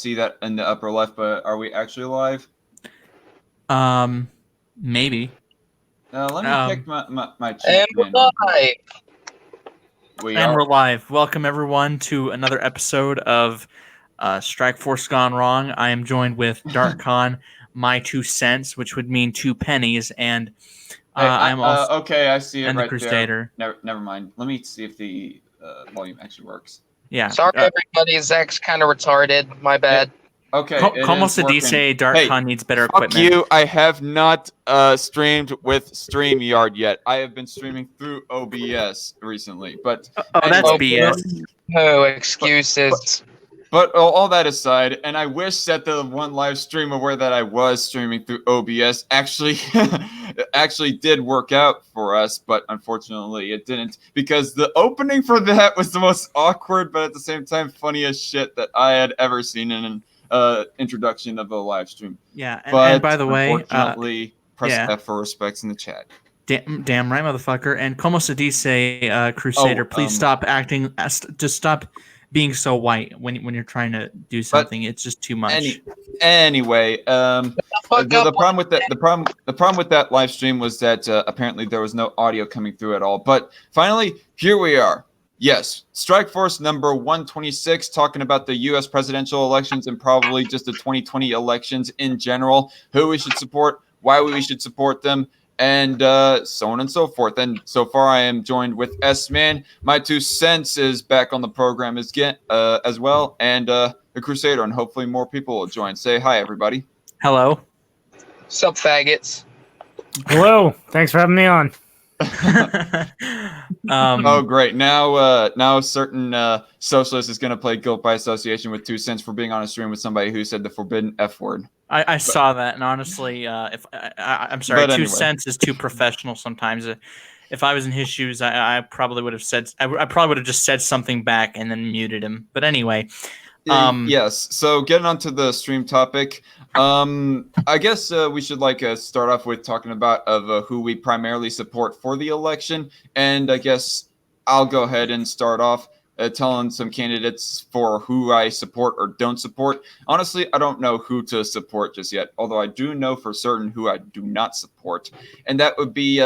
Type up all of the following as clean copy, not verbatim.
see that in the upper left, but are we actually live? Maybe. Let me pick my chat. And we're live. We're live. Welcome everyone to another episode of Strike Force Gone Wrong. I am joined with Dark my 2 cents, which would mean 2 pennies, and I'm also okay. I see it and right the Crusader. there. Never mind. Let me see if the volume actually works. Yeah. Sorry, everybody. Zach's kind of retarded. My bad. Okay. Como se dice, Dark needs better equipment. Fuck you. I have not streamed with StreamYard yet. I have been streaming through OBS recently. But that's BS. No excuses. But all that aside, and I wish that the one live stream aware that I was streaming through OBS actually did work out for us, but unfortunately it didn't, because the opening for that was the most awkward but at the same time funniest shit that I had ever seen in an introduction of a live stream. Yeah, and by the way, unfortunately, press F for respects in the chat. Damn right, motherfucker. And como se dice, Crusader, please stop acting, just stop being so white when you're trying to do something. It's just too much. Anyway, the problem with that the problem with that live stream was that apparently there was no audio coming through at all. But finally, here we are. Yes, Strike Force number 126, talking about the U.S. presidential elections and probably just the 2020 elections in general, who we should support, why we should support them, and so on and so forth. And so far, I am joined with S-Man. My 2 cents is back on the program as well, and the Crusader, and hopefully more people will join. Say hi, everybody. Hello. Sup, faggots. Hello. Thanks for having me on. Oh, great. Now certain socialist is going to play guilt by association with 2 cents for being on a stream with somebody who said the forbidden F word. I saw that, and honestly, I'm sorry, 2 cents is too professional sometimes. If I was in his shoes, I probably would have just said something back and then muted him. But anyway, yes. So getting onto the stream topic, I guess we should start off with talking about who we primarily support for the election, and I guess I'll go ahead and start off telling some candidates for who I support or don't support. Honestly, I don't know who to support just yet, although I do know for certain who I do not support, and that would be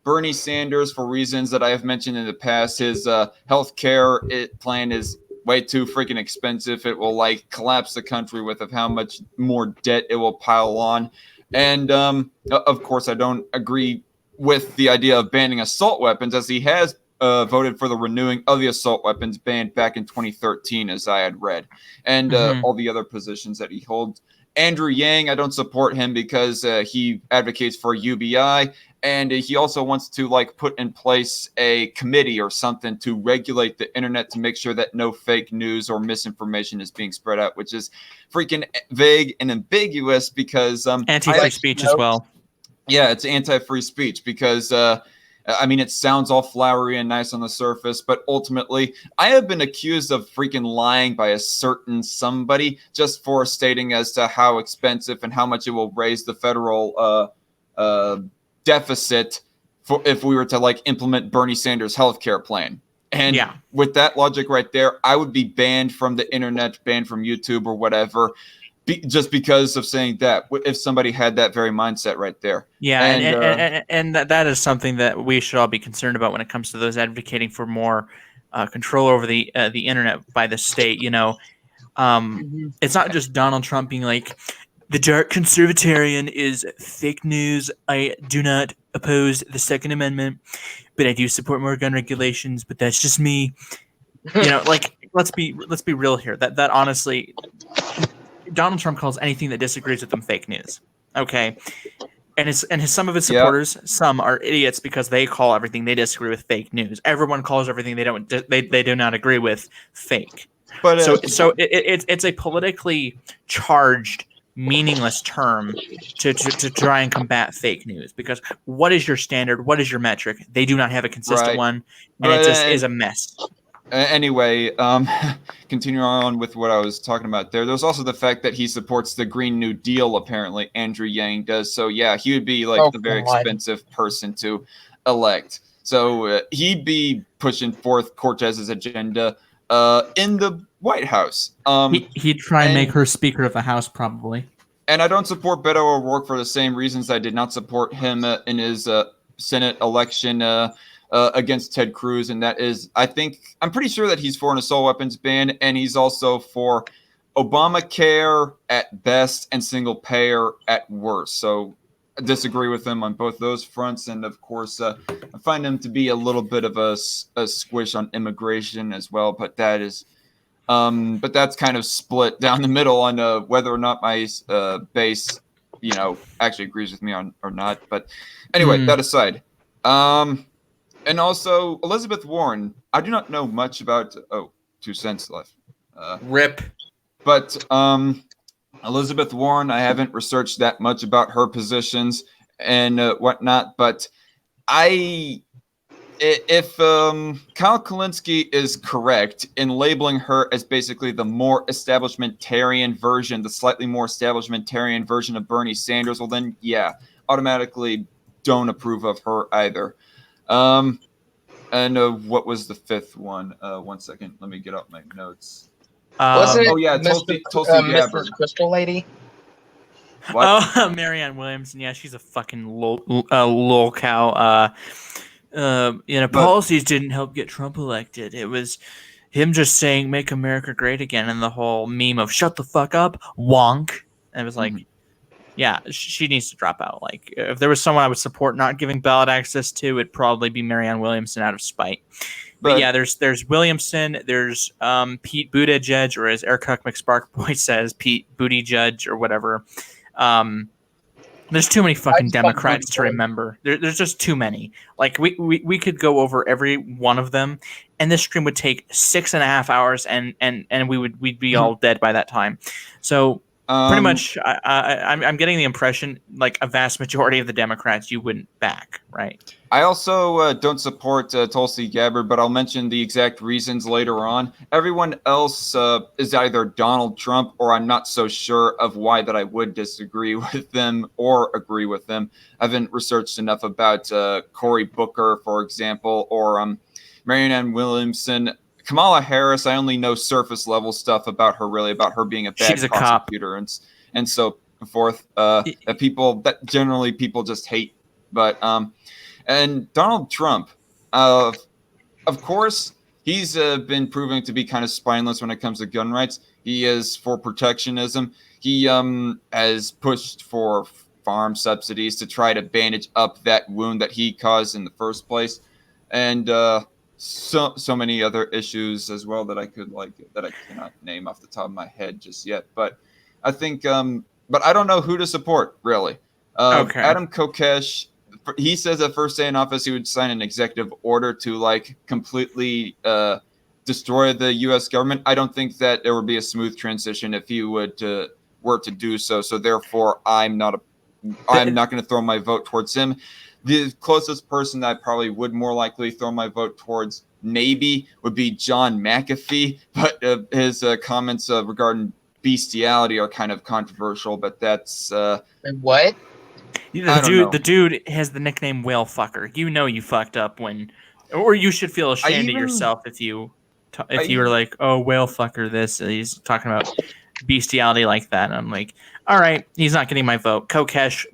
Bernie Sanders, for reasons that I have mentioned in the past. His health care plan is way too freaking expensive. It will collapse the country with how much more debt it will pile on. And of course, I don't agree with the idea of banning assault weapons, as he has voted for the renewing of the assault weapons ban back in 2013, as I had read, and all the other positions that he holds. Andrew Yang, I don't support him because he advocates for UBI, and he also wants to put in place a committee or something to regulate the internet to make sure that no fake news or misinformation is being spread out, which is freaking vague and ambiguous because anti-free speech as well. Yeah, it's anti-free speech because it sounds all flowery and nice on the surface, but ultimately, I have been accused of freaking lying by a certain somebody just for stating as to how expensive and how much it will raise the federal deficit for if we were to implement Bernie Sanders' healthcare plan. And with that logic right there, I would be banned from the internet, banned from YouTube or whatever, just because of saying that, if somebody had that very mindset right there. Yeah, and that is something that we should all be concerned about when it comes to those advocating for more control over the internet by the state. It's not just Donald Trump being like, the dark conservatarian is fake news. I do not oppose the Second Amendment, but I do support more gun regulations. But that's just me. Let's be real here. That honestly, Donald Trump calls anything that disagrees with him fake news. Okay, and some of his supporters, some are idiots because they call everything they disagree with fake news. Everyone calls everything they do not agree with fake. But so it's a politically charged, meaningless term to try and combat fake news, because what is your standard? What is your metric? They do not have a consistent one, and it just is a mess. Anyway, continuing on with what I was talking about there, there's also the fact that he supports the Green New Deal, apparently, Andrew Yang does. So, yeah, he would be the very expensive person to elect. So he'd be pushing forth Cortez's agenda in the White House. He'd try and and- make her Speaker of the House, probably. And I don't support Beto O'Rourke for the same reasons I did not support him in his Senate election against Ted Cruz. And that is, I'm pretty sure that he's for an assault weapons ban, and he's also for Obamacare at best and single payer at worst. So I disagree with him on both those fronts. And of course, I find him to be a little bit of a squish on immigration as well. But that's kind of split down the middle on whether or not my base, actually agrees with me on or not. But anyway, that aside, and also Elizabeth Warren. I do not know much about. 2 cents left. Rip. But Elizabeth Warren, I haven't researched that much about her positions and whatnot. But if Kyle Kulinski is correct in labeling her as basically the more establishmentarian version, the slightly more establishmentarian version of Bernie Sanders, well then, yeah, automatically don't approve of her either. And what was the fifth one? 1 second, let me get up my notes. Wasn't it Tulsi Mrs. Gabbard. Crystal Lady? What? Oh, Marianne Williamson. Yeah, she's a fucking lol cow. Policies didn't help get Trump elected. It was him just saying "Make America Great Again" and the whole meme of "Shut the fuck up, wonk." And it was like, yeah, she needs to drop out. Like, if there was someone I would support not giving ballot access to, it'd probably be Marianne Williamson out of spite. But yeah, there's Williamson, there's Pete Buttigieg, or as Eric Huck McSparkboy says, Pete Buttigieg or whatever. There's too many fucking Democrats to remember. There's just too many. Like we could go over every one of them, and this stream would take 6.5 hours, and we'd be all dead by that time. So pretty much, I'm getting the impression like a vast majority of the Democrats you wouldn't back, right? I also don't support Tulsi Gabbard, but I'll mention the exact reasons later on. Everyone else is either Donald Trump, or I'm not so sure of why that I would disagree with them or agree with them. I haven't researched enough about Cory Booker, for example, or Marianne Williamson. Kamala Harris, I only know surface level stuff about her being a bad prosecutor and so forth. That generally people just hate. But and Donald Trump, of course, he's been proving to be kind of spineless when it comes to gun rights. He is for protectionism. He has pushed for farm subsidies to try to bandage up that wound that he caused in the first place, and so many other issues as well that I cannot name off the top of my head just yet. But I think, but I don't know who to support really. Okay. Adam Kokesh. He says that first day in office, he would sign an executive order to completely destroy the U.S. government. I don't think that there would be a smooth transition if he were to do so. So therefore, I'm not going to throw my vote towards him. The closest person that I probably would more likely throw my vote towards maybe would be John McAfee, but his comments regarding bestiality are kind of controversial. But that's What? The dude has the nickname Whale Fucker. You know you fucked up or you should feel ashamed of yourself if you were like, oh, Whale Fucker, this. He's talking about bestiality like that. And I'm like, all right, he's not getting my vote. Kokesh,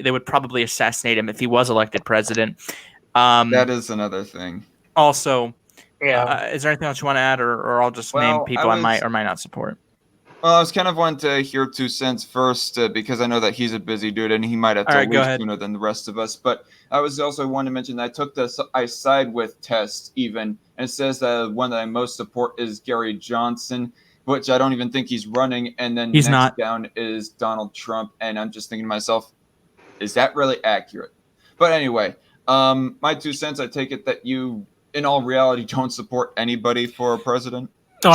they would probably assassinate him if he was elected president. That is another thing. Also, Yeah. is there anything else you want to add, or I'll just name people I might or might not support? Well, I was kind of wanting to hear 2 cents first because I know that he's a busy dude and he might have to leave sooner than the rest of us. But I was also wanting to mention that I side with Test even, and it says that one that I most support is Gary Johnson, which I don't even think he's running. And then he's not down is Donald Trump, and I'm just thinking to myself, is that really accurate? But anyway, my 2 cents. I take it that you, in all reality, don't support anybody for president.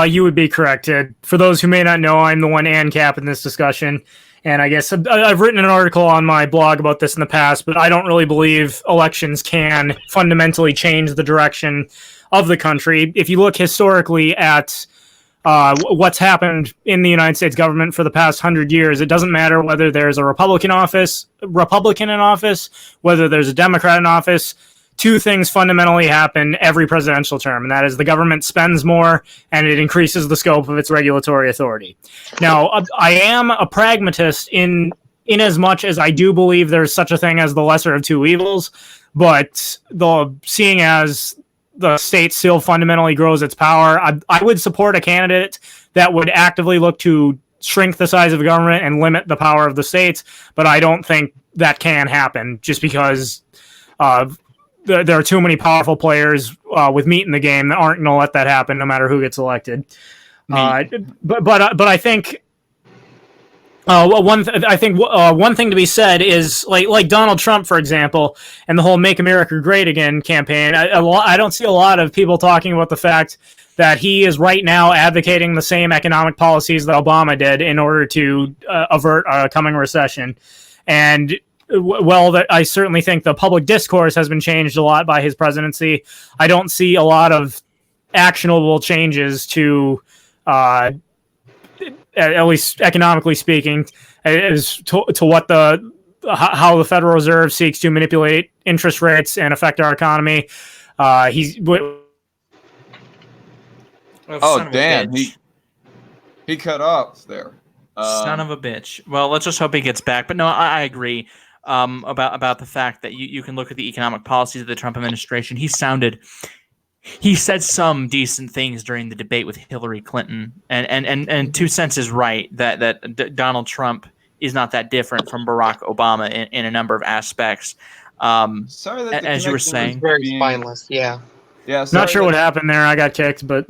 You would be correct, Ted. For those who may not know, I'm the one ANCAP in this discussion. And I guess I've written an article on my blog about this in the past, but I don't really believe elections can fundamentally change the direction of the country. If you look historically at what's happened in the United States government for the past 100 years, it doesn't matter whether there's a Republican in office, whether there's a Democrat in office. two things fundamentally happen every presidential term, and that is the government spends more and it increases the scope of its regulatory authority. Now, I am a pragmatist in as much as I do believe there's such a thing as the lesser of two evils, but seeing as the state still fundamentally grows its power, I would support a candidate that would actively look to shrink the size of the government and limit the power of the states, but I don't think that can happen just because there are too many powerful players with meat in the game that aren't going to let that happen no matter who gets elected. But I think one thing to be said is like Donald Trump, for example, and the whole "Make America Great Again" campaign. I don't see a lot of people talking about the fact that he is right now advocating the same economic policies that Obama did in order to avert a coming recession. And that I certainly think the public discourse has been changed a lot by his presidency. I don't see a lot of actionable changes to, at least economically speaking, as to what how the Federal Reserve seeks to manipulate interest rates and affect our economy. Oh, damn. He cut off there. Son of a bitch. Well, let's just hope he gets back. But no, I agree about the fact that you can look at the economic policies of the Trump administration. He said some decent things during the debate with Hillary Clinton. And 2 cents is right that Donald Trump is not that different from Barack Obama in a number of aspects. Sorry that as you were saying. Very spineless, yeah. Yeah, not sure what happened there. I got kicked, but...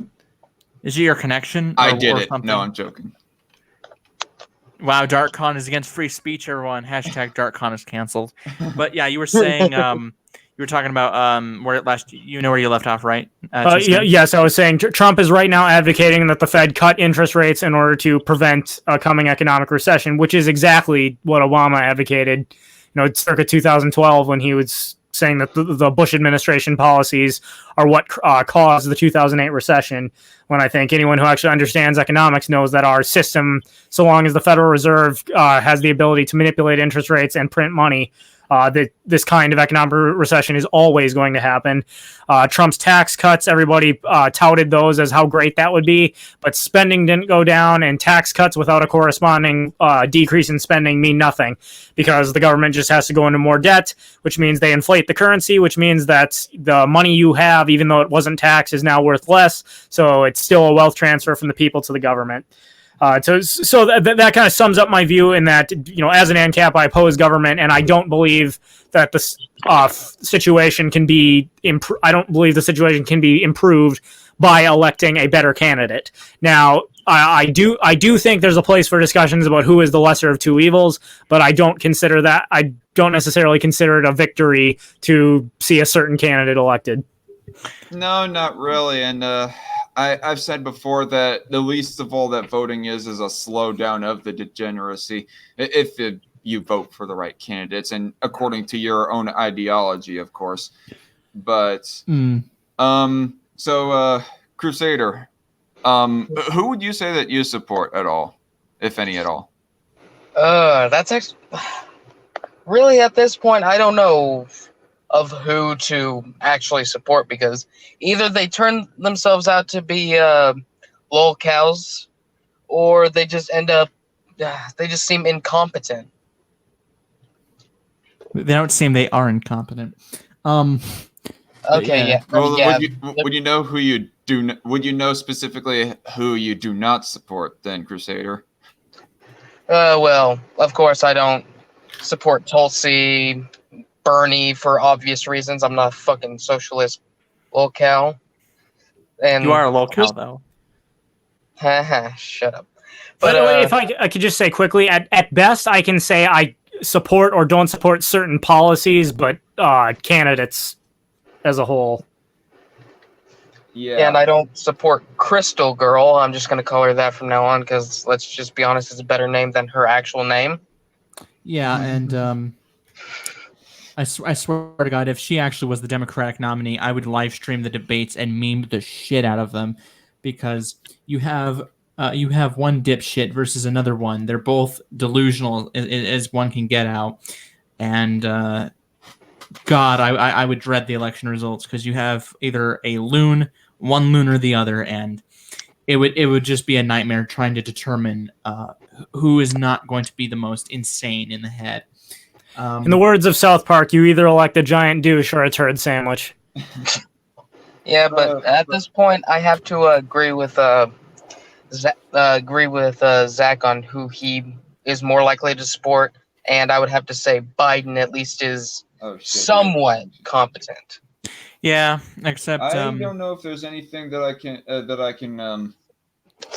Is it your connection? I did it. Something? No, I'm joking. Wow, DarkCon is against free speech, everyone. Hashtag DarkCon is canceled. But yeah, you were saying you were talking about where you left off, right? Yes, I was saying Trump is right now advocating that the Fed cut interest rates in order to prevent a coming economic recession, which is exactly what Obama advocated, circa 2012 when he was saying that the Bush administration policies are what caused the 2008 recession, when I think anyone who actually understands economics knows that our system, so long as the Federal Reserve has the ability to manipulate interest rates and print money, that this kind of economic recession is always going to happen. Trump's tax cuts, everybody touted those as how great that would be, but spending didn't go down, and tax cuts without a corresponding decrease in spending mean nothing, because the government just has to go into more debt, which means they inflate the currency, which means that the money you have, even though it wasn't taxed, is now worth less, so it's still a wealth transfer from the people to the government. So that kind of sums up my view in that, as an ANCAP, I oppose government, and I don't believe that the situation can be I don't believe the situation can be improved by electing a better candidate. Now, I do think there's a place for discussions about who is the lesser of two evils, but I don't necessarily consider it a victory to see a certain candidate elected. No, not really, and I've said before that the least of all that voting is a slowdown of the degeneracy if you vote for the right candidates and according to your own ideology, of course. But so Crusader, who would you say that you support at all, if any at all? That's really, at this point, I don't know of who to actually support, because either they turn themselves out to be lol cows, or they just end up they just seem incompetent. They don't seem they are incompetent. Okay, yeah. Well, yeah. would you know who you do? Would you know specifically who you do not support then, Crusader? Well, of course I don't support Tulsi, Bernie, for obvious reasons. I'm not a fucking socialist lolcow. And you are a lolcow, though. Haha, shut up. But if I could just say quickly, at best, I can say I support or don't support certain policies, but candidates as a whole. Yeah. And I don't support Crystal Girl. I'm just going to call her that from now on, because let's just be honest, it's a better name than her actual name. Yeah, and I swear to God, if she actually was the Democratic nominee, I would live stream the debates and meme the shit out of them, because you have one dipshit versus another one. They're both delusional as one can get out, and God, I would dread the election results because you have either one loon or the other, and it would just be a nightmare trying to determine who is not going to be the most insane in the head. In the words of South Park, you either elect a giant douche or a turd sandwich. Yeah, but at this point, I have to agree with Zach on who he is more likely to support, and I would have to say Biden at least is somewhat competent. Yeah, except I don't know if there's anything that I can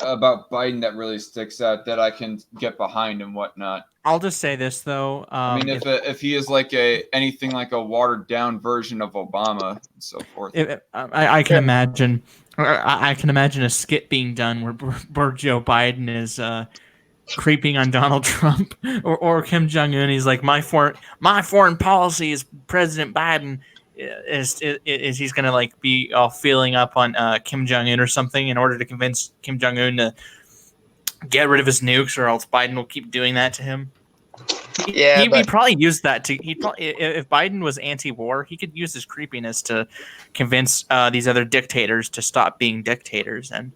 about Biden that really sticks out that I can get behind and whatnot. I'll just say this though. I mean, if he is like anything like a watered down version of Obama and so forth. I can imagine. I can imagine a skit being done where Joe Biden is creeping on Donald Trump or Kim Jong Un. He's like, my foreign policy is President Biden. Is he's gonna like be all feeling up on Kim Jong Un or something in order to convince Kim Jong Un to get rid of his nukes, or else Biden will keep doing that to him. He probably used that to. If Biden was anti-war, he could use his creepiness to convince these other dictators to stop being dictators. And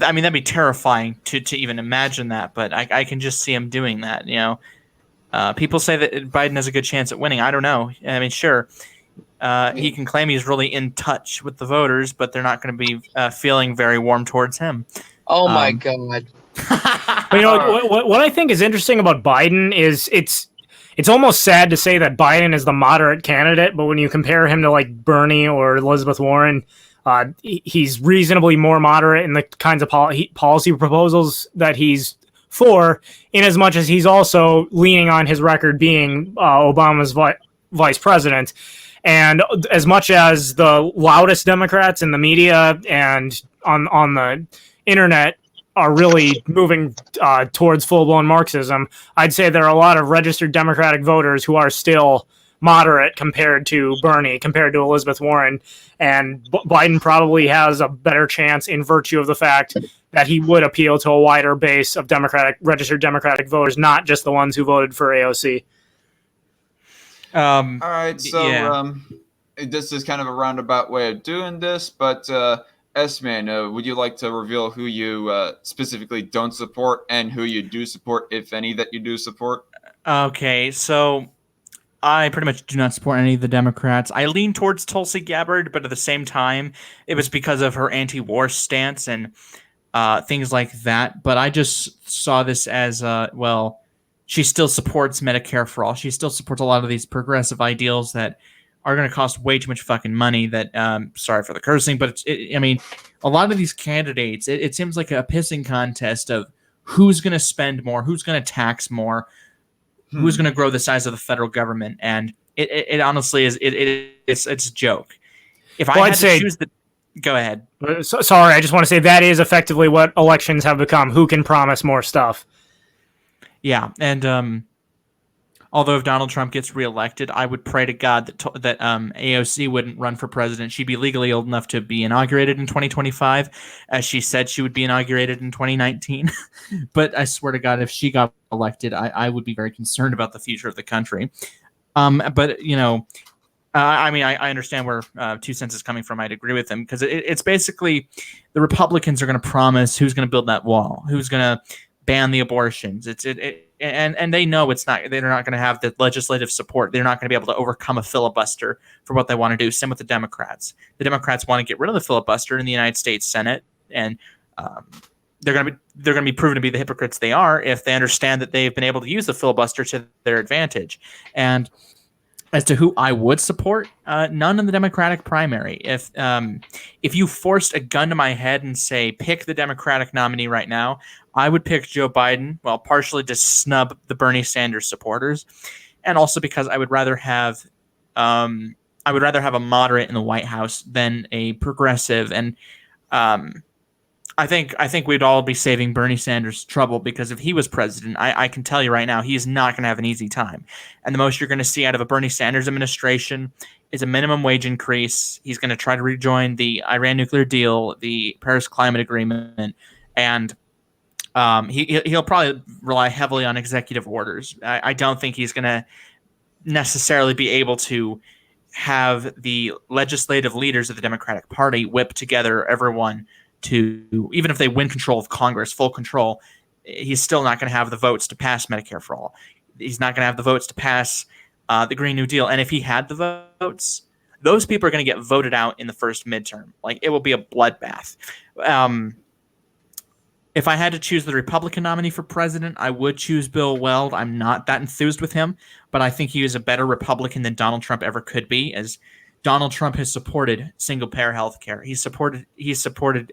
I mean, that'd be terrifying to even imagine that. But I can just see him doing that. You know, people say that Biden has a good chance at winning. I don't know. I mean, sure, he can claim he's really in touch with the voters, but they're not going to be feeling very warm towards him. Oh my God. But, you know, what I think is interesting about Biden is it's almost sad to say that Biden is the moderate candidate, but when you compare him to like Bernie or Elizabeth Warren, he's reasonably more moderate in the kinds of policy proposals that he's for, in as much as he's also leaning on his record being Obama's vice president. And as much as the loudest Democrats in the media and on the internet are really moving towards full-blown Marxism, I'd say there are a lot of registered Democratic voters who are still moderate compared to Bernie, compared to Elizabeth Warren. And Biden probably has a better chance in virtue of the fact that he would appeal to a wider base of registered Democratic voters, not just the ones who voted for AOC. All right, so this is kind of a roundabout way of doing this, but S-Man, would you like to reveal who you specifically don't support and who you do support, if any, that you do support? Okay, so I pretty much do not support any of the Democrats. I lean towards Tulsi Gabbard, but at the same time, it was because of her anti-war stance and things like that. But I just saw this as, she still supports Medicare for all. She still supports a lot of these progressive ideals that are going to cost way too much fucking money. That sorry for the cursing, but I mean, a lot of these candidates, it seems like a pissing contest of who's going to spend more, who's going to tax more, who's going to grow the size of the federal government, and it honestly is it's a joke. If I had to choose go ahead. Sorry, I just want to say that is effectively what elections have become. Who can promise more stuff? Yeah, and although if Donald Trump gets reelected, I would pray to God that AOC wouldn't run for president. She'd be legally old enough to be inaugurated in 2025, as she said she would be inaugurated in 2019. But I swear to God, if she got elected, I would be very concerned about the future of the country. But, you know, I mean, I understand where 2 Cents is coming from. I'd agree with him, because it's basically the Republicans are going to promise who's going to build that wall, who's going to ban the abortions. And they know they're not going to have the legislative support. They're not going to be able to overcome a filibuster for what they want to do. Same with the Democrats. The Democrats want to get rid of the filibuster in the United States Senate, and they're going to be proven to be the hypocrites they are if they understand that they've been able to use the filibuster to their advantage. And as to who I would support, none in the Democratic primary. If you forced a gun to my head and say, pick the Democratic nominee right now, I would pick Joe Biden, well, partially to snub the Bernie Sanders supporters, and also because I would rather have a moderate in the White House than a progressive. And I think we'd all be saving Bernie Sanders trouble, because if he was president, I can tell you right now, he's not going to have an easy time. And the most you're going to see out of a Bernie Sanders administration is a minimum wage increase. He's going to try to rejoin the Iran nuclear deal, the Paris Climate Agreement, and he'll probably rely heavily on executive orders. I don't think he's going to necessarily be able to have the legislative leaders of the Democratic Party whip together everyone to, even if they win control of Congress, full control, he's still not going to have the votes to pass Medicare for all. He's not going to have the votes to pass the Green New Deal. And if he had the votes, those people are going to get voted out in the first midterm. Like, it will be a bloodbath. If I had to choose the Republican nominee for president, I would choose Bill Weld. I'm not that enthused with him, but I think he is a better Republican than Donald Trump ever could be, as Donald Trump has supported single-payer health care. He's supported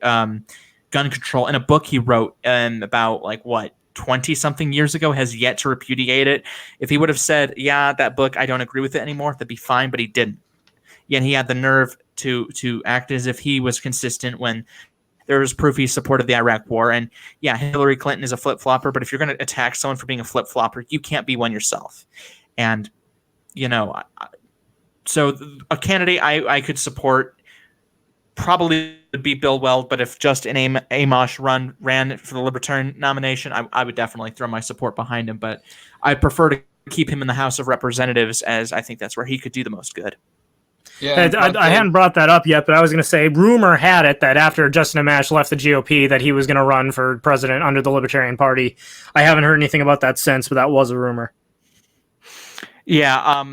gun control. In a book he wrote about, 20-something years ago, has yet to repudiate it. If he would have said, yeah, that book, I don't agree with it anymore, that'd be fine, but he didn't. Yet he had the nerve to act as if he was consistent when there was proof he supported the Iraq War. And yeah, Hillary Clinton is a flip-flopper, but if you're going to attack someone for being a flip-flopper, you can't be one yourself. And, so a candidate I could support probably would be Bill Weld, but if Justin Amash ran for the Libertarian nomination, I would definitely throw my support behind him. But I prefer to keep him in the House of Representatives, as I think that's where he could do the most good. Yeah, I hadn't brought that up yet, but I was going to say, rumor had it that after Justin Amash left the GOP, that he was going to run for president under the Libertarian Party. I haven't heard anything about that since, but that was a rumor. Yeah,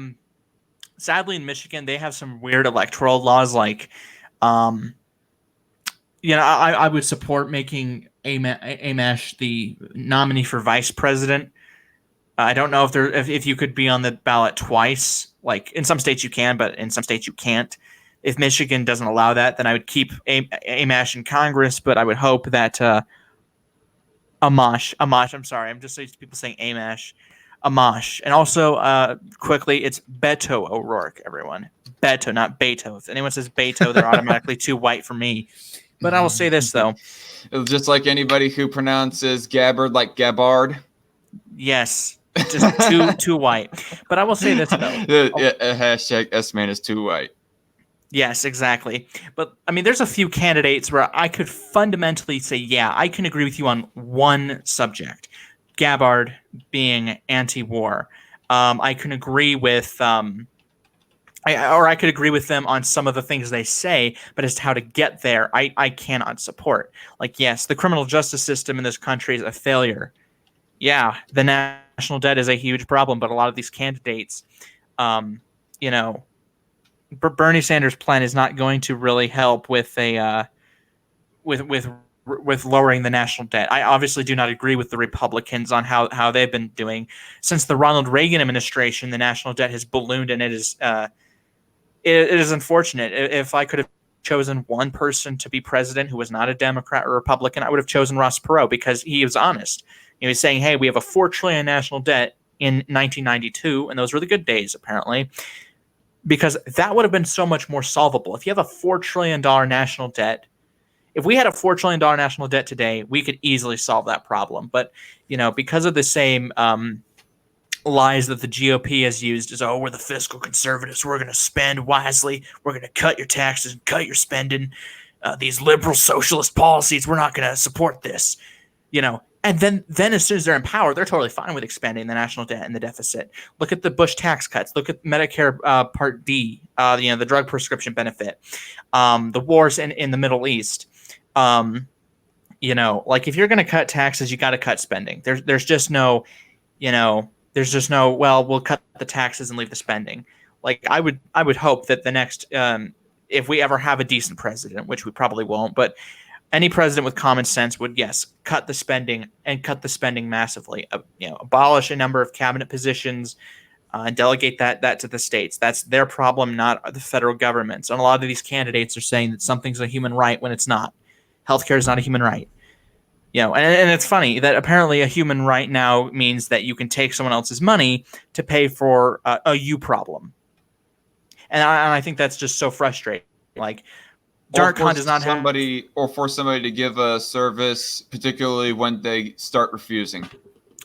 sadly in Michigan, they have some weird electoral laws. I would support making Amash the nominee for vice president. I don't know if you could be on the ballot twice. Like, in some states you can, but in some states you can't. If Michigan doesn't allow that, then I would keep Amash in Congress, but I would hope that Amash, I'm sorry, I'm just used to people saying Amash. And also, quickly, it's Beto O'Rourke, everyone. Beto, not Beto. If anyone says Beto, they're automatically too white for me. But I will say this, though. It's just like anybody who pronounces Gabbard like Gabbard. Yes. Just too white. But I will say this, though. Hashtag S-Man is too white. Yes, exactly. But, I mean, there's a few candidates where I could fundamentally say, yeah, I can agree with you on one subject. Gabbard being anti-war. I can agree with... I could agree with them on some of the things they say, but as to how to get there, I cannot support. Like, yes, the criminal justice system in this country is a failure. Yeah, the national debt is a huge problem, but a lot of these candidates, Bernie Sanders' plan is not going to really help with with lowering the national debt. I obviously do not agree with the Republicans on how they've been doing. Since the Ronald Reagan administration, the national debt has ballooned, and it is unfortunate. If I could have chosen one person to be president who was not a Democrat or Republican, I would have chosen Ross Perot, because he was honest. He was saying, hey, we have a $4 trillion national debt in 1992, and those were the good days, apparently, because that would have been so much more solvable. If you have a $4 trillion national debt, if we had a $4 trillion national debt today, we could easily solve that problem. But, because of the same lies that the GOP has used as, we're the fiscal conservatives, we're going to spend wisely, we're going to cut your taxes and cut your spending, these liberal socialist policies, we're not going to support this, And then as soon as they're in power, they're totally fine with expanding the national debt and the deficit. Look at the Bush tax cuts. Look at Medicare Part D, the drug prescription benefit, the wars in the Middle East. If you're going to cut taxes, you got to cut spending. There's just no, we'll cut the taxes and leave the spending. Like, I would hope that the next, if we ever have a decent president, which we probably won't, but any president with common sense would, yes, cut the spending massively. Abolish a number of cabinet positions, and delegate that to the states. That's their problem, not the federal government's. And a lot of these candidates are saying that something's a human right when it's not. Healthcare is not a human right. And it's funny that apparently a human right now means that you can take someone else's money to pay for a you problem. And I think that's just so frustrating. Like, DARCON does not have somebody, or for somebody to give a service, particularly when they start refusing.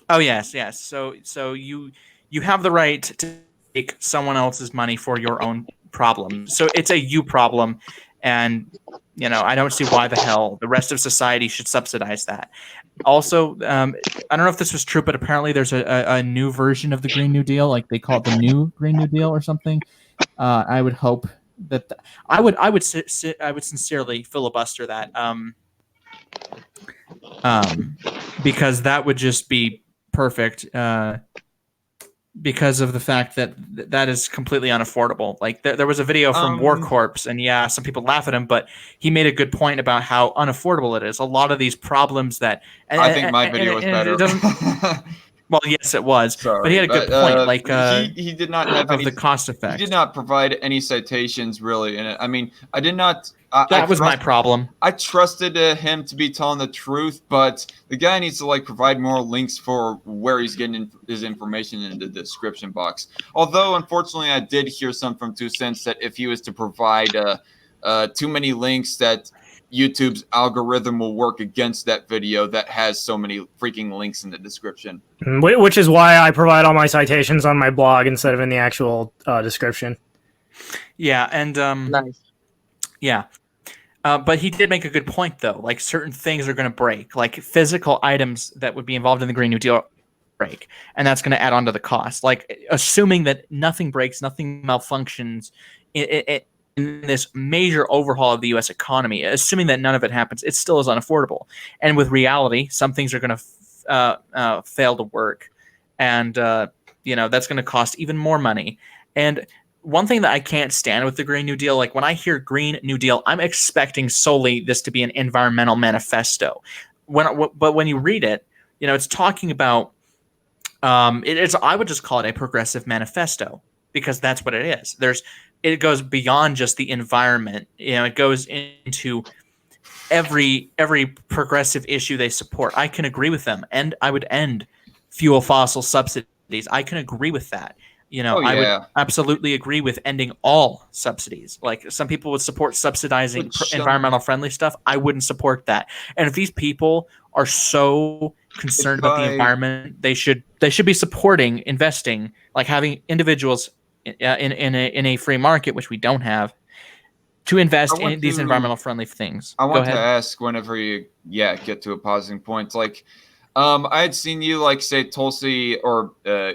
Oh yes. So you have the right to take someone else's money for your own problem. So it's a you problem, and I don't see why the hell the rest of society should subsidize that. Also, I don't know if this was true, but apparently there's a new version of the Green New Deal, like they call it the new Green New Deal or something. I would hope that I would sincerely filibuster that, because that would just be perfect. Because of the fact that that is completely unaffordable. Like there was a video from War Corps, and yeah, some people laugh at him, but he made a good point about how unaffordable it is. A lot of these problems that I think my video was better. Well, yes, it was, Sorry, but he had a good point. Like he did not have of any the cost effect. He did not provide any citations really in it. I mean, I did not. That was my problem. I trusted him to be telling the truth, but the guy needs to like provide more links for where he's getting his information in the description box. Although, unfortunately, I did hear some from 2 Cents that if he was to provide too many links, that YouTube's algorithm will work against that video that has so many freaking links in the description. Which is why I provide all my citations on my blog instead of in the actual description. Yeah, and Nice. yeah. But he did make a good point, though. Like, certain things are going to break. Like, physical items that would be involved in the Green New Deal break. And that's going to add on to the cost. Like, assuming that nothing breaks, nothing malfunctions in this major overhaul of the U.S. economy, assuming that none of it happens, it still is unaffordable. And with reality, some things are going to fail to work. And, that's going to cost even more money. And one thing that I can't stand with the Green New Deal, like when I hear Green New Deal, I'm expecting solely this to be an environmental manifesto. But when you read it, it's talking about, I would just call it a progressive manifesto, because that's what it is. It goes beyond just the environment. It goes into every progressive issue they support. I can agree with them, and I would end fuel fossil subsidies. I can agree with that. I would absolutely agree with ending all subsidies. Like, some people would support subsidizing environmental friendly stuff. I wouldn't support that. And if these people are so concerned about the environment, they should be supporting investing, like having individuals in a free market, which we don't have, to invest in these environmental friendly things. I want to ask, whenever you get to a pausing point, like I had seen you like say Tulsi or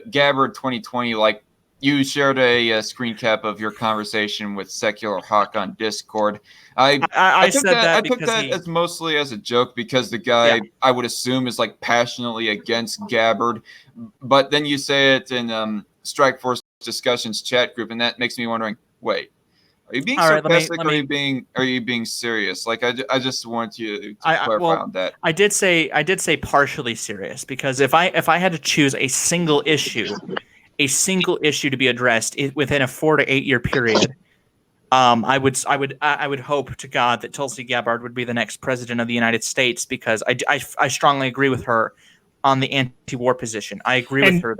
Gabbard 2020, like you shared a screen cap of your conversation with Secular Hawk on Discord. I took that as mostly as a joke, because the guy, I would assume, is like passionately against Gabbard. But then you say it in Strike Force Discussions chat group, and that makes me wondering, wait, are you being sarcastic or are you being serious? Like, I just want you to clarify on that. I did say partially serious, because if I had to choose a single issue to be addressed within a 4 to 8 year period, I would hope to God that Tulsi Gabbard would be the next president of the United States, because I strongly agree with her on the anti-war position. I agree with her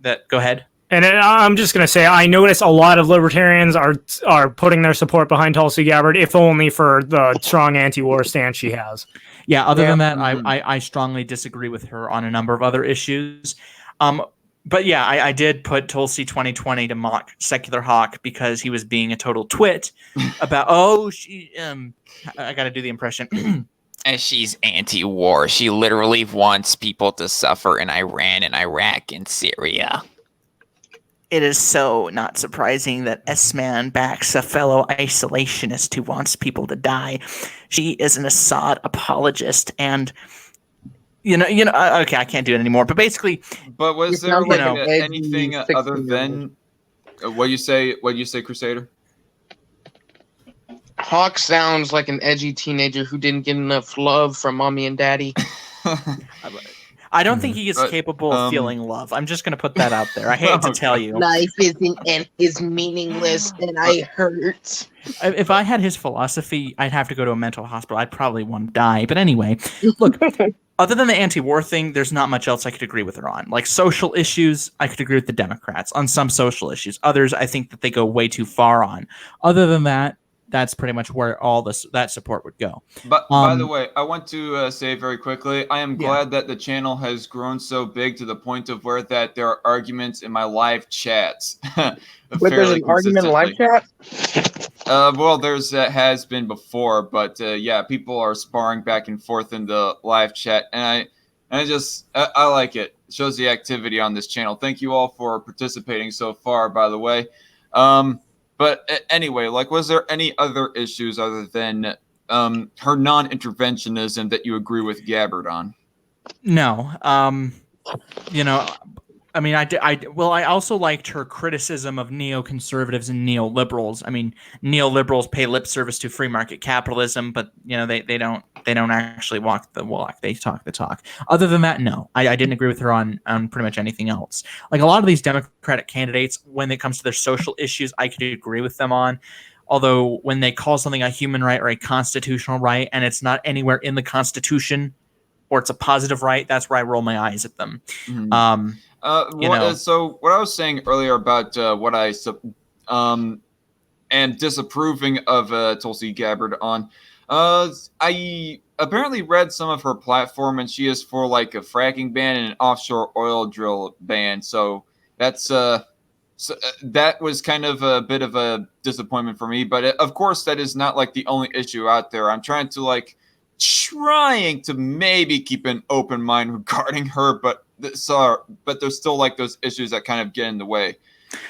that go ahead. And I'm just going to say, I notice a lot of libertarians are putting their support behind Tulsi Gabbard, if only for the strong anti-war stance she has. Yeah, other than that, I strongly disagree with her on a number of other issues. But yeah, I did put Tulsi 2020 to mock Secular Hawk, because he was being a total twit about, I got to do the impression. And she's anti-war. She literally wants people to suffer in Iran and Iraq and Syria. It is so not surprising that S-Man backs a fellow isolationist who wants people to die. She is an Assad apologist, and okay, I can't do it anymore. But basically, was there anything other than what you say, Crusader? Hawk sounds like an edgy teenager who didn't get enough love from mommy and daddy. I don't think he is capable of feeling love. I'm just going to put that out there. I hate to tell you. Life is meaningless, and I hurt. If I had his philosophy, I'd have to go to a mental hospital. I'd probably want to die. But anyway, look, other than the anti-war thing, there's not much else I could agree with her on. Like, social issues, I could agree with the Democrats on some social issues. Others, I think that they go way too far on. Other than that, that's pretty much where all that support would go. But by the way, I want to say very quickly, I am glad that the channel has grown so big to the point of where that there are arguments in my live chats. Wait, there's an argument in live chat? Well, there's has been before, but people are sparring back and forth in the live chat, and And I like it. It shows the activity on this channel. Thank you all for participating so far, by the way. Anyway, like, was there any other issues other than her non-interventionism that you agree with Gabbard on? No. You know, I mean, I also liked her criticism of neoconservatives and neoliberals. I mean, neoliberals pay lip service to free market capitalism, but they don't actually walk the walk. They talk the talk. Other than that, no, I didn't agree with her on pretty much anything else. Like a lot of these Democratic candidates, when it comes to their social issues, I could agree with them on. Although when they call something a human right or a constitutional right, and it's not anywhere in the Constitution, or it's a positive right, that's where I roll my eyes at them. Mm-hmm. So what I was saying earlier about what I am disapproving of Tulsi Gabbard on, I apparently read some of her platform, and she is for like a fracking ban and an offshore oil drill ban. So that's that was kind of a bit of a disappointment for me. But of course, that is not like the only issue out there. I'm trying to maybe keep an open mind regarding her, but there's still like those issues that kind of get in the way.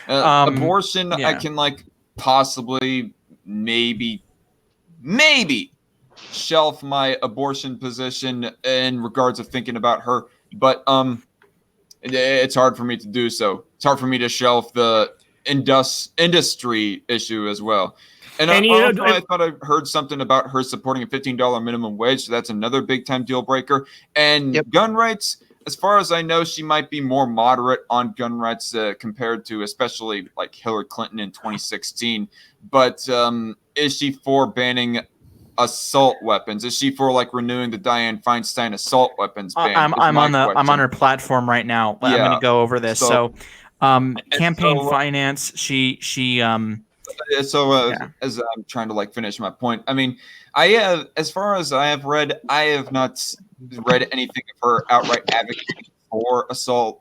Abortion, yeah. I can possibly maybe shelf my abortion position in regards of thinking about her, but it's hard for me to do so. It's hard for me to shelf the industry issue as well. And I thought I heard something about her supporting a $15 minimum wage. So that's another big time deal breaker. And gun rights, as far as I know, she might be more moderate on gun rights compared to especially like Hillary Clinton in 2016. But is she for banning assault weapons? Is she for renewing the Dianne Feinstein assault weapons ban? I'm on her platform right now. I'm going to go over this. So campaign finance, as I'm trying to finish my point, I mean, as far as I have read, I have not read anything of her outright advocating for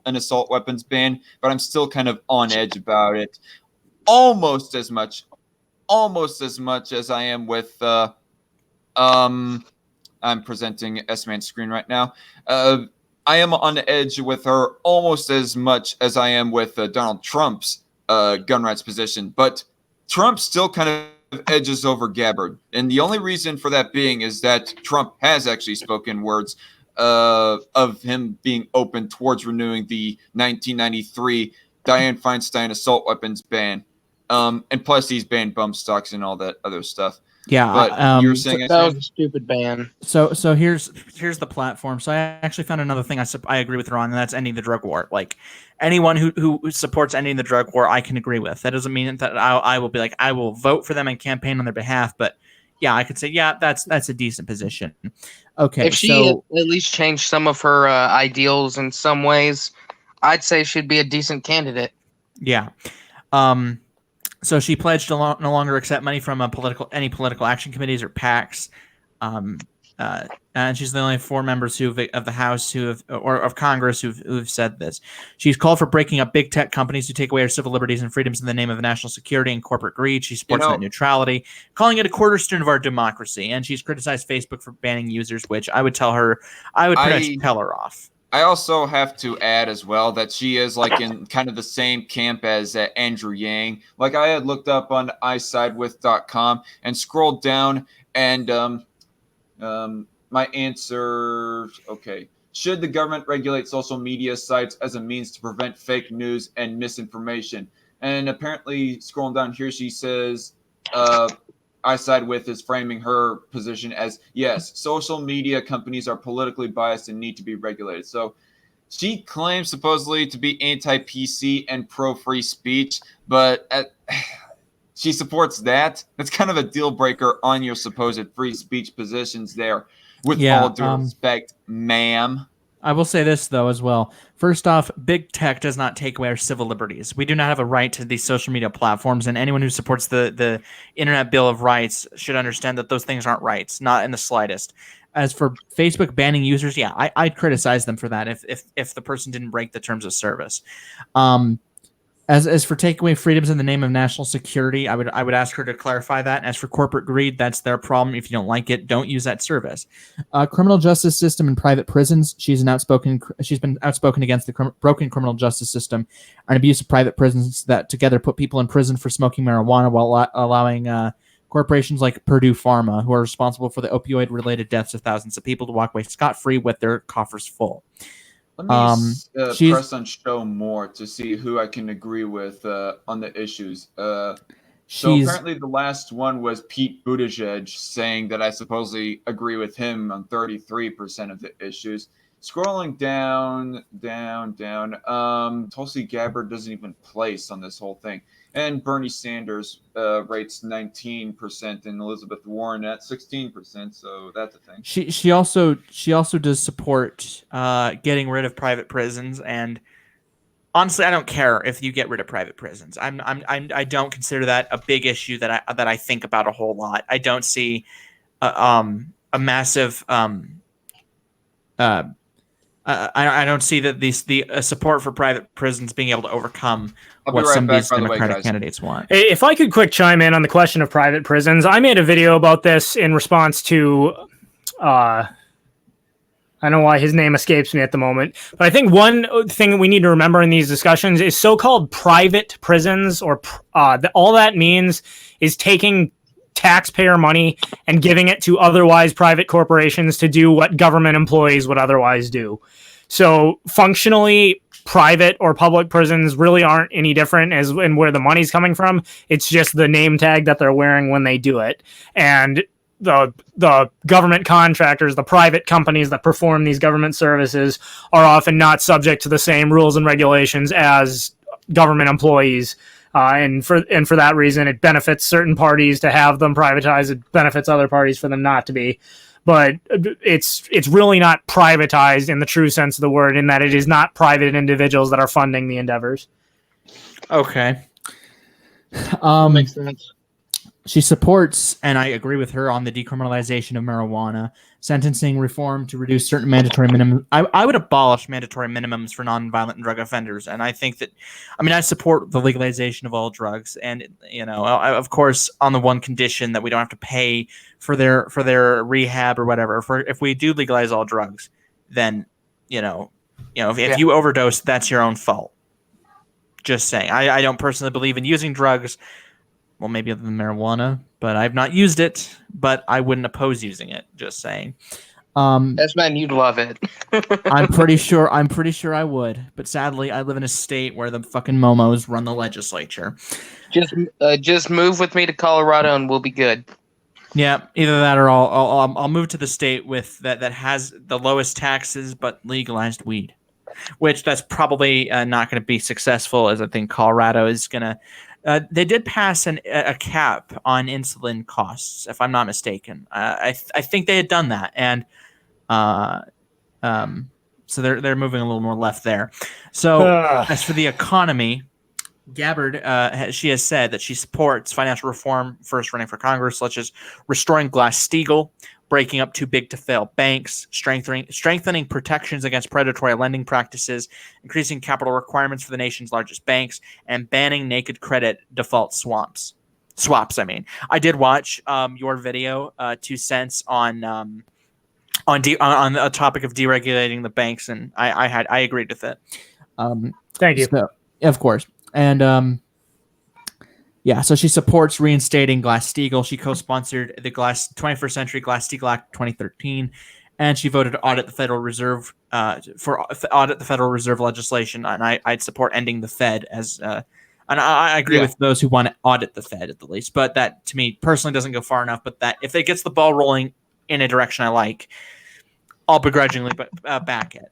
an assault weapons ban, but I'm still kind of on edge about it, almost as much as I am with I'm presenting S-Man's screen right now. I am on the edge with her almost as much as I am with Donald Trump's gun rights position, but Trump still kind of edges over Gabbard. And the only reason for that being is that Trump has actually spoken words of him being open towards renewing the 1993 Dianne Feinstein assault weapons ban. And plus he's banned bump stocks and all that other stuff. Yeah, but you were saying that was a stupid ban. So here's the platform. So I actually found another thing I agree with her on, and that's ending the drug war. Like anyone who supports ending the drug war, I can agree with. That doesn't mean that I will be I will vote for them and campaign on their behalf. But yeah, I could say that's a decent position. Okay, if she at least changed some of her ideals in some ways, I'd say she'd be a decent candidate. Yeah. So she pledged to no longer accept money from any political action committees or PACs, and she's the only 4 members of the House of Congress who've said this. She's called for breaking up big tech companies who take away our civil liberties and freedoms in the name of national security and corporate greed. She supports net neutrality, calling it a cornerstone of our democracy, and she's criticized Facebook for banning users, which I would pretty much tell her off. I also have to add as well that she is in kind of the same camp as Andrew Yang. I had looked up on isidewith.com and scrolled down, and my answer, okay. Should the government regulate social media sites as a means to prevent fake news and misinformation? And apparently, scrolling down here, she says, I Side With is framing her position as, yes, social media companies are politically biased and need to be regulated. So she claims supposedly to be anti-PC and pro-free speech, but she supports that. That's kind of a deal breaker on your supposed free speech positions there. With all due respect, ma'am. I will say this, though, as well. First off, big tech does not take away our civil liberties. We do not have a right to these social media platforms, and anyone who supports the Internet Bill of Rights should understand that those things aren't rights, not in the slightest. As for Facebook banning users, yeah, I'd criticize them for that if the person didn't break the terms of service. As for taking away freedoms in the name of national security, I would ask her to clarify that. As for corporate greed, that's their problem. If you don't like it, don't use that service. Criminal justice system and private prisons. She's been outspoken against the broken criminal justice system and abuse of private prisons that together put people in prison for smoking marijuana while allowing corporations like Purdue Pharma, who are responsible for the opioid-related deaths of thousands of people, to walk away scot-free with their coffers full. Let me press on show more to see who I can agree with on the issues. So apparently the last one was Pete Buttigieg saying that I supposedly agree with him on 33% of the issues. Scrolling down, Tulsi Gabbard doesn't even place on this whole thing. And Bernie Sanders rates 19% and Elizabeth Warren at 16%, so that's a thing. She also does support getting rid of private prisons, and honestly, I don't care if you get rid of private prisons. I don't consider that a big issue that I think about a whole lot. I don't see a massive I don't see that the support for private prisons being able to overcome what some of these Democratic candidates want. If I could quick chime in on the question of private prisons, I made a video about this in response to, I don't know why his name escapes me at the moment, but I think one thing that we need to remember in these discussions is so-called private prisons, or all that means is taking taxpayer money and giving it to otherwise private corporations to do what government employees would otherwise do. So functionally, private or public prisons really aren't any different as in where the money's coming from. It's just the name tag that they're wearing when they do it. And the government contractors, the private companies that perform these government services, are often not subject to the same rules and regulations as government employees. And for that reason, it benefits certain parties to have them privatized. It benefits other parties for them not to be. But it's really not privatized in the true sense of the word, in that it is not private individuals that are funding the endeavors. Okay. Makes sense. She supports, and I agree with her, on the decriminalization of marijuana, sentencing reform to reduce certain mandatory minimums. I would abolish mandatory minimums for nonviolent drug offenders, and I think that, I support the legalization of all drugs, and of course, on the one condition that we don't have to pay for their rehab or whatever. If we do legalize all drugs, then if you overdose, that's your own fault. Just saying. I don't personally believe in using drugs. Well, maybe other than marijuana, but I've not used it, but I wouldn't oppose using it. Just saying. Yes, man, you'd love it. I'm pretty sure I would, but sadly, I live in a state where the fucking Momos run the legislature. Just move with me to Colorado and we'll be good. Yeah, either that or I'll move to the state with that has the lowest taxes but legalized weed, which that's probably not going to be successful, as I think Colorado is going to. They did pass a cap on insulin costs, if I'm not mistaken. I think they had done that, and so they're moving a little more left there. So as for the economy, Gabbard, she has said that she supports financial reform, first running for Congress, such as restoring Glass-Steagall, breaking up too big to fail banks, strengthening protections against predatory lending practices, increasing capital requirements for the nation's largest banks, and banning naked credit default swaps. I did watch your video, 2 cents on a topic of deregulating the banks, and I agreed with it. Thank you. So, of course, and so she supports reinstating Glass-Steagall. She co-sponsored the 21st Century Glass-Steagall Act 2013, and she voted to audit the Federal Reserve audit the Federal Reserve legislation. And I'd support ending the Fed as. And I agree with those who want to audit the Fed at the least, but that to me personally doesn't go far enough. But that if it gets the ball rolling in a direction I like, I'll begrudgingly back it.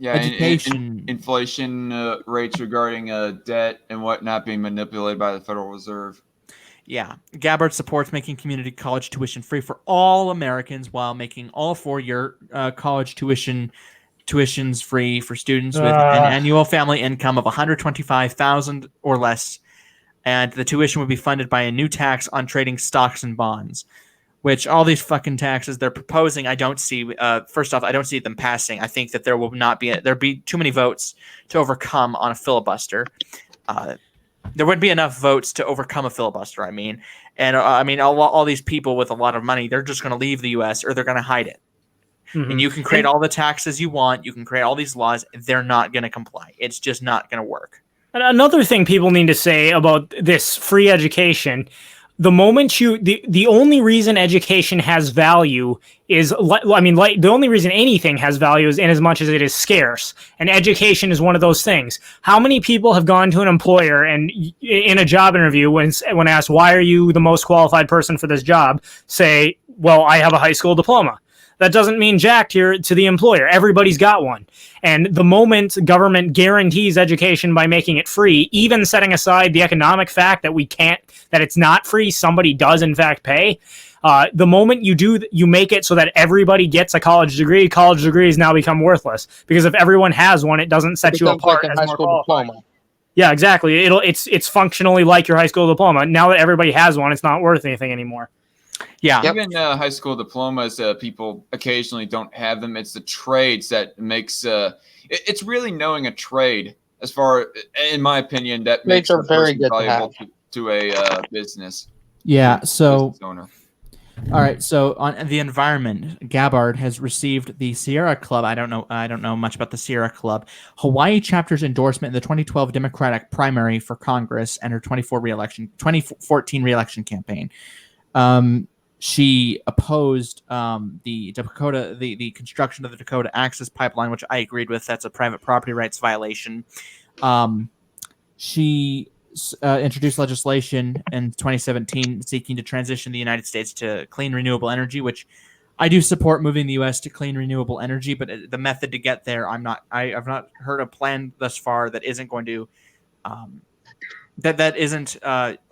Education, inflation rates regarding debt and whatnot being manipulated by the Federal Reserve. Yeah, Gabbard supports making community college tuition free for all Americans, while making all 4-year college tuitions free for students with an annual family income of $125,000 or less, and the tuition would be funded by a new tax on trading stocks and bonds. which all these fucking taxes they're proposing, I don't see. First off, I don't see them passing. I think that there'll be too many votes to overcome on a filibuster. There wouldn't be enough votes to overcome a filibuster. All these people with a lot of money, they're just going to leave the U.S. or they're going to hide it. Mhm. And you can create all the taxes you want. You can create all these laws. They're not going to comply. It's just not going to work. And another thing people need to say about this free education, the moment the only reason education has value is, the only reason anything has value is in as much as it is scarce. And education is one of those things. How many people have gone to an employer and in a job interview, when asked, why are you the most qualified person for this job, say, well, I have a high school diploma. That doesn't mean jack to the employer. Everybody's got one. And the moment government guarantees education by making it free, even setting aside the economic fact that that it's not free, somebody does in fact pay. The moment you make it so that everybody gets a college degrees now become worthless, because if everyone has one, it doesn't set you apart as more qualified. Diploma. Yeah, exactly. It's functionally like your high school diploma. Now that everybody has one, it's not worth anything anymore. Yeah. Even high school diplomas, people occasionally don't have them. It's the trades that makes it's really knowing a trade, as far, in my opinion, that makes a very good valuable to a business. Yeah. So, business owner. All right. So on the environment, Gabbard has received the Sierra Club. I don't know much about the Sierra Club. Hawaii chapter's endorsement in the 2012 Democratic primary for Congress and her 2014 reelection campaign. She opposed the construction of the Dakota Access Pipeline, which I agreed with. That's a private property rights violation. She introduced legislation in 2017 seeking to transition the United States to clean renewable energy, which I do support moving the U.S. to clean renewable energy. But the method to get there, I've not heard a plan thus far that isn't going to that isn't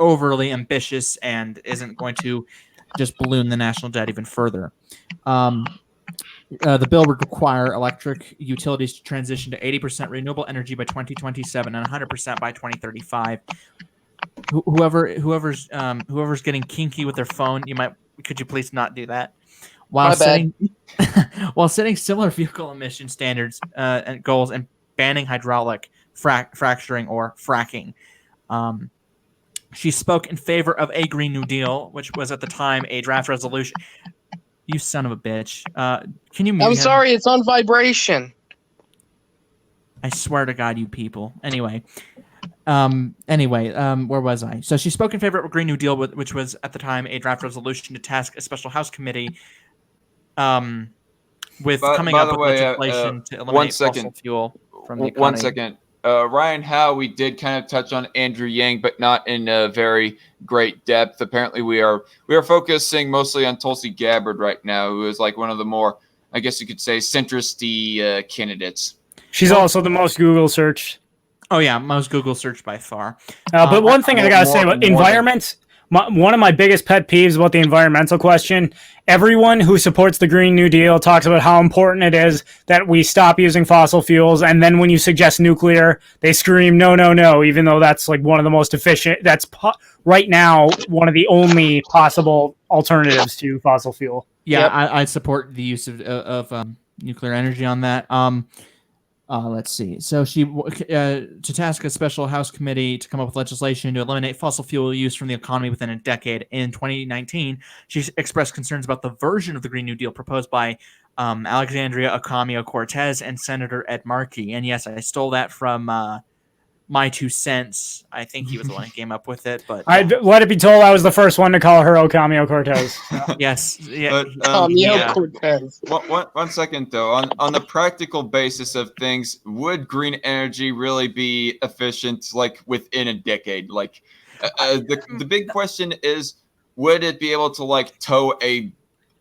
overly ambitious and isn't going to just balloon the national debt even further. The bill would require electric utilities to transition to 80% renewable energy by 2027 and 100% by 2035. Whoever's getting kinky with their phone, could you please not do that? While setting similar vehicle emission standards and goals and banning hydraulic fracturing or fracking. She spoke in favor of a Green New Deal, which was at the time a draft resolution. You son of a bitch. Can you mute him? Sorry, it's on vibration. I swear to God, you people. Anyway, where was I? So she spoke in favor of a Green New Deal, which was at the time a draft resolution to task a special House committee with coming up with legislation to eliminate fossil fuel from the economy. 1 second. Ryan Howe, we did kind of touch on Andrew Yang, but not in a very great depth. Apparently, we are focusing mostly on Tulsi Gabbard right now, who is like one of the more, I guess you could say, centrist-y candidates. She's also the most Google searched. Oh yeah, most Google searched by far. But one thing I gotta say about environment. One of my biggest pet peeves about the environmental question, everyone who supports the Green New Deal talks about how important it is that we stop using fossil fuels, and then when you suggest nuclear, they scream, no, no, no, even though that's like one of the most efficient, right now, one of the only possible alternatives to fossil fuel. Yeah, yep. I support the use of nuclear energy on that. Let's see. So she to task a special House committee to come up with legislation to eliminate fossil fuel use from the economy within a decade. In 2019, she expressed concerns about the version of the Green New Deal proposed by Alexandria Ocasio-Cortez and Senator Ed Markey. And yes, I stole that from My 2 Cents. I think he was the one who came up with it. But let it be told, I was the first one to call her Ocasio-Cortez. Yes. Yeah. But, Cortez. 1 second though, on the practical basis of things, would green energy really be efficient, like within a decade? Like, the big question is, would it be able to like tow a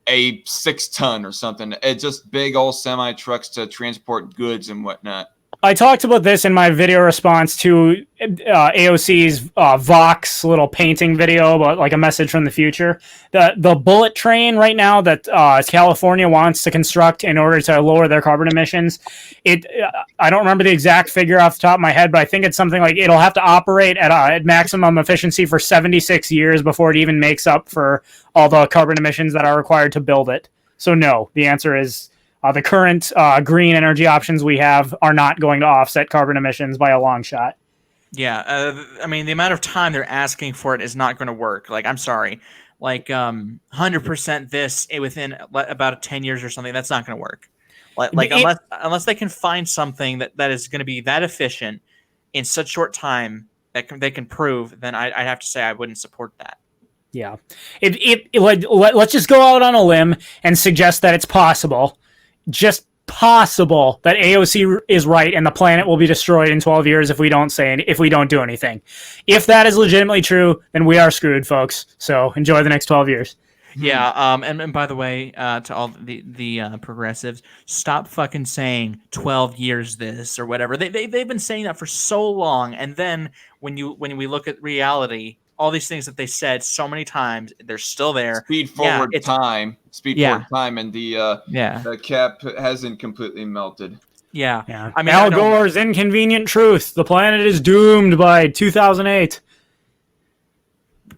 6-ton or something? Just big old semi trucks to transport goods and whatnot. I talked about this in my video response to AOC's Vox little painting video about like a message from the future. The bullet train right now that California wants to construct in order to lower their carbon emissions. I don't remember the exact figure off the top of my head, but I think it's something like it'll have to operate at maximum efficiency for 76 years before it even makes up for all the carbon emissions that are required to build it. So no, the answer is the current green energy options we have are not going to offset carbon emissions by a long shot. Yeah, I mean, the amount of time they're asking for it is not going to work. Like, I'm sorry. Like, 100% this within about 10 years or something, that's not going to work. Like unless they can find something that is going to be that efficient in such short time that they can prove, then I'd have to say I wouldn't support that. Yeah. Let's just go out on a limb and suggest that it's possible. Just possible that AOC is right and the planet will be destroyed in 12 years if we don't do anything. If that is legitimately true, then we are screwed, folks. So enjoy the next 12 years. Yeah, and by the way, to all the progressives, stop fucking saying 12 years this or whatever. They've been saying that for so long, and then when we look at reality, all these things that they said so many times, they're still there. Speed forward time, and the cap hasn't completely melted. Yeah. I mean, Al Gore's inconvenient truth: the planet is doomed by 2008.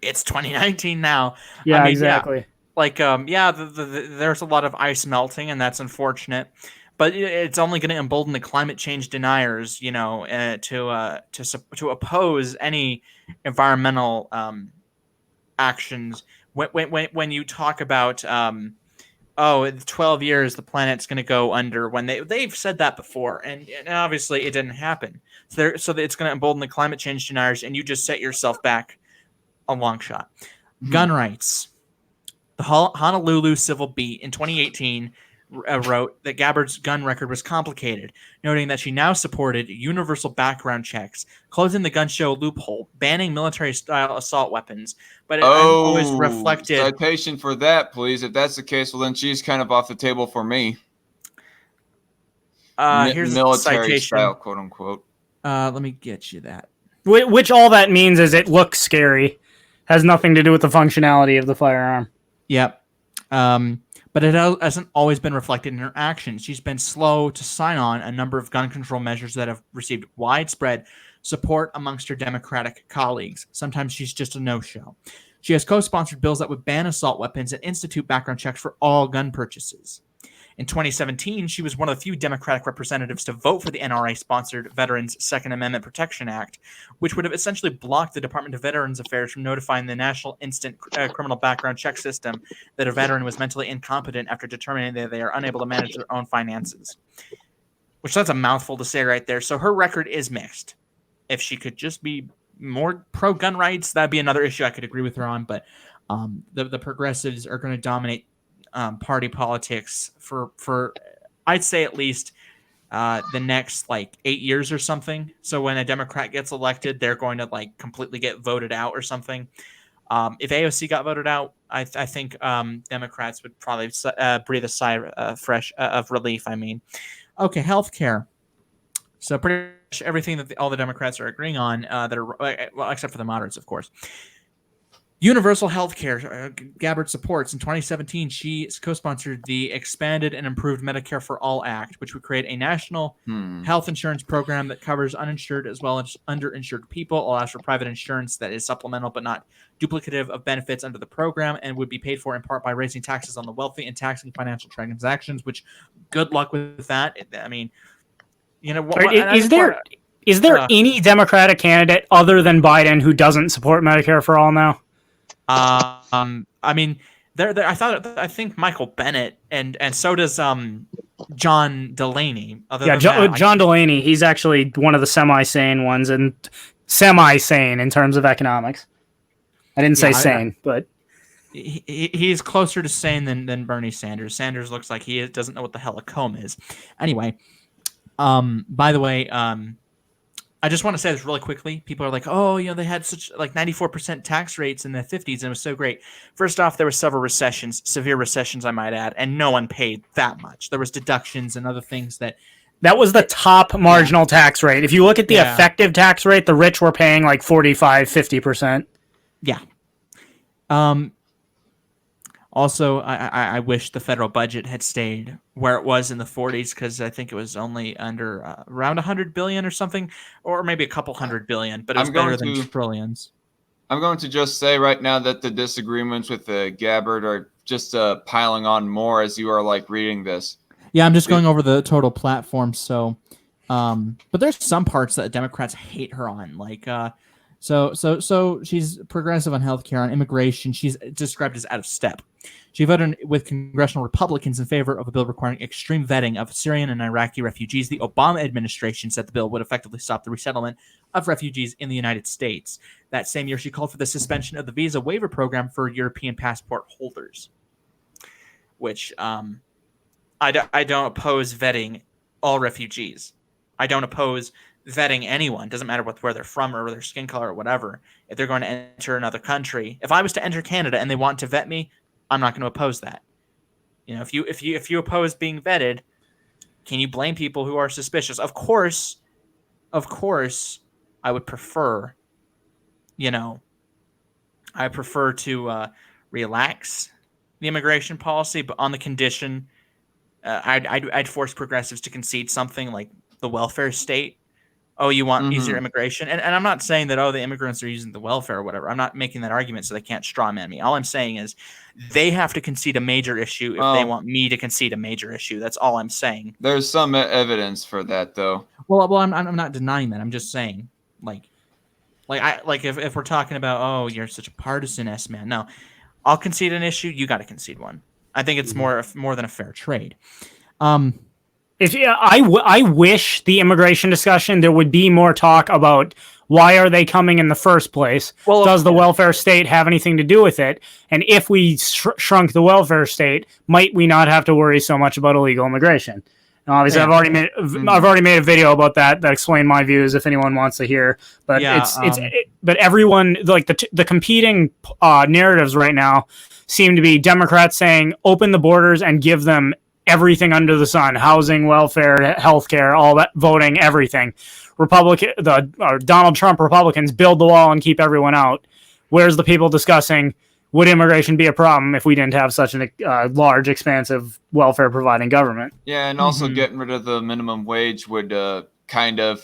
It's 2019 now. Yeah, exactly. Yeah. Like, there's a lot of ice melting, and that's unfortunate. But it's only going to embolden the climate change deniers, to oppose any environmental actions. When you talk about 12 years the planet's going to go under, when they've said that before, and obviously it didn't happen. So it's going to embolden the climate change deniers, and you just set yourself back a long shot. Gun rights. The Honolulu Civil Beat in 2018 wrote that Gabbard's gun record was complicated, noting that she now supported universal background checks, closing the gun show loophole, banning military-style assault weapons, but it always reflected... citation for that, please. If that's the case, well, then she's kind of off the table for me. Here's military citation. style, quote-unquote. Let me get you that. Which all that means is it looks scary. Has nothing to do with the functionality of the firearm. Yep. But it hasn't always been reflected in her actions. She's been slow to sign on a number of gun control measures that have received widespread support amongst her Democratic colleagues. Sometimes she's just a no-show. She has co-sponsored bills that would ban assault weapons and institute background checks for all gun purchases. In 2017, she was one of the few Democratic representatives to vote for the NRA-sponsored Veterans Second Amendment Protection Act, which would have essentially blocked the Department of Veterans Affairs from notifying the National Instant Criminal Background Check System that a veteran was mentally incompetent after determining that they are unable to manage their own finances. Which, that's a mouthful to say right there. So her record is mixed. If she could just be more pro-gun rights, that'd be another issue I could agree with her on, but the progressives are going to dominate party politics for I'd say at least the next 8 years or something. So when a Democrat gets elected, they're going to completely get voted out or something. If AOC got voted out, I think Democrats would probably breathe a sigh of relief. I mean, okay, healthcare. So pretty much everything that all the Democrats are agreeing on, except for the moderates, of course. Universal health care, Gabbard supports. In 2017, she co-sponsored the Expanded and Improved Medicare for All Act, which would create a national health insurance program that covers uninsured as well as underinsured people, allows for private insurance that is supplemental but not duplicative of benefits under the program, and would be paid for in part by raising taxes on the wealthy and taxing financial transactions, which good luck with that. I mean, is there any Democratic candidate other than Biden who doesn't support Medicare for all now? I mean, I think Michael Bennett and so does John Delaney. John Delaney. He's actually one of the semi-sane ones, and semi-sane in terms of economics. I didn't say sane, but he's closer to sane than Bernie Sanders. Sanders looks like he doesn't know what the hell a comb is. Anyway, by the way, I just want to say this really quickly. People are like, oh, they had such 94% tax rates in the 50s and it was so great. First off, there were several recessions, severe recessions, I might add, and no one paid that much. There was deductions and other things that That was the top marginal tax rate. If you look at the Yeah. effective tax rate, the rich were paying like 45, 50%. Yeah. Also, I wish the federal budget had stayed where it was in the 40s, because I think it was only under around 100 billion or something, or maybe a couple hundred billion, but it was I'm going better than to- trillions. I'm going to just say right now that the disagreements with Gabbard are just piling on more as you are like reading this. Yeah, I'm just going over the total platform. So, but there's some parts that Democrats hate her on, like, so she's progressive on healthcare, on immigration. She's described as out of step. She voted with congressional Republicans in favor of a bill requiring extreme vetting of Syrian and Iraqi refugees. The Obama administration said the bill would effectively stop the resettlement of refugees in the United States. That same year, she called for the suspension of the visa waiver program for European passport holders, which I don't oppose vetting all refugees. I don't oppose vetting anyone. Doesn't matter where they're from or their skin color or whatever. If they're going to enter another country, if I was to enter Canada and they want to vet me, I'm not going to oppose that. You know, if you oppose being vetted, can you blame people who are suspicious? Of course, I would prefer, I prefer to relax the immigration policy, but on the condition, I'd force progressives to concede something like the welfare state. Oh, you want easier immigration? And I'm not saying that, the immigrants are using the welfare or whatever. I'm not making that argument so they can't strawman me. All I'm saying is they have to concede a major issue if they want me to concede a major issue. That's all I'm saying. There's some evidence for that, though. Well, I'm not denying that. I'm just saying, if we're talking about, you're such a partisan man. No, I'll concede an issue. You got to concede one. I think it's more than a fair trade. I wish the immigration discussion there would be more talk about why are they coming in the first place? Well, does the welfare state have anything to do with it? And if we shrunk the welfare state, might we not have to worry so much about illegal immigration? Now, obviously, I've already made a video about that explained my views if anyone wants to hear. But but everyone, like the competing narratives right now seem to be Democrats saying open the borders and give them everything under the sun: housing, welfare, healthcare, all that, voting, everything. Donald Trump Republicans build the wall and keep everyone out. Where's the people discussing, would immigration be a problem if we didn't have such a large, expansive welfare-providing government? Yeah, and also getting rid of the minimum wage would kind of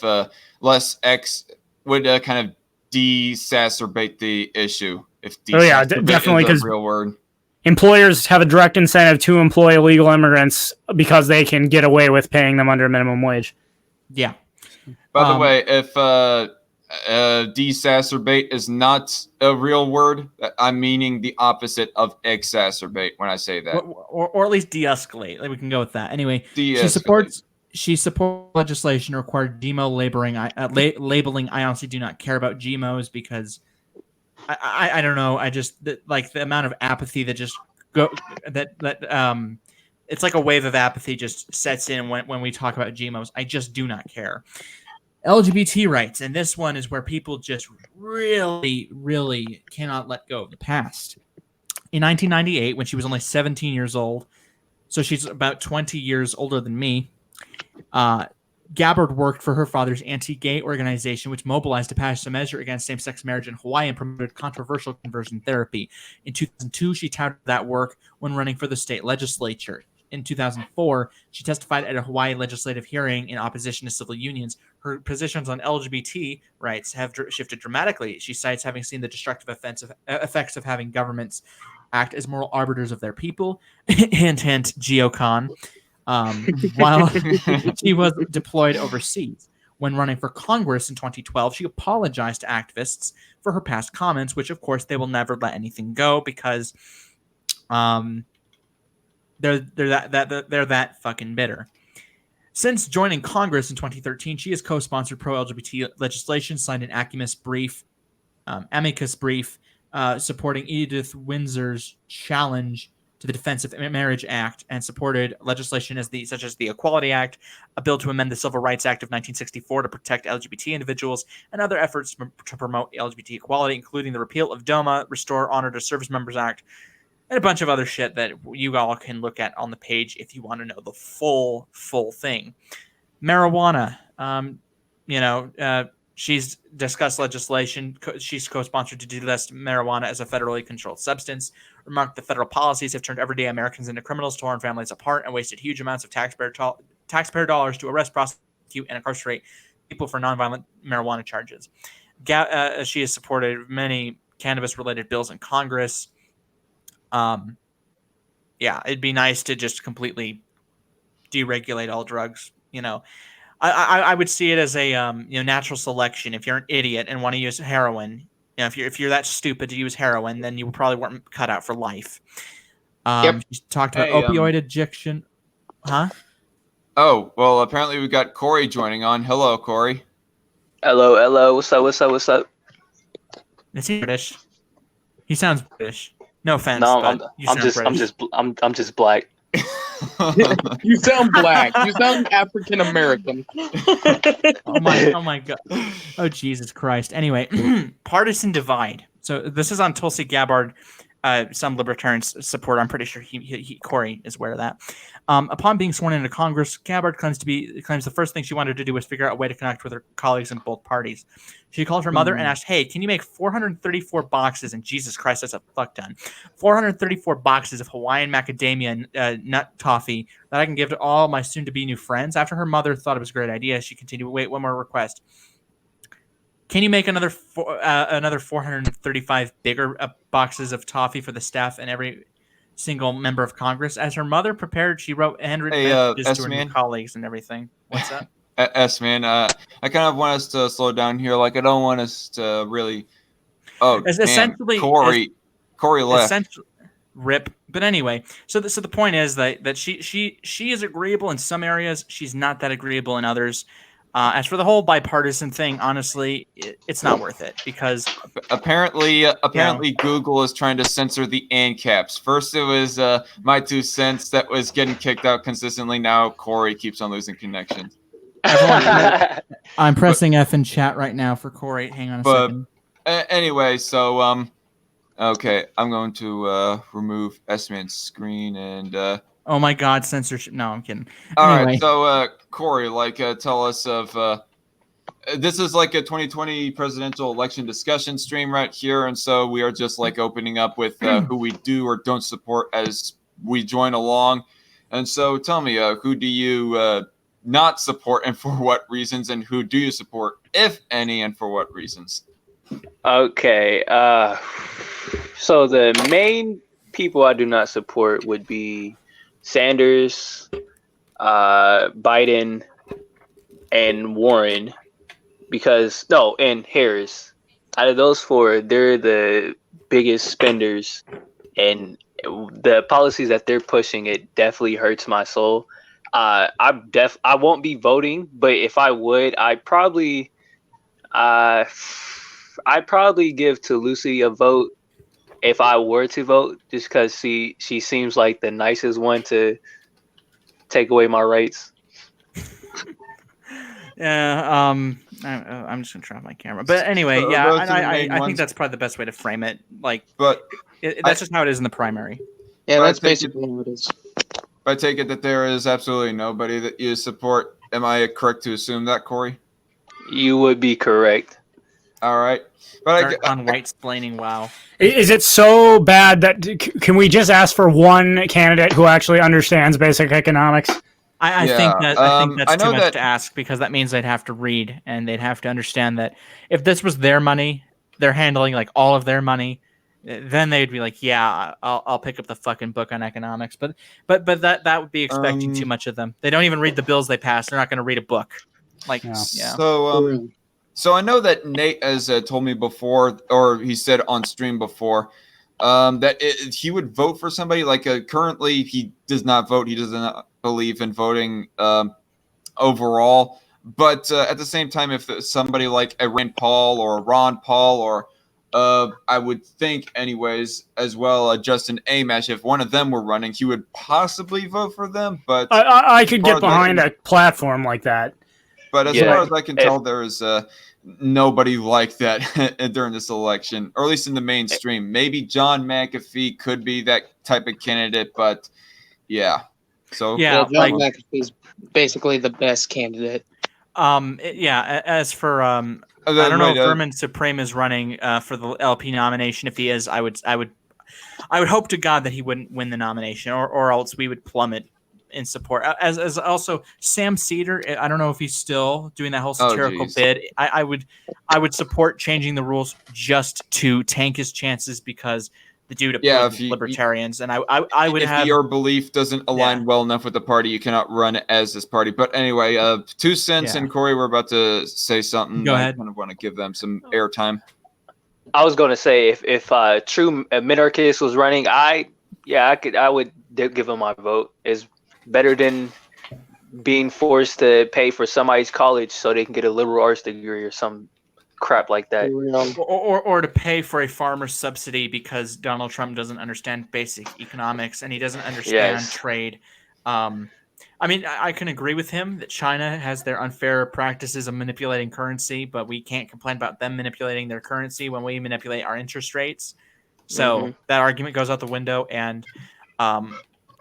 desacerbate the issue. If definitely, because real word. Employers have a direct incentive to employ illegal immigrants because they can get away with paying them under minimum wage. Yeah. By the way, if desacerbate is not a real word, I'm meaning the opposite of exacerbate when I say that. Or at least de-escalate. Like, we can go with that. Anyway, De-escalate. she supports legislation to require GMO labeling. I honestly do not care about GMOs because I don't know. I just like the amount of apathy that just it's like a wave of apathy just sets in when we talk about GMOs. I just do not care. LGBT rights, and this one is where people just really, really cannot let go of the past. In 1998, when she was only 17 years old, so she's about 20 years older than me, Gabbard worked for her father's anti-gay organization, which mobilized to pass a measure against same-sex marriage in Hawaii and promoted controversial conversion therapy. In 2002, she touted that work when running for the state legislature. In 2004, she testified at a Hawaii legislative hearing in opposition to civil unions. Her positions on LGBT rights have shifted dramatically. She cites having seen the destructive effects of having governments act as moral arbiters of their people. Hint, hint, Geocon. While she was deployed overseas. When running for Congress in 2012, she apologized to activists for her past comments, which, of course, they will never let anything go because they're that fucking bitter. Since joining Congress in 2013, she has co-sponsored pro-LGBT legislation, signed an amicus brief supporting Edith Windsor's challenge to the Defense of Marriage Act, and supported legislation such as the Equality Act, a bill to amend the Civil Rights Act of 1964 to protect LGBT individuals, and other efforts to promote LGBT equality, including the repeal of DOMA, Restore Honor to Service Members Act, and a bunch of other shit that you all can look at on the page if you want to know the full thing. Marijuana. She's discussed legislation. She's co-sponsored to delist marijuana as a federally controlled substance. Remarked the federal policies have turned everyday Americans into criminals, torn families apart, and wasted huge amounts of taxpayer dollars to arrest, prosecute, and incarcerate people for nonviolent marijuana charges. She has supported many cannabis-related bills in Congress. It'd be nice to just completely deregulate all drugs. I would see it as a natural selection. If you're an idiot and want to use heroin, if you're that stupid to use heroin, then you probably weren't cut out for life. Yep. You talked about Hey, opioid addiction, huh? Oh, well, apparently we got Corey joining on. Hello, Corey. Hello. What's up? Is he British? He sounds British. No offense. No, but you sound British. I'm just black. You sound black. You sound African American. Oh my god. Oh Jesus Christ. Anyway, partisan divide. So this is on Tulsi Gabbard. Some libertarians support. I'm pretty sure Corey is aware of that. Upon being sworn into Congress, Gabbard claims the first thing she wanted to do was figure out a way to connect with her colleagues in both parties. She called her mother and asked, "Hey, can you make 434 boxes?" And Jesus Christ, that's a fuck ton. 434 boxes of Hawaiian macadamia nut toffee that I can give to all my soon-to-be new friends. After her mother thought it was a great idea, she continued, "Wait, one more request. Can you make another 435 bigger boxes of toffee for the staff and every single member of Congress?" As her mother prepared, she wrote handwritten messages to her new colleagues and everything. What's that? Man, I kind of want us to slow down here. Like, I don't want us to really. Oh, essentially, Corey left. Essentially, rip. But anyway, so the point is that she is agreeable in some areas. She's not that agreeable in others. As for the whole bipartisan thing, honestly, it's not worth it because apparently Google is trying to censor the ANCAPs. First, it was my 2 cents that was getting kicked out consistently. Now Corey keeps on losing connections. I'm pressing F in chat right now for Corey. Hang on a second. Anyway, so okay, I'm going to remove S-Man's screen and. Oh my God, censorship! No, I'm kidding. All anyway. right, so Corey, tell us of this is like a 2020 presidential election discussion stream right here, and so we are just opening up with who we do or don't support as we join along. And so, tell me, who do you not support and for what reasons, and who do you support, if any, and for what reasons? Okay, so the main people I do not support would be Sanders, Biden, and Warren, and Harris. Out of those 4, they're the biggest spenders, and the policies that they're pushing, it definitely hurts my soul. I won't be voting, but if I would, I'd probably give to Lucy a vote if I were to vote, just because she seems like the nicest one to take away my rights. Yeah, I'm just gonna turn off my camera. But anyway, I think that's probably the best way to frame it. That's just how it is in the primary. Yeah, that's basically how it is. I take it that there is absolutely nobody that you support. Am I correct to assume that, Corey? You would be correct. All right. But on white-splaining, wow. Is it so bad that can we just ask for one candidate who actually understands basic economics? I think that's too much to ask, because that means they'd have to read and they'd have to understand that if this was their money, they're handling all of their money, then they'd be like, yeah, I'll pick up the fucking book on economics. But that would be expecting too much of them. They don't even read the bills they pass. They're not going to read a book. So I know that Nate has told me before, or he said on stream before, that he would vote for somebody. Currently, he does not vote. He does not believe in voting overall. But at the same time, if somebody like a Rand Paul or a Ron Paul or I would think anyways, as well, Justin Amash, if one of them were running, he would possibly vote for them. But I could get behind a platform like that. But as far as I can tell, there is nobody like that during this election, or at least in the mainstream. Maybe John McAfee could be that type of candidate, but yeah. So John McAfee's basically the best candidate. As for I don't know if Vermin Supreme is running for the LP nomination. If he is, I would hope to God that he wouldn't win the nomination, or else we would plummet in support. As also Sam Cedar, I don't know if he's still doing that whole satirical bid. I would support changing the rules just to tank his chances because the dude opposes libertarians, and I would have. If your belief doesn't align well enough with the party, you cannot run as this party. But anyway, 2 cents and Corey were about to say something. Go ahead. I kind of want to give them some airtime. I was going to say if true minarchist was running, I would give him my vote. It's better than being forced to pay for somebody's college so they can get a liberal arts degree or some crap like that, or to pay for a farmer's subsidy because Donald Trump doesn't understand basic economics and he doesn't understand trade. I mean, I can agree with him that China has their unfair practices of manipulating currency, but we can't complain about them manipulating their currency when we manipulate our interest rates. So that argument goes out the window. And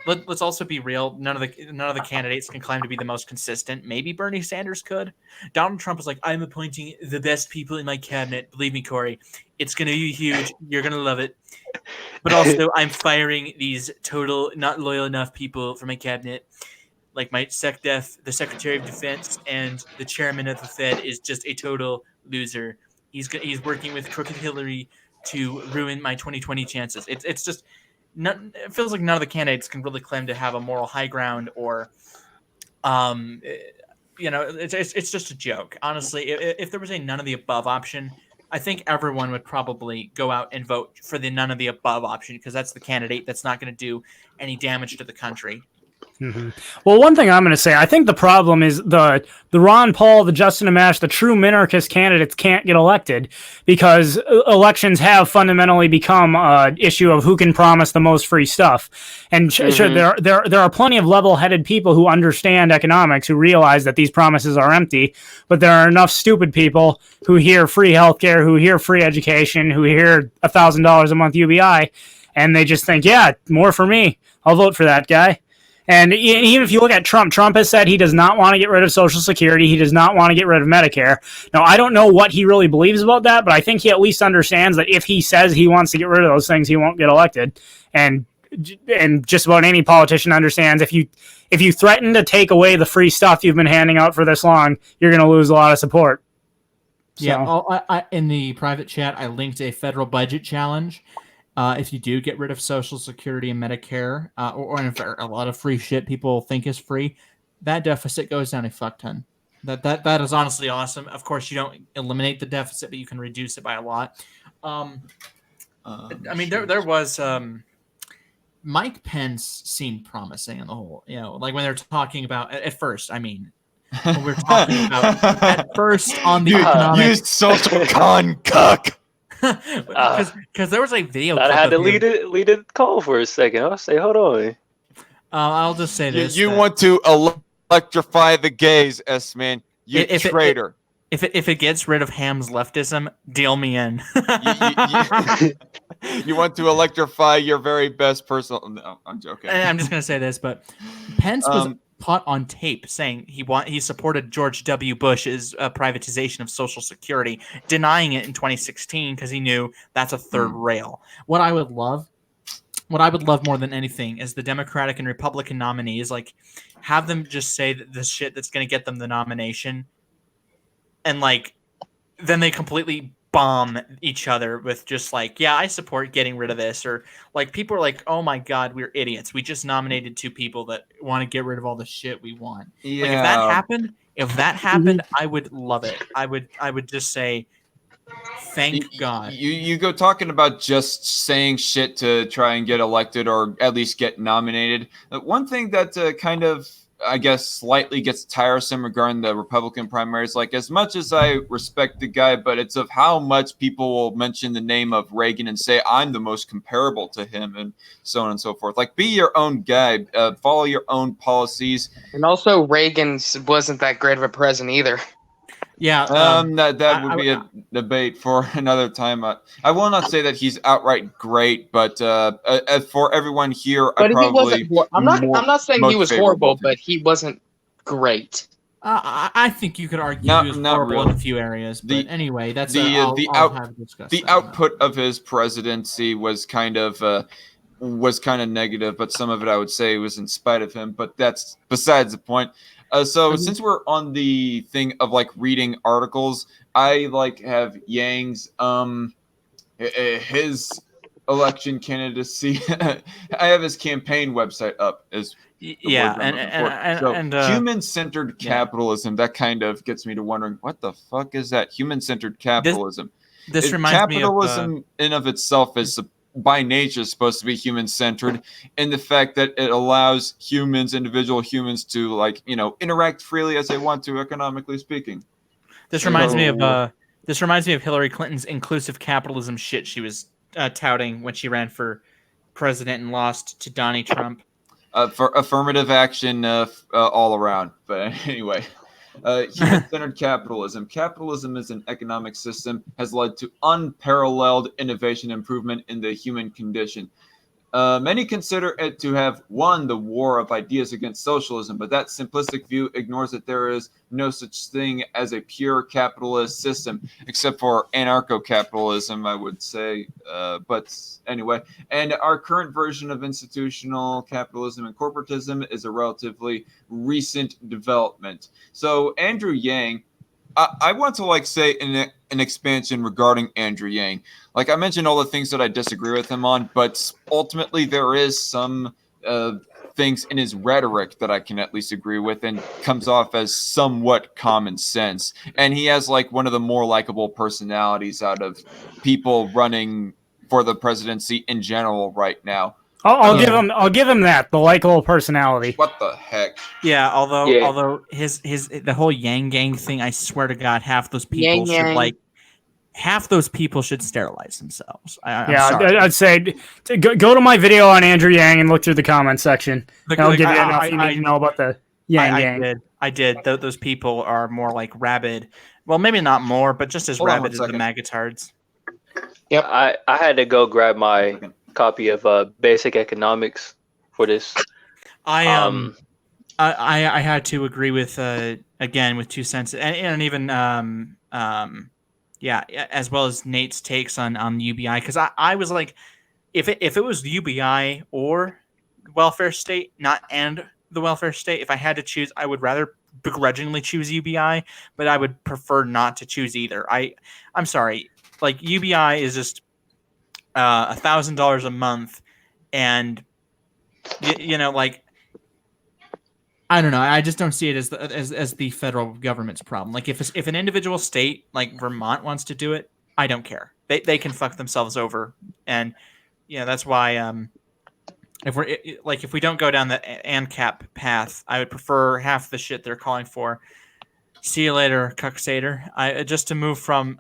let's also be real. None of the candidates can claim to be the most consistent. Maybe Bernie Sanders could. Donald Trump is like, I'm appointing the best people in my cabinet. Believe me, Corey, it's going to be huge. You're going to love it. But also, I'm firing these total not loyal enough people from my cabinet. Like my SecDef, the Secretary of Defense, and the chairman of the Fed is just a total loser. He's working with crooked Hillary to ruin my 2020 chances. It's just it feels like none of the candidates can really claim to have a moral high ground, or it's just a joke. Honestly, if there was a none of the above option, I think everyone would probably go out and vote for the none of the above option because that's the candidate that's not going to do any damage to the country. Mm-hmm. Well, one thing I'm going to say, I think the problem is the Ron Paul, the Justin Amash, the true minarchist candidates can't get elected because elections have fundamentally become an issue of who can promise the most free stuff. And sure, there are plenty of level-headed people who understand economics who realize that these promises are empty, but there are enough stupid people who hear free healthcare, who hear free education, who hear $1,000 a month UBI, and they just think, yeah, more for me. I'll vote for that guy. And even if you look at Trump, Trump has said he does not want to get rid of Social Security. He does not want to get rid of Medicare. Now, I don't know what he really believes about that, but I think he at least understands that if he says he wants to get rid of those things, he won't get elected. And just about any politician understands if you threaten to take away the free stuff you've been handing out for this long, you're going to lose a lot of support. So. Yeah, in the private chat, I linked a federal budget challenge. If you do get rid of Social Security and Medicare, or if a lot of free shit people think is free, that deficit goes down a fuck ton. That is honestly awesome. Of course, you don't eliminate the deficit, but you can reduce it by a lot. I mean, there was Mike Pence seemed promising in the whole, like when they're talking about at first. I mean, when we're talking about at first on the economic used social con cuck. Because there was a video. I had to lead it call for a second. I'll say, hold on. I'll just say this: you want to electrify the gays, S-man? You traitor! If it gets rid of Ham's leftism, deal me in. You want to electrify your very best personal? No, I'm joking. I'm just gonna say this, but Pence was caught on tape saying he supported George W. Bush's privatization of Social Security, denying it in 2016 because he knew that's a third rail. What I would love more than anything is the Democratic and Republican nominees, like, have them just say the shit that's going to get them the nomination, and like then they completely bomb each other with just like, yeah, I support getting rid of this, or like people are like, oh my god, we're idiots, we just nominated 2 people that want to get rid of all the shit we want. Yeah. Like if that happened, I would love it. I would just say thank God. You go talking about just saying shit to try and get elected or at least get nominated. One thing that kind of, I guess, slightly gets tiresome regarding the Republican primaries, like, as much as I respect the guy, but it's of how much people will mention the name of Reagan and say I'm the most comparable to him and so on and so forth. Like, be your own guy, follow your own policies. And also, Reagan wasn't that great of a president either. Yeah, that would be a debate for another time. I will not say that he's outright great, but for everyone here, but he wasn't. I'm not saying he was horrible, but he wasn't great. I think you could argue Not- he was not horrible in really. a few areas, but The- anyway, that's the I'll have a discuss the that about. output of his presidency was kind of negative, but some of it I would say was in spite of him. But that's besides the point. So since we're on the thing of like reading articles, I like have Yang's his election candidacy. I have his campaign website up as Yeah, human-centered capitalism. That kind of gets me to wondering, what the fuck is that? Human-centered capitalism. this reminds me of Capitalism in of itself is by nature supposed to be human-centered, in the fact that it allows individual humans to interact freely as they want to, economically speaking. This reminds me of Hillary Clinton's inclusive capitalism shit she was touting when she ran for president and lost to Donnie Trump. For affirmative action all around. But anyway, human-centered capitalism. Capitalism as an economic system has led to unparalleled innovation and improvement in the human condition. Many consider it to have won the war of ideas against socialism, but that simplistic view ignores that there is no such thing as a pure capitalist system, except for anarcho-capitalism, I would say. But anyway, and our current version of institutional capitalism and corporatism is a relatively recent development. So Andrew Yang, I want to say an expansion regarding Andrew Yang. Like I mentioned all the things that I disagree with him on, but ultimately there is some things in his rhetoric that I can at least agree with and comes off as somewhat common sense. And he has one of the more likable personalities out of people running for the presidency in general right now. I'll give him that, the likable personality. What the heck? Yeah, although his the whole Yang Gang thing, I swear to God, half those people should sterilize themselves. I'm sorry. I'd say go to my video on Andrew Yang and look through the comment section. I'll give you enough you need to know about the Yang Gang. I did. Those people are more like rabid. Well, maybe not more, but just as rabid as the MAGA-tards. Yep. I had to go grab my copy of Basic Economics for this. I had to agree with again with 2 cents and even as well as Nate's takes on UBI, because I was like, if it was UBI or welfare state, not and the welfare state, if I had to choose, I would rather begrudgingly choose UBI, but I would prefer not to choose either. I'm sorry, UBI is just $1,000 a month, and I don't know. I just don't see it as the federal government's problem. If an individual state like Vermont wants to do it, I don't care. They can fuck themselves over, and that's why if we don't go down the ANCAP path, I would prefer half the shit they're calling for. See you later, Cucksader. Just to move from.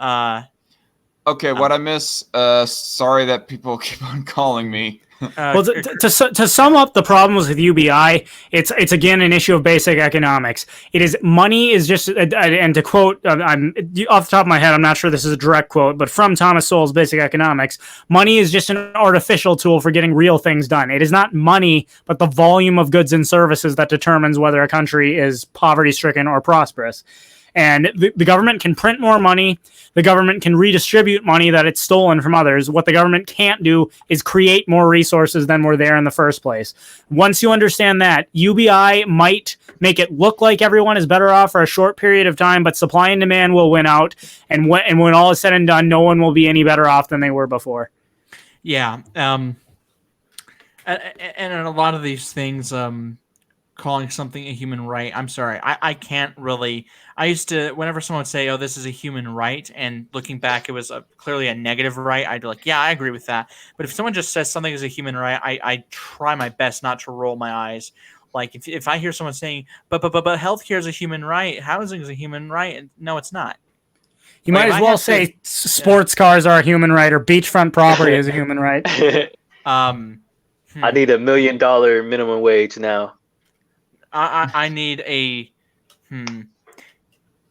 Okay, what I miss? Sorry that people keep on calling me. Well, to sum up the problems with UBI, it's again an issue of basic economics. It is money is just, and to quote, I'm off the top of my head, I'm not sure this is a direct quote, but from Thomas Sowell's Basic Economics, money is just an artificial tool for getting real things done. It is not money, but the volume of goods and services that determines whether a country is poverty-stricken or prosperous. And the government can print more money. The government can redistribute money that it's stolen from others. What the government can't do is create more resources than were there in the first place. Once you understand that, UBI might make it look like everyone is better off for a short period of time, but supply and demand will win out. And when all is said and done, no one will be any better off than they were before. Yeah. And a lot of these things, calling something a human right, I'm sorry, I can't really. I used to, whenever someone would say, oh, this is a human right, and looking back, it was clearly a negative right, I'd be like, yeah, I agree with that. But if someone just says something is a human right, I try my best not to roll my eyes. Like, if I hear someone saying, but healthcare is a human right, housing is a human right, no, it's not. You might as well say sports cars are a human right, or beachfront property is a human right. I need $1 million minimum wage now. I need a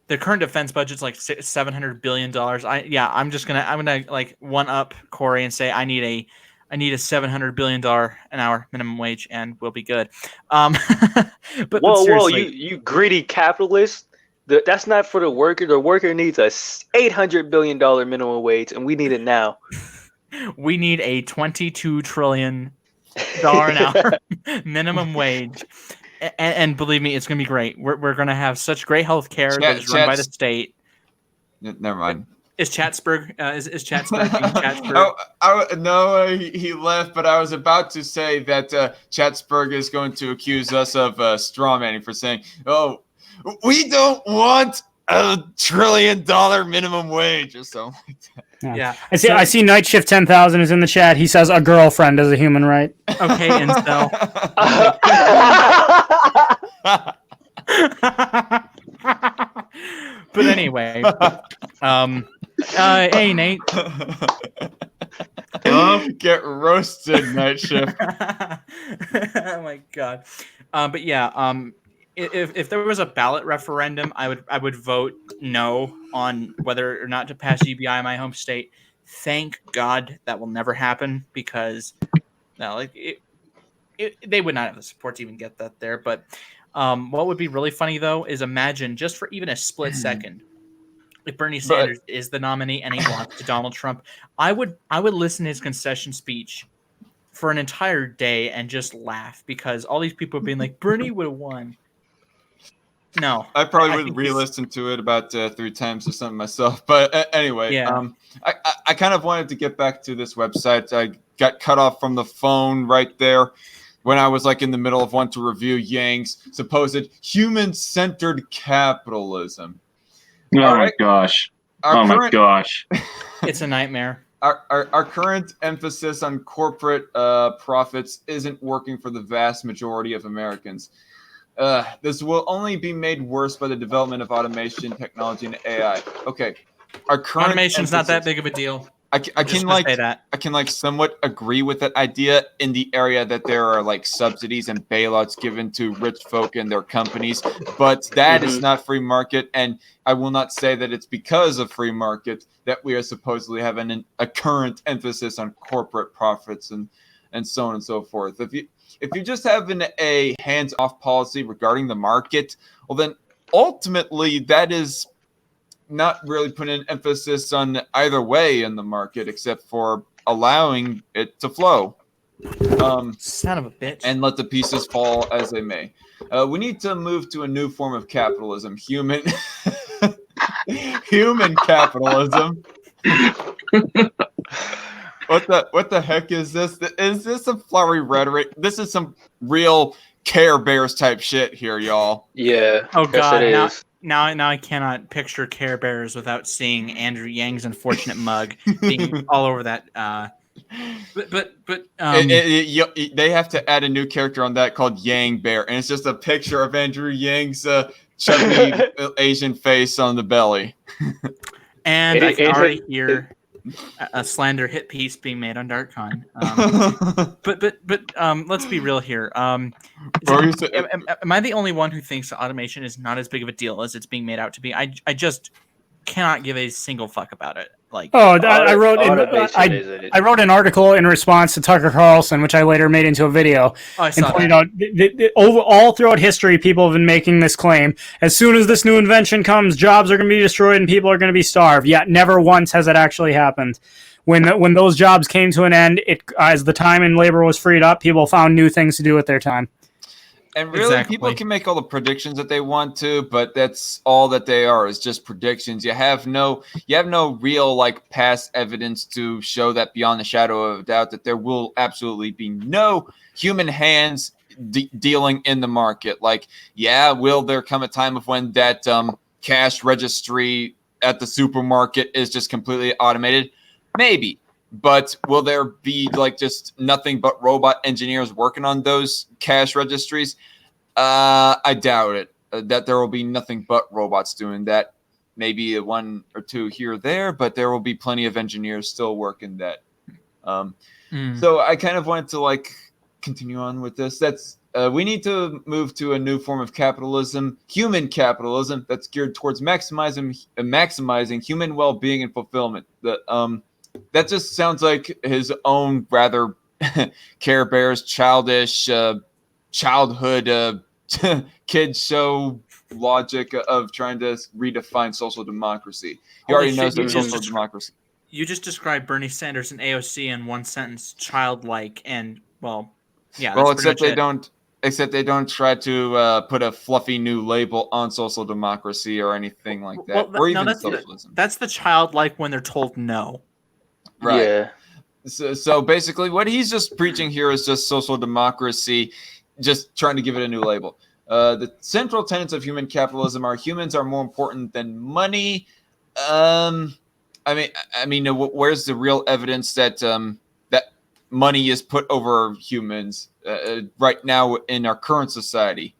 the current defense budget's like $700 billion. I'm gonna like one up Corey and say I need I need a $700 billion an hour minimum wage, and we'll be good. But Whoa, seriously, you greedy capitalist. That's not for the worker. The worker needs a $800 billion minimum wage, and we need it now. we need a $22 trillion an hour minimum wage. And believe me, it's going to be great. We're going to have such great health care that is run by the state. Never mind. Is Chatsburg is Chatsburg being Chatsburg? No, he left, but I was about to say that Chatsburg is going to accuse us of strawmanning for saying, "Oh, we don't want $1 trillion minimum wage," or something like that. Yeah. I see Night Shift 10,000 is in the chat. He says a girlfriend is a human right. Okay, incel. But anyway, hey Nate. Get roasted, Night Shift. Oh my god. But yeah, if there was a ballot referendum, I would vote no on whether or not to pass UBI in my home state. Thank God that will never happen, because they would not have the support to even get that there. But what would be really funny though is imagine just for even a split second, if Bernie Sanders is the nominee and he lost to Donald Trump, I would listen to his concession speech for an entire day and just laugh, because all these people being like, Bernie would have won. No, I probably would re-listen to it about 3 times or something myself. But anyway, Yeah. I kind of wanted to get back to this website. I got cut off from the phone right there when I was like in the middle of wanting to review Yang's supposed human-centered capitalism. Oh All my right. gosh. Our Oh my current- gosh. it's a nightmare. Our current emphasis on corporate profits isn't working for the vast majority of Americans. This will only be made worse by the development of automation, technology, and AI. Okay, our current Automation's not that emphasis- big of a deal. I Just can gonna like say that. I can like somewhat agree with that idea in the area that there are like subsidies and bailouts given to rich folk and their companies, but that is not free market, and I will not say that it's because of free market that we are supposedly having a current emphasis on corporate profits and so on and so forth. If you just have a hands-off policy regarding the market, well then ultimately that is not really putting an emphasis on either way in the market, except for allowing it to flow. Son of a bitch. And let the pieces fall as they may. We need to move to a new form of capitalism, human capitalism. What the heck is this? Is this some flowery rhetoric? This is some real Care Bears type shit here, y'all. Yeah. Oh yes, god, it now, is. now I cannot picture Care Bears without seeing Andrew Yang's unfortunate mug being all over that. But They have to add a new character on that called Yang Bear, and it's just a picture of Andrew Yang's chubby Asian face on the belly. and I can it- already hear a slander hit piece being made on DarkCon. But let's be real here. Am I the only one who thinks that automation is not as big of a deal as it's being made out to be? I just cannot give a single fuck about it. Like, I wrote Automation is I wrote an article in response to Tucker Carlson, which I later made into a video, I and saw pointed that. out all throughout history, people have been making this claim. As soon as this new invention comes, jobs are going to be destroyed and people are going to be starved. Yet never once has it actually happened. When those jobs came to an end, as the time and labor was freed up, people found new things to do with their time. And really, Exactly. people can make all the predictions that they want to, but that's all that they are, is just predictions. You have no real like past evidence to show that beyond the shadow of a doubt that there will absolutely be no human hands dealing in the market. Like, yeah, will there come a time of when that cash registry at the supermarket is just completely automated? Maybe. But will there be like just nothing but robot engineers working on those cash registries? I doubt it. That there will be nothing but robots doing that. Maybe 1 or 2 here or there, but there will be plenty of engineers still working that. So I kind of wanted to like continue on with this. That's we need to move to a new form of capitalism, human capitalism, that's geared towards maximizing human well-being and fulfillment. that just sounds like his own rather Care Bears childish childhood kid show logic of trying to redefine social democracy. He Holy already knows shit, that you social just- democracy. You just described Bernie Sanders and AOC in one sentence, childlike, and well, yeah. Well, That's except pretty they much it. don't. Except they don't try to put a fluffy new label on social democracy or anything like that, Well, or no, even that's socialism. That's the childlike when they're told no. Right. Yeah. So basically, what he's just preaching here is just social democracy, just trying to give it a new label. The central tenets of human capitalism are humans are more important than money. I mean, where's the real evidence that that money is put over humans right now in our current society?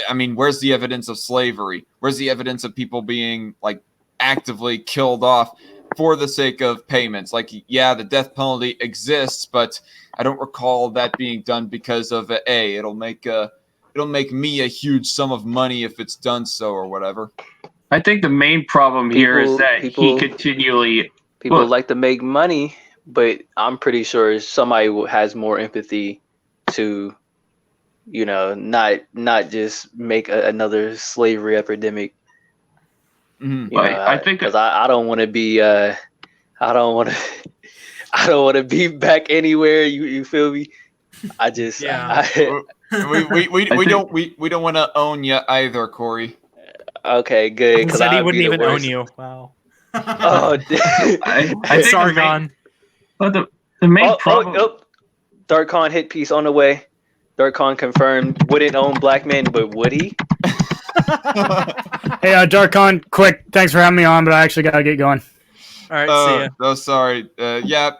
I mean, where's the evidence of slavery? Where's the evidence of people being like actively killed off for the sake of payments? Like, yeah, the death penalty exists, but I don't recall that being done because of it'll make me a huge sum of money if it's done so or whatever. I think the main problem here is that People- he continually. People Well- like to make money, but I'm pretty sure somebody has more empathy to, you know, not just make another slavery epidemic. Mhm. You Well, know, I think- because I don't want to be I don't want to I don't want to be back anywhere. You feel me? I just Yeah. we don't want to own you either, Corey. okay, good. He Because said he I'd wouldn't be the even own worst. you. Wow. Oh, I think the main, Sargon. but the main problem. Dark Khan hit piece on the way. Dark Khan confirmed wouldn't own black men, but would he? Hey, Darkon, quick, thanks for having me on, but I actually gotta get going. All right, see ya. Oh, sorry. Yeah,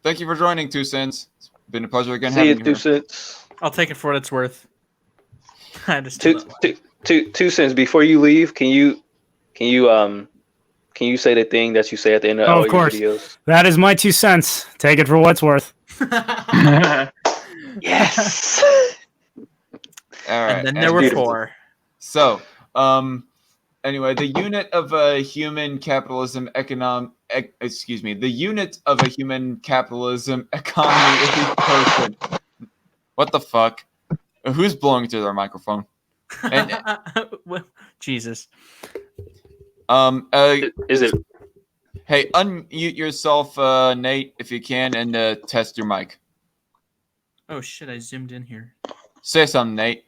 thank you for joining, 2 Cents. It's been a pleasure again See you, having you 2 here. cents. I'll take it for what it's worth. I just 2 cents. Before you leave, can you say the thing that you say at the end of Oh, all of your course. videos? That is my 2 cents. Take it for what's worth. Yes. All right. And then there were beautiful. 4. So, anyway, the unit of a human capitalism the unit of a human capitalism economy is each person. What the fuck? Who's blowing into their microphone? And- Well, Jesus. Is it? Hey, unmute yourself, Nate, if you can, and test your mic. Oh shit! I zoomed in here. Say something, Nate.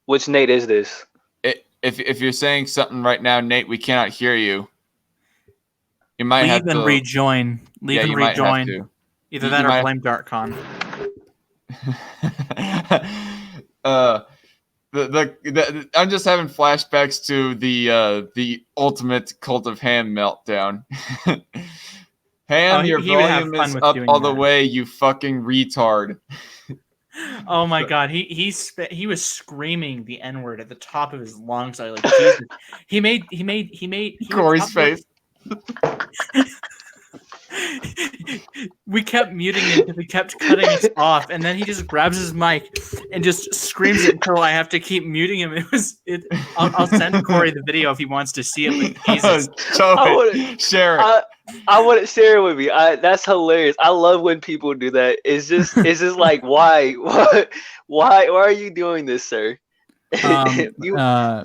Which Nate is this? If you're saying something right now, Nate, we cannot hear you. You might have Leave and to rejoin. Leave yeah, and you might have rejoin. to. Either You that or might- blame Darkon. I'm just having flashbacks to the ultimate Cult of Ham meltdown. Ham, Oh, your he would have volume fun is with up doing all the that. way, you fucking retard. Oh my god, he was screaming the N word at the top of his lungs. I like Jesus. He made Corey's face. We kept muting him because he kept cutting us off, and then he just grabs his mic and just screams it until I have to keep muting him. I'll send Corey the video if he wants to see it. But Jesus, Show I it. wouldn't- Share it. I want to share it with me. That's hilarious. I love when people do that. It's just like why are you doing this, sir? Do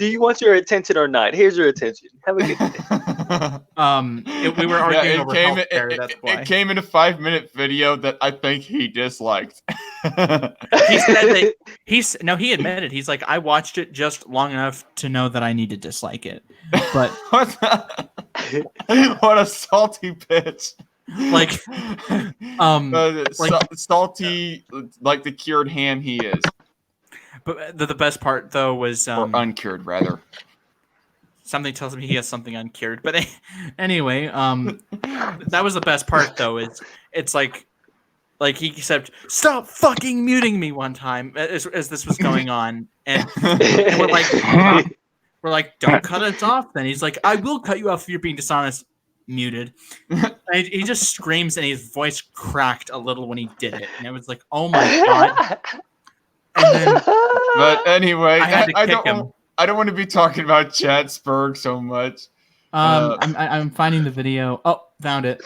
you want your attention or not? Here's your attention. Have a good day. we were arguing over came, healthcare. That's why it came in a 5-minute video that I think he disliked. he said that he admitted he's like, I watched it just long enough to know that I need to dislike it, but what a salty bitch. like salty like the cured ham he is, but the best part though was or uncured rather. something tells me he has something uncured. But anyway, that was the best part though. It's like he said, "Stop fucking muting me" one time as this was going on, and we're like, "Don't cut us off." Then he's like, "I will cut you off if you're being dishonest." Muted. And he just screams, and his voice cracked a little when he did it, and it was like, "Oh my god!" And then But anyway, I had to I kick him. don't want to be talking about Chatsburg so much. I'm finding the video. Oh, found it.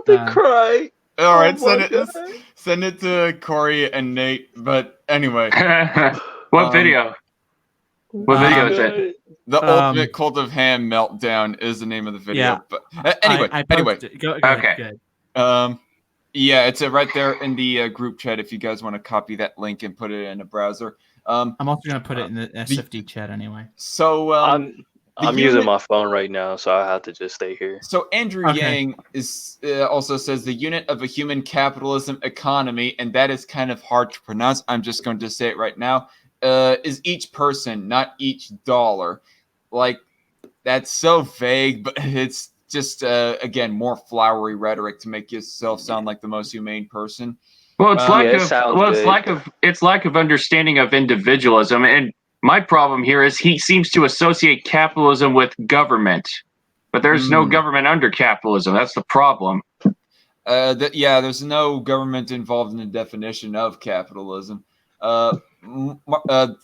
to cry. All right, Oh my God. send it to Corey and Nate. But anyway, What video? What video is it? The Ultimate Cult of Ham Meltdown is the name of the video. Yeah. But anyway, I anyway. posted it. Go Okay. Good. Yeah, it's right there in the group chat if you guys want to copy that link and put it in a browser. I'm also gonna put it in the SFD chat anyway. So I'm using my phone right now, so I have to just stay here. So Andrew Yang is also says the unit of a human capitalism economy, and that is kind of hard to pronounce. I'm just going to say it right now. Is each person, not each dollar. Like, that's so vague, but it's just again more flowery rhetoric to make yourself sound like the most humane person. Well, it's it's lack of understanding of individualism, and my problem here is he seems to associate capitalism with government, but there's no government under capitalism. That's the problem. There's no government involved in the definition of capitalism,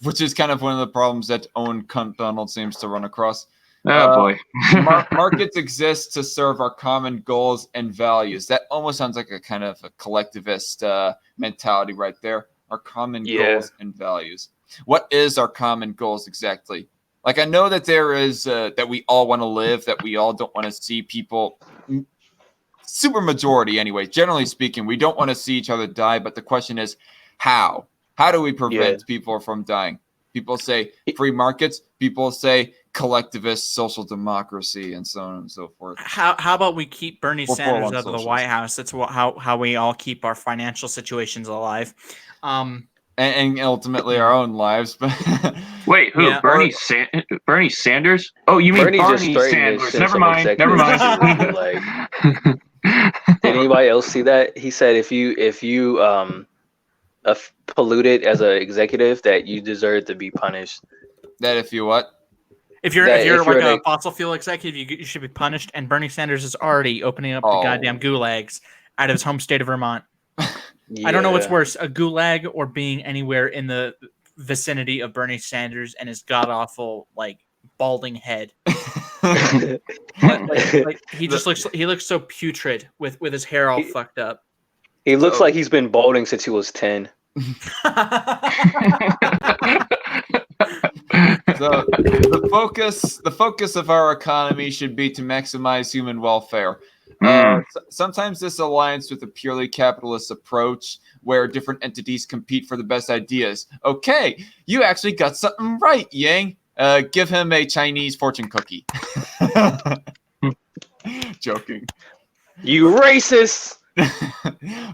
which is kind of one of the problems that Owen Cunt Donald seems to run across. Oh boy. Markets exist to serve our common goals and values. That almost sounds like a kind of a collectivist mentality right there. Our common goals and values. What is our common goals exactly? Like, I know that there is that we all want to live, that we all don't want to see people, super majority anyway, generally speaking, we don't want to see each other die. But the question is, how? How do we prevent people from dying? People say free markets. People say collectivist social democracy, and so on and so forth. How about we keep Bernie Sanders out of the White House? That's how we all keep our financial situations alive. And ultimately our own lives. Wait, who? Yeah. Bernie Sanders? Oh, you mean Barney Sanders? Never mind. Did anybody else see that? He said if you polluted as an executive, that you deserve to be punished. That if you what? If you're like a fossil fuel executive, you should be punished. And Bernie Sanders is already opening up the goddamn gulags out of his home state of Vermont. I don't know what's worse, a gulag or being anywhere in the vicinity of Bernie Sanders and his god awful like balding head. He looks so putrid with his hair all fucked up. He looks like he's been balding since he was 10. So the focus of our economy should be to maximize human welfare. Sometimes this aligns with a purely capitalist approach where different entities compete for the best ideas. Okay, you actually got something right, Yang. Give him a Chinese fortune cookie. Joking. You racist.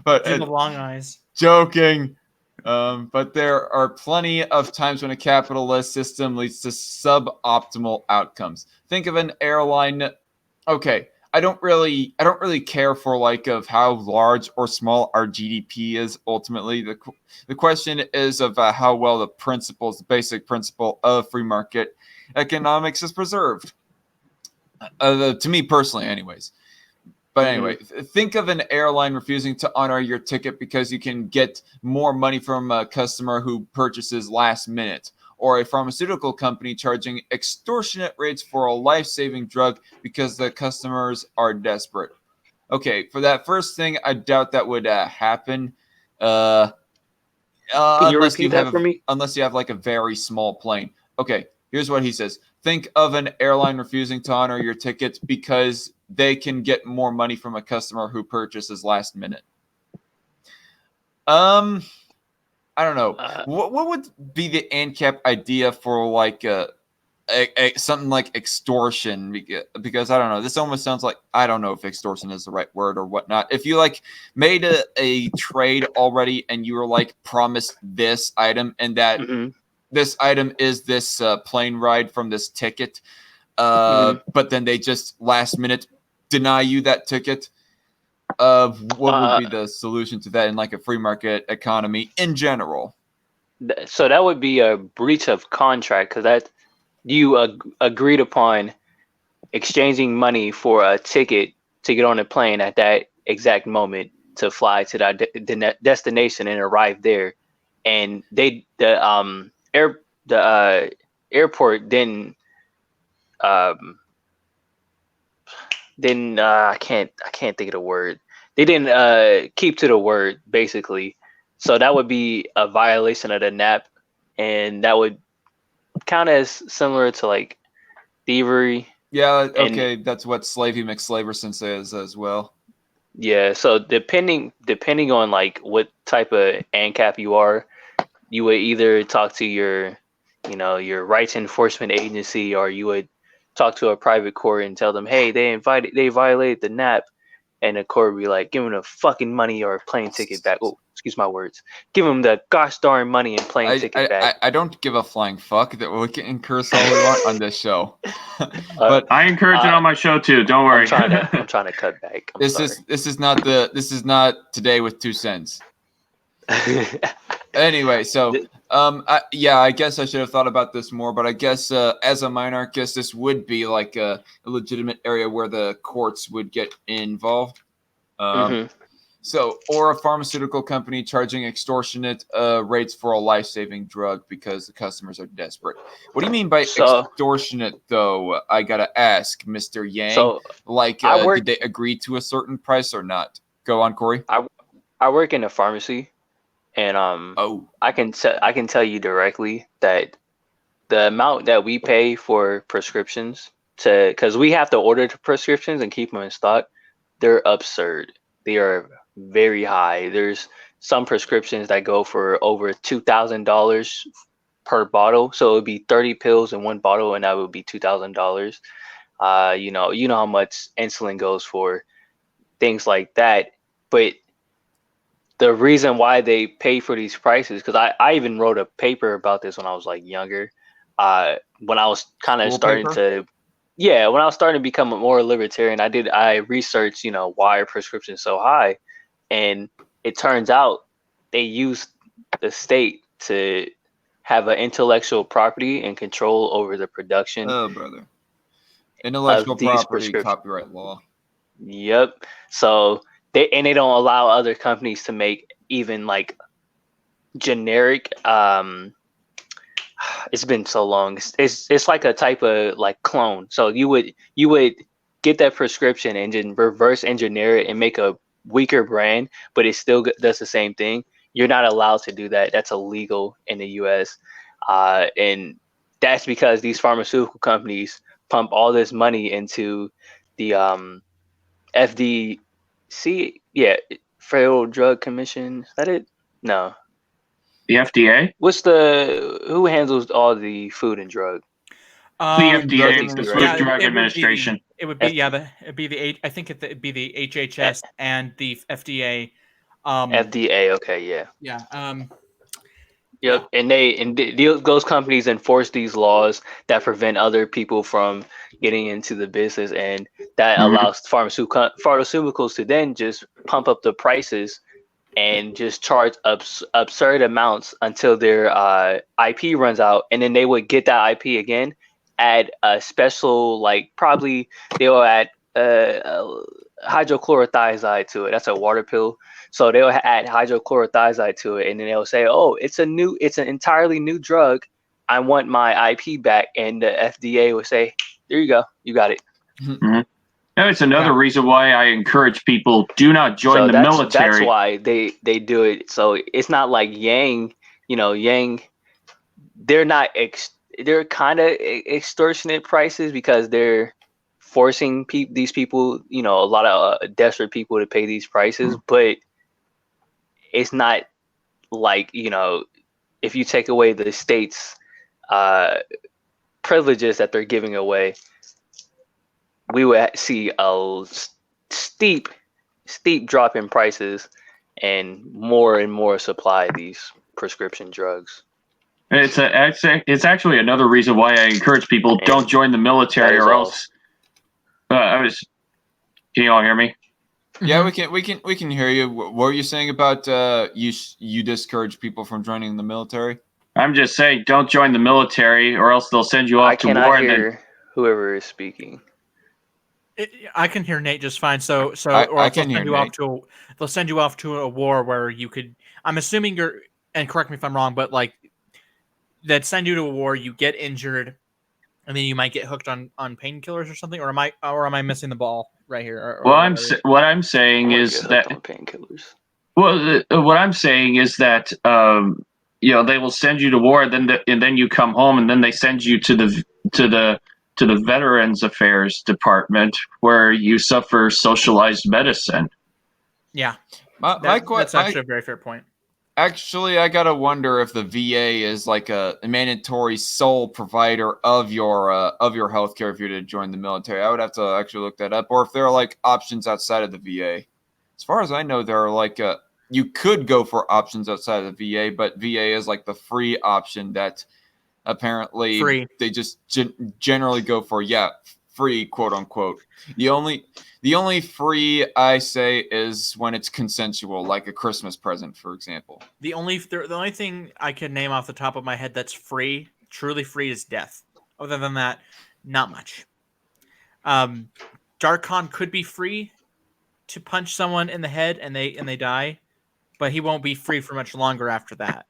But the long eyes. Joking. But there are plenty of times when a capitalist system leads to suboptimal outcomes. Think of an airline. Okay, I don't really care for of how large or small our GDP is. Ultimately, the question is of how well the basic principle of free market economics is preserved. To me personally, anyways. But anyway, think of an airline refusing to honor your ticket because you can get more money from a customer who purchases last minute, or a pharmaceutical company charging extortionate rates for a life-saving drug because the customers are desperate. Okay, for that first thing, I doubt that would happen. Can you repeat that for me? Unless you have like a very small plane. Okay, here's what he says. Think of an airline refusing to honor your tickets because they can get more money from a customer who purchases last minute. I don't know. What would be the ANCAP idea for something like extortion? Because I don't know. This almost sounds like, I don't know if extortion is the right word or whatnot. If you made a trade already and you were promised this item and that this item is this plane ride from this ticket, but then they just last minute deny you that ticket. What would be the solution to that in a free market economy in general? So that would be a breach of contract because that you agreed upon exchanging money for a ticket to get on a plane at that exact moment to fly to that destination and arrive there, and the airport didn't I can't think of the word. they didn't keep to the word basically. So that would be a violation of the NAP, and that would count as similar to like thievery. Yeah, okay, that's what Slavey McSlaverson says as well. Yeah, so depending on like what type of ANCAP you are, you would either talk to your rights enforcement agency, or you would talk to a private court and tell them, hey, they violated the NAP, and the court would be like, give them the fucking money or a plane ticket back. Oh, excuse my words. Give them the gosh darn money and plane ticket back. I don't give a flying fuck that we can curse all we want on this show. But I encourage it on my show too. Don't worry. I'm trying to cut back. This is not Today with 2 cents. Anyway, so I guess I should have thought about this more, but I guess as a minarchist, this would be like a legitimate area where the courts would get involved. So, or a pharmaceutical company charging extortionate rates for a life-saving drug because the customers are desperate. What do you mean by extortionate, though? I gotta ask, Mr. Yang. So, did they agree to a certain price or not? Go on, Corey. I work in a pharmacy, and I can tell you directly that the amount that we pay for prescriptions, because we have to order the prescriptions and keep them in stock, they're absurd. They are very high. There's some prescriptions that go for over $2,000 per bottle. So it would be 30 pills in one bottle, and that would be $2,000. You know how much insulin goes for, things like that. But the reason why they pay for these prices, because I even wrote a paper about this when I was like younger. When I was kind of starting to become more libertarian, I researched, why are prescriptions so high? And it turns out they use the state to have an intellectual property and control over the production. Oh, brother. Intellectual property, copyright law. Yep. So they don't allow other companies to make even like generic. It's been so long. It's like a type of like clone. So you would get that prescription and then reverse engineer it and make a weaker brand, but it still does the same thing. You're not allowed to do that. That's illegal in the U.S. And that's because these pharmaceutical companies pump all this money into the FDC, Federal Drug Commission. Is that it? No. The FDA? Who handles all the food and drug? The FDA, the Food Drug Administration. It would be it'd be the HHS and the FDA. FDA, okay, yeah. Yeah. Yep, and those companies enforce these laws that prevent other people from getting into the business, and that allows pharmaceuticals to then just pump up the prices and just charge absurd amounts until their IP runs out, and then they would get that IP again, add a special, like probably they'll add hydrochlorothiazide to it. That's a water pill. So they'll add hydrochlorothiazide to it, and then they'll say, "Oh, it's an entirely new drug. I want my IP back." And the FDA will say, "There you go, you got it." Mm-hmm. It's another reason why I encourage people do not join the military. That's why they do it. So it's not like Yang. Yang, they're not. They're kind of extortionate prices because they're forcing these people, a lot of desperate people to pay these prices, but it's not like, if you take away the state's privileges that they're giving away, we would see a steep drop in prices and more supply of these prescription drugs. It's actually another reason why I encourage people don't join the military or else. Can you all hear me? Yeah, we can hear you. What were you saying about you discourage people from joining the military? I'm just saying, don't join the military, or else they'll send you off to war. I cannot hear whoever is speaking. I can hear Nate just fine. So I can hear Nate. They'll send you off to a war where you could. I'm assuming and correct me if I'm wrong, but like that send you to a war, you get injured, and then you might get hooked on painkillers or something. Or am I missing the ball? right here. What I'm saying is that painkillers. Well, what I'm saying is that they will send you to war, and then you come home, and then they send you to the Veterans Affairs Department where you suffer socialized medicine. Yeah, That's actually a very fair point. Actually, I gotta wonder if the VA is like a mandatory sole provider of your healthcare if you're to join the military. I would have to actually look that up, or if there are like options outside of the VA. As far as I know, there are like you could go for options outside of the VA, but VA is like the free option that apparently they just generally go for. Yeah, free, quote unquote. The only free I say is when it's consensual, like a Christmas present, for example. The only thing I can name off the top of my head that's free, truly free, is death. Other than that, not much. Darkon could be free to punch someone in the head and they die, but he won't be free for much longer after that.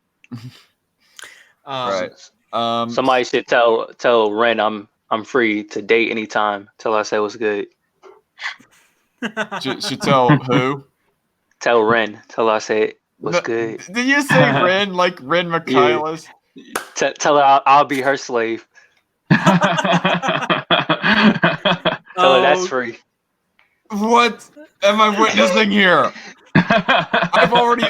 Right. Somebody should tell Ren I'm free to date anytime. Tell her I say what's good. Should tell who? Tell Ren. Tell her I say what's good. Did you say Ren like Ren Michaelis? Yeah. Tell her I'll be her slave. Tell her that's free. What am I witnessing here? I've already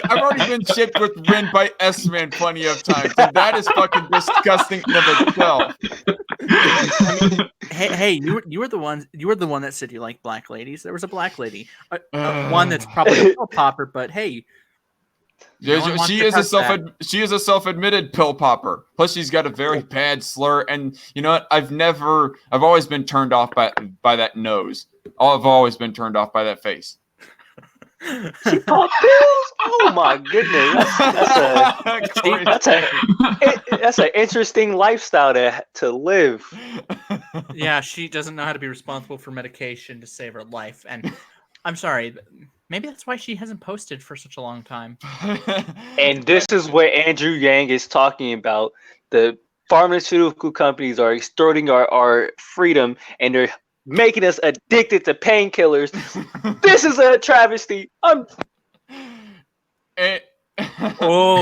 been shipped with Ren by S-Man plenty of times, and that is fucking disgusting in of itself. Hey, you were the one that said you like black ladies. There was a black lady, one that's probably a pill popper, but hey, she is a self-admitted pill popper. Plus, she's got a very bad slur, and you know what? I've always been turned off by that nose. I've always been turned off by that face. She popped pills? Oh my goodness! That's an interesting lifestyle to live. Yeah, she doesn't know how to be responsible for medication to save her life, and I'm sorry. Maybe that's why she hasn't posted for such a long time. And this is what Andrew Yang is talking about. The pharmaceutical companies are extorting our freedom, and they're making us addicted to painkillers. This is a travesty. Oh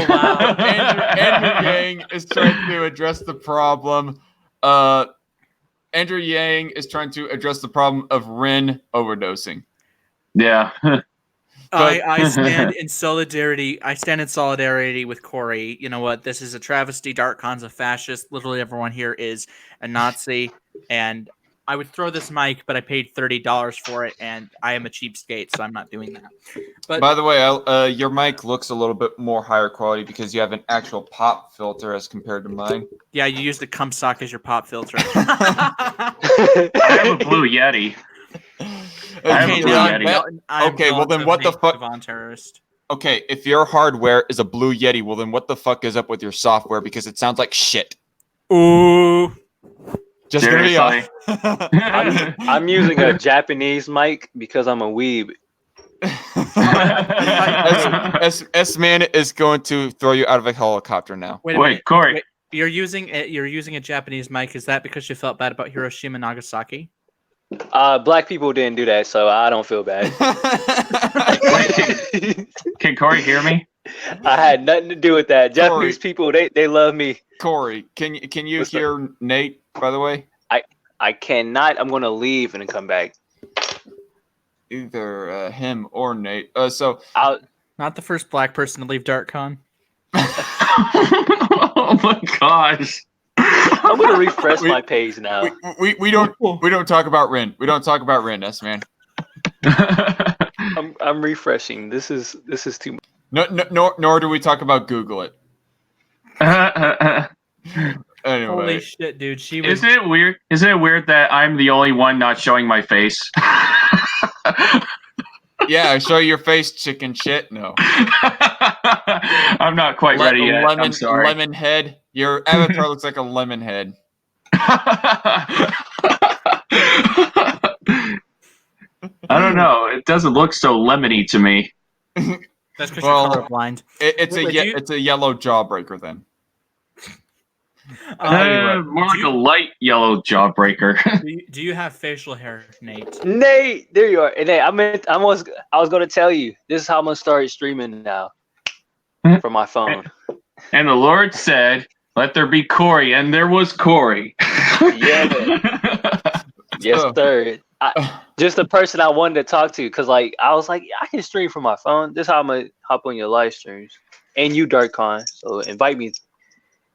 wow! Andrew Yang is trying to address the problem. Andrew Yang is trying to address the problem of Ren overdosing. Yeah. I stand in solidarity. I stand in solidarity with Corey. You know what? This is a travesty. Darkon's a fascist. Literally everyone here is a Nazi. And I would throw this mic, but I paid $30 for it, and I am a cheapskate, so I'm not doing that. But by the way, your mic looks a little bit more higher quality because you have an actual pop filter as compared to mine. Yeah, you use the cum sock as your pop filter. I have a Blue Yeti. Okay, well then what the fuck? Okay, if your hardware is a Blue Yeti, well then what the fuck is up with your software? Because it sounds like shit. Ooh. Just gonna be honest. I'm using a Japanese mic because I'm a weeb. S-Man is going to throw you out of a helicopter now. Wait, Corey. Wait, you're using a Japanese mic. Is that because you felt bad about Hiroshima and Nagasaki? Black people didn't do that, so I don't feel bad. Can Corey hear me? I had nothing to do with that. Japanese people, they love me. Corey, can you hear Nate, by the way? I cannot. I'm going to leave and then come back. Either him or Nate. Not the first black person to leave DarkCon. Oh my gosh. I'm going to refresh my page now. We don't talk about Ren. We don't talk about Ren, S-Man. I'm refreshing. This is too much. Nor do we talk about Google it. Anyway. Holy shit, dude! Isn't it weird? Isn't it weird that I'm the only one not showing my face? Yeah, show your face, chicken shit. No, I'm not quite ready yet. I'm sorry. Lemon head. Your avatar looks like a lemon head. I don't know. It doesn't look so lemony to me. That's because you're colorblind. It's a yellow jawbreaker then. More like a light yellow jawbreaker. Do you have facial hair, Nate? Nate, there you are. And Nate, I was going to tell you, this is how I'm going to start streaming now from my phone. And the Lord said, "Let there be Corey," and there was Corey. Yeah. Yes, sir. Just the person I wanted to talk to, because I was like, I can stream from my phone. This is how I'm going to hop on your live streams. And you, DarkCon. So invite me.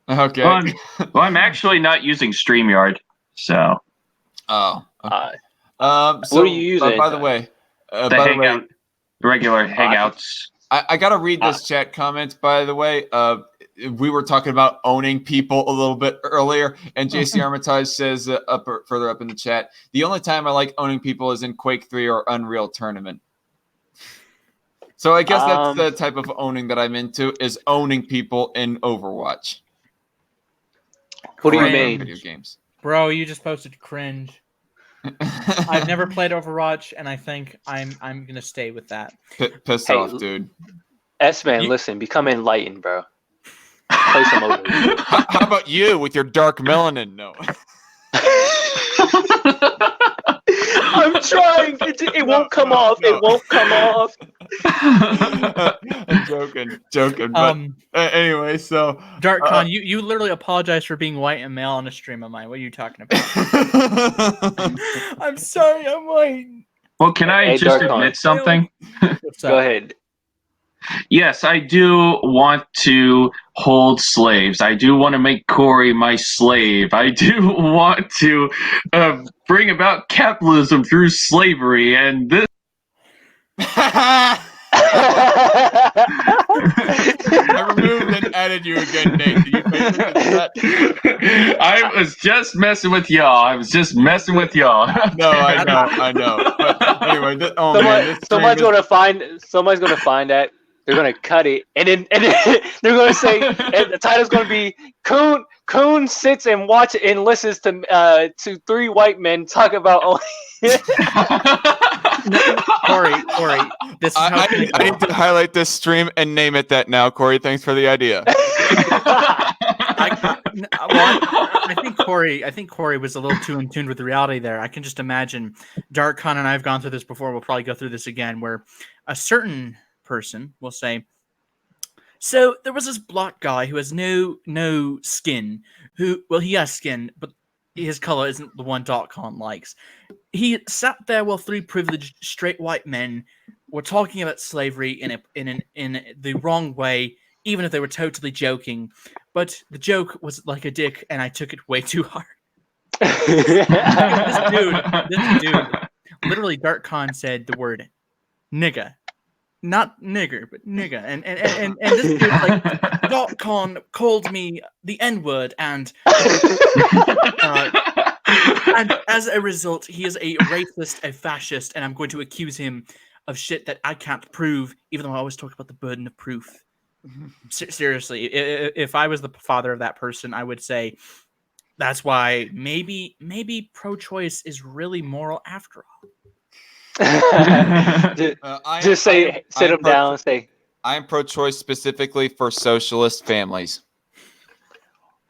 Okay. Well, I'm actually not using StreamYard, so. Oh. Okay. So, what are you using? By the way, The regular Hangouts. I gotta read this chat comment. By the way, we were talking about owning people a little bit earlier, and JC Armitage says further up in the chat, the only time I like owning people is in Quake 3 or Unreal Tournament. So I guess that's the type of owning that I'm into, is owning people in Overwatch. What do you mean? Video games. Bro, you just posted cringe. I've never played Overwatch, and I think I'm gonna stay with that. Pissed off, dude. S-Man, listen, become enlightened, bro. Play some over. How about you with your dark melanin? No. I'm trying. It won't come off. No. It won't come off. I'm joking. But anyway, so DarkCon, you literally apologize for being white and male on a stream of mine. What are you talking about? I'm sorry, I'm white. Well, can I just admit something? Go ahead. Yes, I do want to hold slaves. I do want to make Corey my slave. I do want to bring about capitalism through slavery, and this. I removed and added you again, Nate. Did you pay attention to that? I was just messing with y'all. No, I know. But anyway, someone's gonna find that. They're gonna cut it, and then they're gonna say, and the title's gonna be Coon sits and watches and listens to three white men talk about. Corey, this is how I need to highlight this stream and name it that now, Corey. Thanks for the idea. I think Corey was a little too in tune with the reality there. I can just imagine DarkCon and I have gone through this before. We'll probably go through this again, where a certain person will say, so there was this black guy who has no skin, he has skin, but his color isn't the one DarkCon likes. He sat there while three privileged straight white men were talking about slavery in the wrong way, even if they were totally joking. But the joke was like a dick, and I took it way too hard. This dude, literally, DarkCon said the word nigga. Not nigger, but nigga. And this dude, like, DarkCon called me the N-word, and as a result, he is a racist, a fascist, and I'm going to accuse him of shit that I can't prove, even though I always talk about the burden of proof. Seriously, if I was the father of that person, I would say that's why maybe pro-choice is really moral after all. Just sit him down and say, I am pro-choice specifically for socialist families.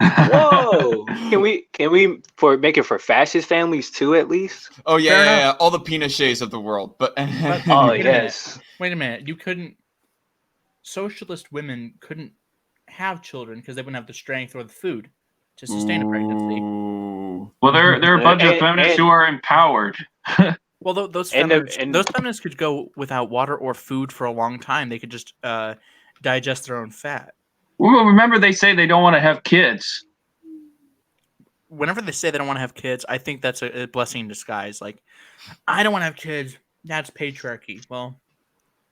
whoa, can we make it for fascist families too, at least? Oh yeah, all the Pinochets of the world. But oh yes. Wait a minute, socialist women couldn't have children because they wouldn't have the strength or the food to sustain a pregnancy. Well, there are a bunch of feminists who are empowered. Well, those feminists could go without water or food for a long time. They could just digest their own fat. Well, remember, they say they don't want to have kids. Whenever they say they don't want to have kids, I think that's a blessing in disguise. Like, I don't want to have kids. That's patriarchy. Well,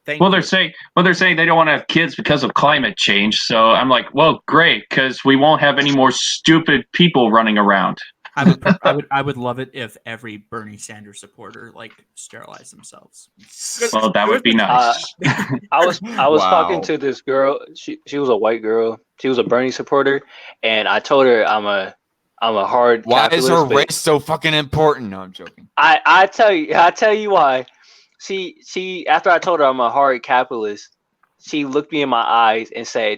they're saying they don't want to have kids because of climate change. So I'm like, well, great, because we won't have any more stupid people running around. I would love it if every Bernie Sanders supporter sterilized themselves. Well, that would be nice. I was talking to this girl. She was a white girl. She was a Bernie supporter, and I told her I'm a hard. Why is her race so fucking important? No, I'm joking. I tell you why. She after I told her I'm a hard capitalist, she looked me in my eyes and said,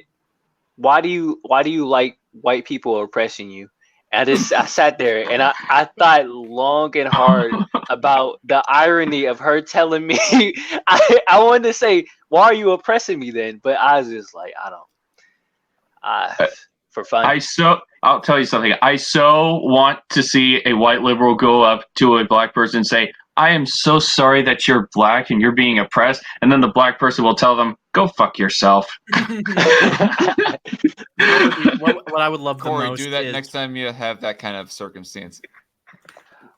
why do you like white people oppressing you? And I sat there and I thought long and hard about the irony of her telling me. I wanted to say, why are you oppressing me then? But I was just like, I don't. For fun. I'll tell you something. I so want to see a white liberal go up to a black person and say, I am so sorry that you're black and you're being oppressed. And then the black person will tell them, go fuck yourself. What I would love Corey, the most do that is, next time you have that kind of circumstance.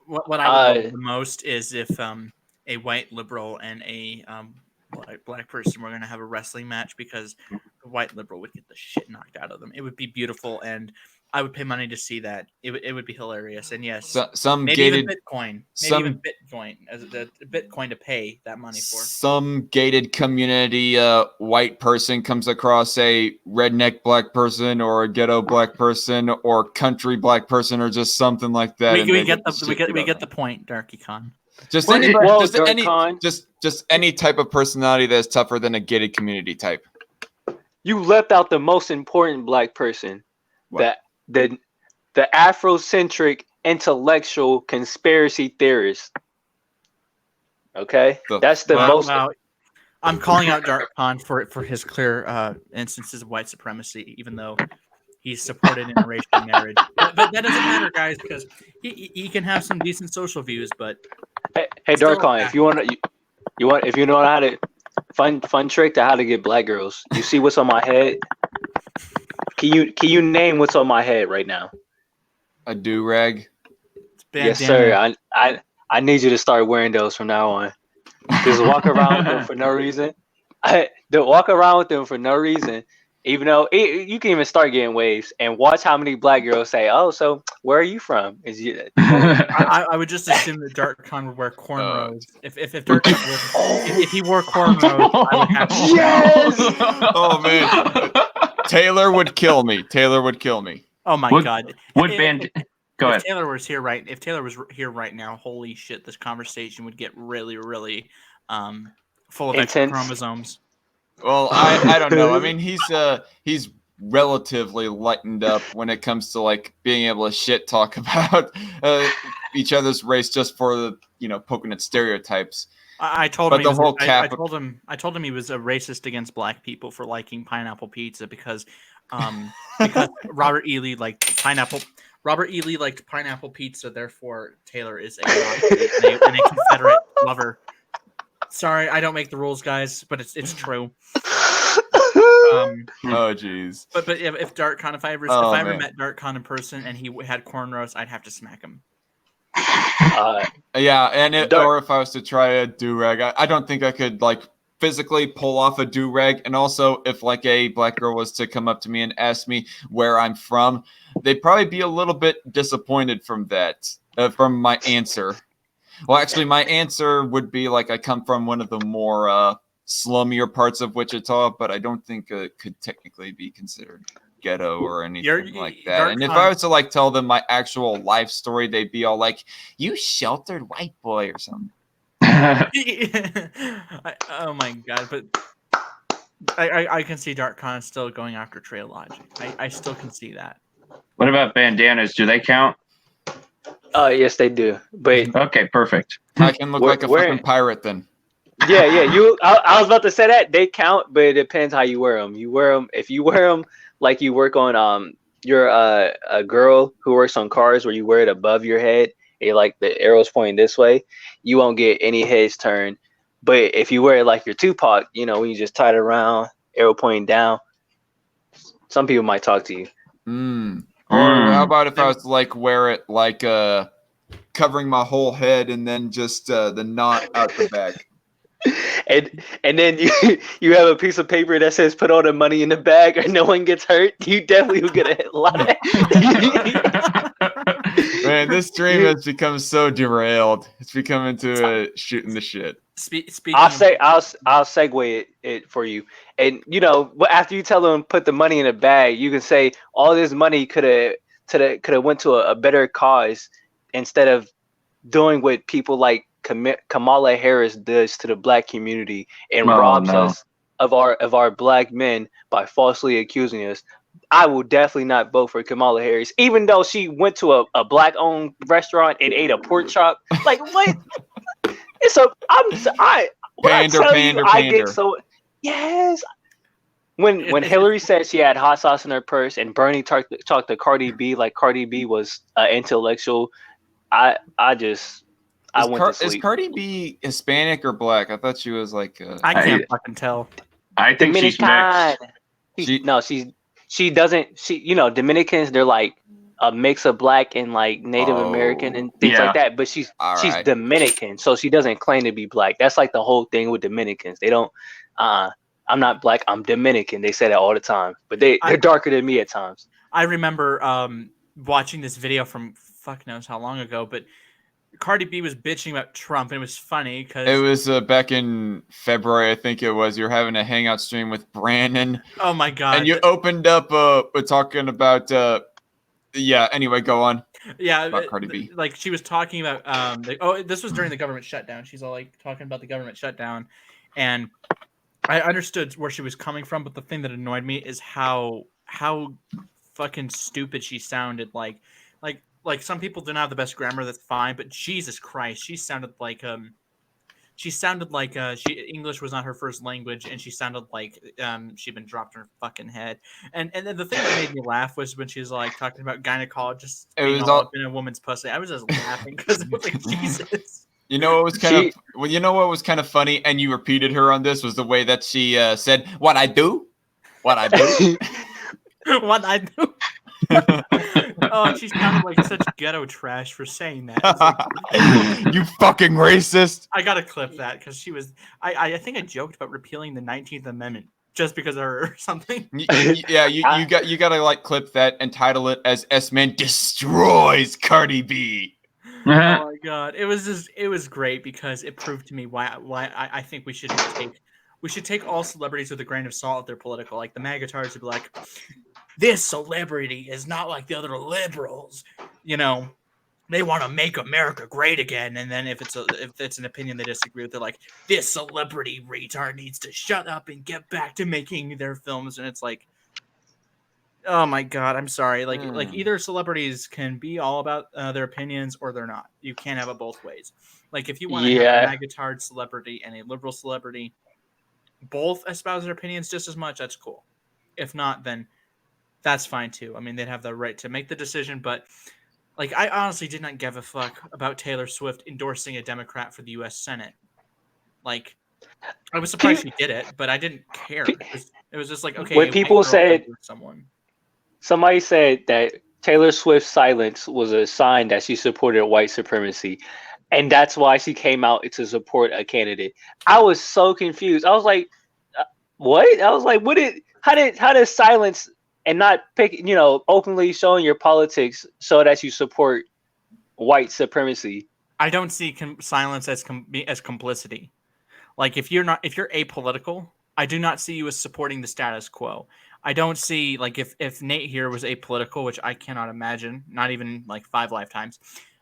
what I would love the most is if a white liberal and a black person were going to have a wrestling match, because the white liberal would get the shit knocked out of them. It would be beautiful, and I would pay money to see that. It would be hilarious. And yes, Some maybe gated even Bitcoin, even Bitcoin as the Bitcoin to pay that money for. Some gated community white person comes across a redneck black person or a ghetto black person or country black person or just something like that. We get the point, Darky Khan. Just Well, anybody, well, just Dark any, Khan. just any type of personality that's tougher than a gated community type. You left out the most important black person. What? The Afrocentric intellectual conspiracy theorist. Okay? That's the most. Wow. I'm calling out Dark Khan for his clear instances of white supremacy, even though he's supported interracial marriage. But that doesn't matter, guys, because he can have some decent social views. But Hey, Dark Khan, if you want if you know how to fun trick to how to get black girls. You see what's on my head? Can you name what's on my head right now? A do-rag. Yes, sir. I need you to start wearing those from now on. Just walk around with them for no reason. Walk around with them for no reason. Even though you can even start getting waves and watch how many black girls say, "Oh, so where are you from?" I would just assume that Dark Khan would wear cornrows. If Dark Khan if he wore cornrows, I would have to. Yes! Oh man, Taylor would kill me. Taylor would kill me. Oh my god! Go If ahead. Taylor was here right now, holy shit! This conversation would get really, really full of extra Intense. chromosomes. Well, I don't know. I mean, he's relatively lightened up when it comes to like being able to shit talk about each other's race just for the poking at stereotypes. I told But him the he was, whole I told him he was a racist against black people for liking pineapple pizza because Robert E. Lee liked pineapple. Robert E. Lee liked pineapple pizza, therefore Taylor is a Confederate lover. Sorry, I don't make the rules, guys, but it's true. Oh jeez. But if Dark Khan, if I ever met Dark Khan in person and he had cornrows, I'd have to smack him. Yeah, and or if I was to try a do-rag, I don't think I could like physically pull off a do-rag. And also, if like a black girl was to come up to me and ask me where I'm from, they'd probably be a little bit disappointed from that, from my answer. Well, actually, my answer would be like I come from one of the more slummier parts of Wichita, but I don't think it could technically be considered ghetto or anything like that. And if I was to like tell them my actual life story, they'd be all like, "You sheltered white boy" or something. Oh my god! But I can see Dark Khan still going after trail logic. I still can see that. What about bandanas? Do they count? Yes, they do. But okay, perfect. I can look like a fucking pirate then. Yeah. I was about to say that they count, but it depends how you wear them. If you wear them like you work on you're a girl who works on cars where you wear it above your head, and like the arrows pointing this way, you won't get any heads turned. But if you wear it like your Tupac, when you just tie it around, arrow pointing down, some people might talk to you. Or how about if I was to like wear it like covering my whole head and then just the knot out the back. And then you have a piece of paper that says put all the money in the bag or no one gets hurt. You definitely will get a lot of Man, this stream has become so derailed. It's become into shooting the shit. I'll segue it for you. And after you tell them put the money in a bag, you can say all this money could have went to a better cause instead of doing what people like Kamala Harris does to the black community and robs us of our black men by falsely accusing us. I will definitely not vote for Kamala Harris, even though she went to a black-owned restaurant and ate a pork chop. Like what? It's a when I Pander, tell pander, you, I pander. get so yes. When Hillary said she had hot sauce in her purse and Bernie talked to Cardi B like Cardi B was intellectual, I went to Is sleep. Cardi B Hispanic or black? I thought she was like. I can't fucking tell. I think she's Dominican. mixed. She doesn't. Dominicans, they're like a mix of black and like Native American and things Yeah. like that. But she's Alright. Dominican, so she doesn't claim to be black. That's like the whole thing with Dominicans. They don't. I'm not black. I'm Dominican. They say that all the time, but they're darker than me at times. I remember watching this video from fuck knows how long ago, but Cardi B was bitching about Trump, and it was funny because It was back in February, I think it was. You're having a hangout stream with Brandon, oh my god, and you opened up talking about. Yeah. Anyway, go on. yeah, about Cardi B. like she was talking about this was during the government shutdown. She's all like talking about the government shutdown, and I understood where she was coming from, but the thing that annoyed me is how fucking stupid she sounded. Like some people don't have the best grammar, that's fine, but Jesus Christ, she sounded like English was not her first language, and she sounded like she'd been dropped on her fucking head. And then the thing that made me laugh was when she was like talking about gynecologists being all up in a woman's pussy. I was just laughing because it was like Jesus. You know what was what was kind of funny, and you repeated her on this, was the way that she said, "What I do, what I do." What I do. Oh, she sounded like such ghetto trash for saying that. It's like, You fucking racist. I gotta clip that because she was. I think I joked about repealing the 19th Amendment just because of her or something. Yeah, you gotta like clip that and title it as S-Man destroys Cardi B. Oh my god, it was great because it proved to me why I think we should take all celebrities with a grain of salt if they're political. Like the MAGA-tards would be like, this celebrity is not like the other liberals, you know. They want to make America great again, and then if it's an opinion they disagree with, they're like, this celebrity retard needs to shut up and get back to making their films. And it's like, oh my god, I'm sorry. Like either celebrities can be all about their opinions or they're not. You can't have it both ways. Like if you want to have a MAGA-tard celebrity and a liberal celebrity both espouse their opinions just as much, that's cool. If not, then that's fine too. I mean, they'd have the right to make the decision, but like I honestly did not give a fuck about Taylor Swift endorsing a Democrat for the U.S. Senate. Like, I was surprised she did it, but I didn't care. It was just like, okay. When people said someone. Somebody said that Taylor Swift's silence was a sign that she supported white supremacy, and that's why she came out to support a candidate. I was so confused. I was like, "What?" I was like, How did silence and not openly showing your politics so that you support white supremacy? I don't see silence as complicity. Like if you're apolitical, I do not see you as supporting the status quo. I don't see, like, if Nate here was apolitical, which I cannot imagine, not even like 5 lifetimes.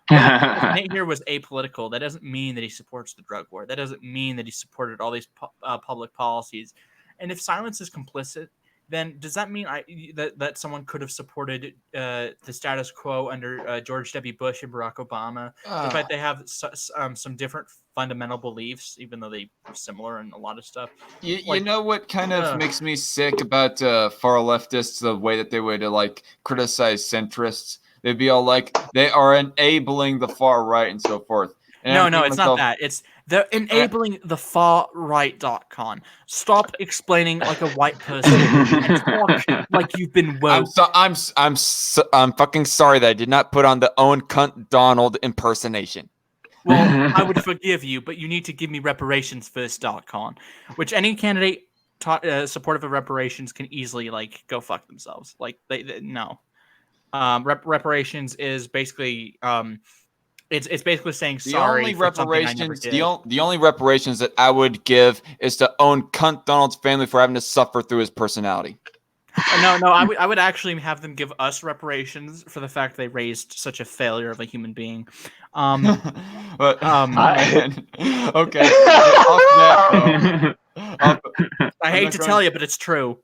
If Nate here was apolitical, that doesn't mean that he supports the drug war. That doesn't mean that he supported all these public policies. And if silence is complicit, then does that mean that someone could have supported the status quo under George W. Bush and Barack Obama, despite they have some different fundamental beliefs, even though they are similar in a lot of stuff? You know what kind of makes me sick about far leftists, the way that they would like criticize centrists? They'd be all like, they are enabling the far right and so forth. And No, it's not that. It's the enabling the far right.com. Stop explaining like a white person and talk like you've been woke. I'm fucking sorry that I did not put on the own cunt Donald impersonation. Well, I would forgive you, but you need to give me reparations first.com, which any candidate supportive of reparations can easily like go fuck themselves. Like they no. Reparations is basically it's basically saying sorry. The only reparations that I would give is to own cunt Donald's family for having to suffer through his personality. No, I would actually have them give us reparations for the fact they raised such a failure of a human being. Okay. I hate to tell you, but it's true.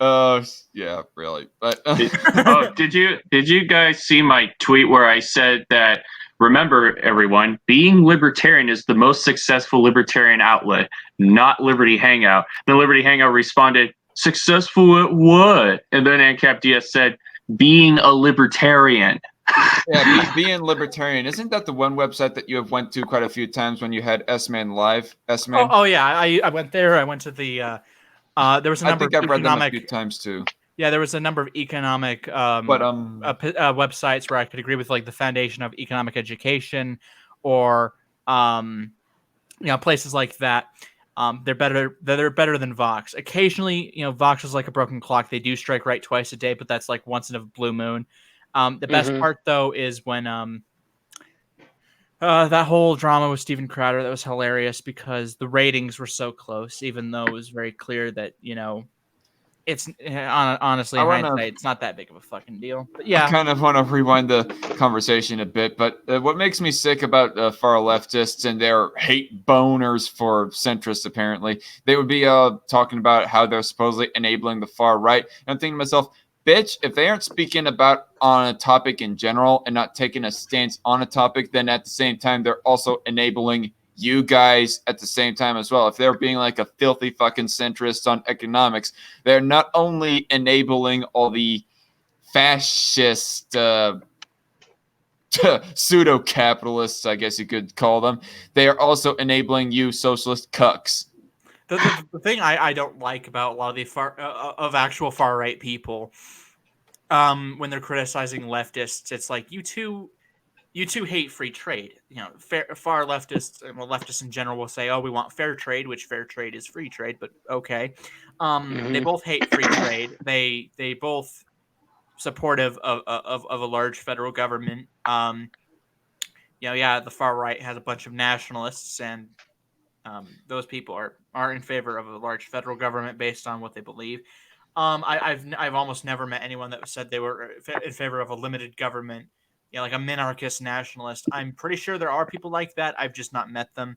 Yeah, really. But Did you guys see my tweet where I said that? Remember, everyone, being libertarian is the most successful libertarian outlet, not Liberty Hangout. The Liberty Hangout responded, "Successful at what?" And then ANCAP DS said, "Being a libertarian." yeah, being libertarian, isn't that the one website that you have went to quite a few times when you had S-Man Live? S-Man? Oh yeah, I went there. I went to the. There was a I number think of I've read them a economic. few times too. Yeah, there was a number of economic But websites where I could agree with, like the Foundation of Economic Education, or places like that. They're better. They're better than Vox. Occasionally, Vox is like a broken clock. They do strike right twice a day, but that's like once in a blue moon. The best part though is when that whole drama with Steven Crowder, that was hilarious because the ratings were so close, even though it was very clear that it's honestly in hindsight, it's not that big of a fucking deal. But yeah, I kind of want to rewind the conversation a bit, but what makes me sick about far leftists and their hate boners for centrists, apparently, they would be talking about how they're supposedly enabling the far right. And I'm thinking to myself, bitch, if they aren't speaking about on a topic in general and not taking a stance on a topic, then at the same time, they're also enabling you guys at the same time as well. If they're being like a filthy fucking centrist on economics, they're not only enabling all the fascist pseudo-capitalists, I guess you could call them, they are also enabling you socialist cucks. The thing I don't like about a lot of the actual far right people, when they're criticizing leftists, it's like you two hate free trade. Far leftists, and leftists in general will say, "Oh, we want fair trade," which fair trade is free trade. But okay, they both hate free trade. They both supportive of a large federal government. The far right has a bunch of nationalists, and those people are in favor of a large federal government based on what they believe. I've almost never met anyone that said they were in favor of a limited government. Like a minarchist nationalist. I'm pretty sure there are people like that. I've just not met them.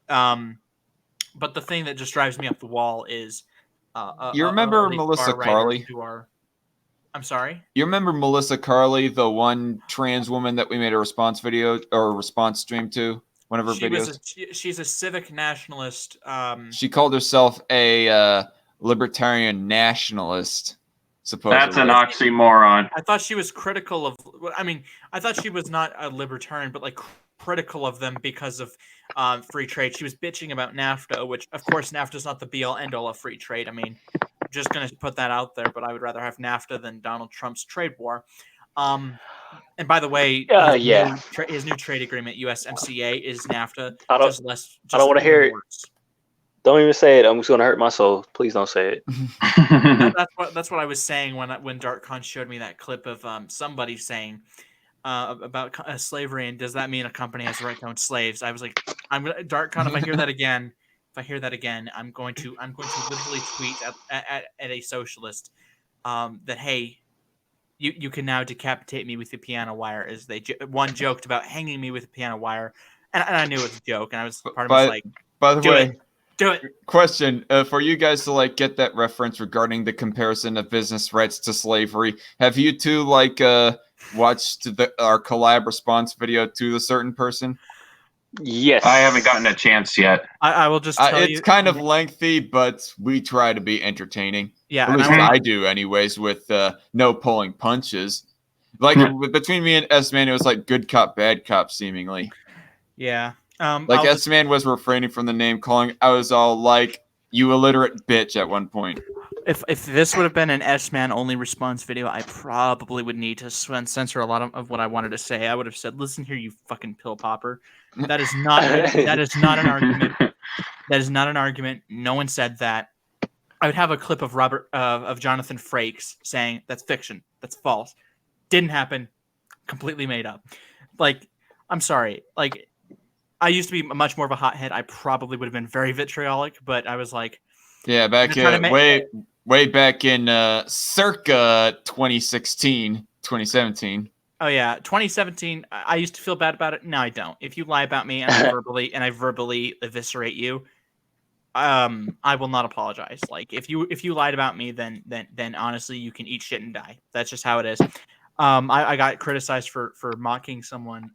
But the thing that just drives me up the wall is you remember Melissa Carley? I'm sorry? You remember Melissa Carley, the one trans woman that we made a response video or a response stream to? One of her videos. She's a civic nationalist. She called herself a libertarian nationalist. Supposedly. That's an oxymoron. I thought she was critical of. I thought she was not a libertarian, but like critical of them because of free trade. She was bitching about NAFTA, which of course NAFTA is not the be all end all of free trade. I'm just gonna put that out there, but I would rather have NAFTA than Donald Trump's trade war. And by the way, his new trade agreement, USMCA, is NAFTA. I don't want to hear it. Don't even say it. I'm just going to hurt my soul. Please don't say it. That's what I was saying when DarkCon showed me that clip of somebody saying about slavery, and does that mean a company has the right to own slaves? I was like, DarkCon. If I hear that again, I'm going to literally tweet at a socialist that, hey, you can now decapitate me with the piano wire. As they one joked about hanging me with a piano wire, and I knew it was a joke, and I was part of me was like, by the way. Do it. Question for you guys to get that reference regarding the comparison of business rights to slavery. Have you two watched our collab response video to the certain person? Yes. I haven't gotten a chance yet. I will just tell you. It's kind of lengthy, but we try to be entertaining. Yeah. At least I do anyways, with no pulling punches. Between me and S-Man, it was like good cop, bad cop, seemingly. Yeah. S-Man was refraining from the name calling. I was all like, "You illiterate bitch" at one point. If this would have been an S-Man only response video, I probably would need to censor a lot of what I wanted to say. I would have said, "Listen here, you fucking pill popper." That is not an argument. That is not an argument. No one said that. I would have a clip of of Jonathan Frakes saying that's fiction. That's false. Didn't happen. Completely made up. I'm sorry. I used to be much more of a hothead. I probably would have been very vitriolic, but I was like, yeah, back way back in circa 2016, 2017. Oh yeah, 2017. I used to feel bad about it. Now I don't. If you lie about me and I verbally eviscerate you, I will not apologize. Like if you lied about me, then honestly, you can eat shit and die. That's just how it is. I got criticized for mocking someone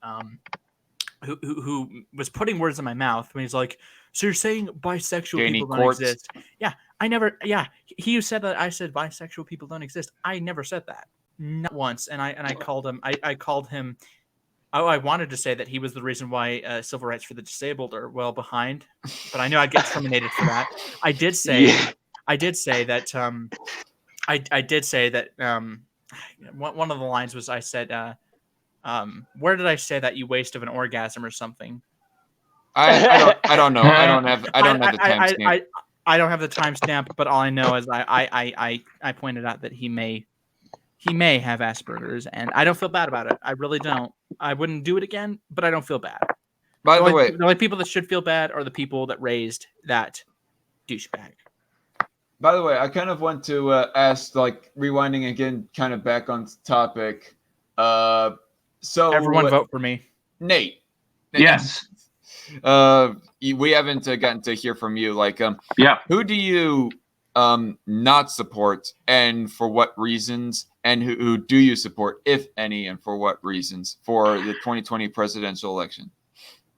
who was putting words in my mouth when he's like, so you're saying bisexual Danny people Quartz. don't exist? Yeah, I never. Yeah, he said that. I said bisexual people don't exist. I never said that, not once. And I called him. I called him. I wanted to say that he was the reason why civil rights for the disabled are well behind, but I knew I'd get terminated for that. I did say that. I did say that. One of the lines was I said, "Where did I say that you waste of an orgasm or something?" I don't know. I don't have the timestamp. I don't have the timestamp, but all I know is I pointed out that he may have Asperger's, and I don't feel bad about it. I really don't. I wouldn't do it again, but I don't feel bad. By the way, the only people that should feel bad are the people that raised that douchebag. By the way, I kind of want to ask, like, rewinding again, kind of back on topic. So Everyone vote for me. Nate. Yes. We haven't gotten to hear from you. Like, Yeah. who do you not support, and for what reasons? And who do you support, if any, and for what reasons, for the 2020 presidential election?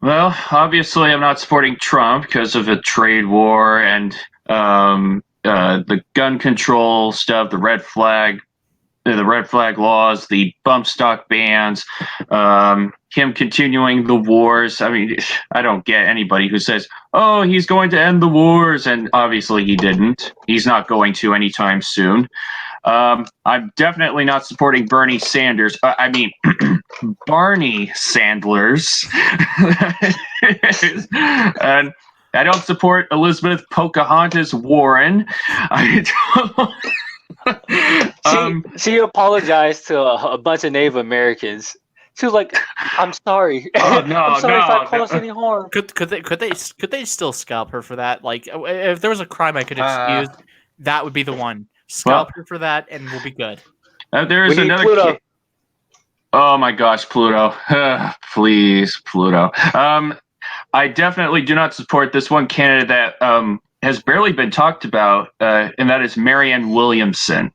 Well, obviously, I'm not supporting Trump because of the trade war and the gun control stuff, the red flag laws, the bump stock bans, him continuing the wars. I mean, I don't get anybody who says, "Oh, he's going to end the wars," and obviously he didn't. He's not going to anytime soon. I'm definitely not supporting Bernie Sanders. Barney Sanders. And I don't support Elizabeth Pocahontas Warren. She apologized to a bunch of Native Americans. She was like, "I'm sorry. Oh, no, I'm sorry if I no, caused any harm." Could they still scalp her for that? Like, if there was a crime I could excuse, that would be the one. Scalp her for that, and we'll be good. There is We need another. Pluto. Oh my gosh, Pluto! Please, Pluto. I definitely do not support this one candidate that has barely been talked about, and that is Marianne Williamson.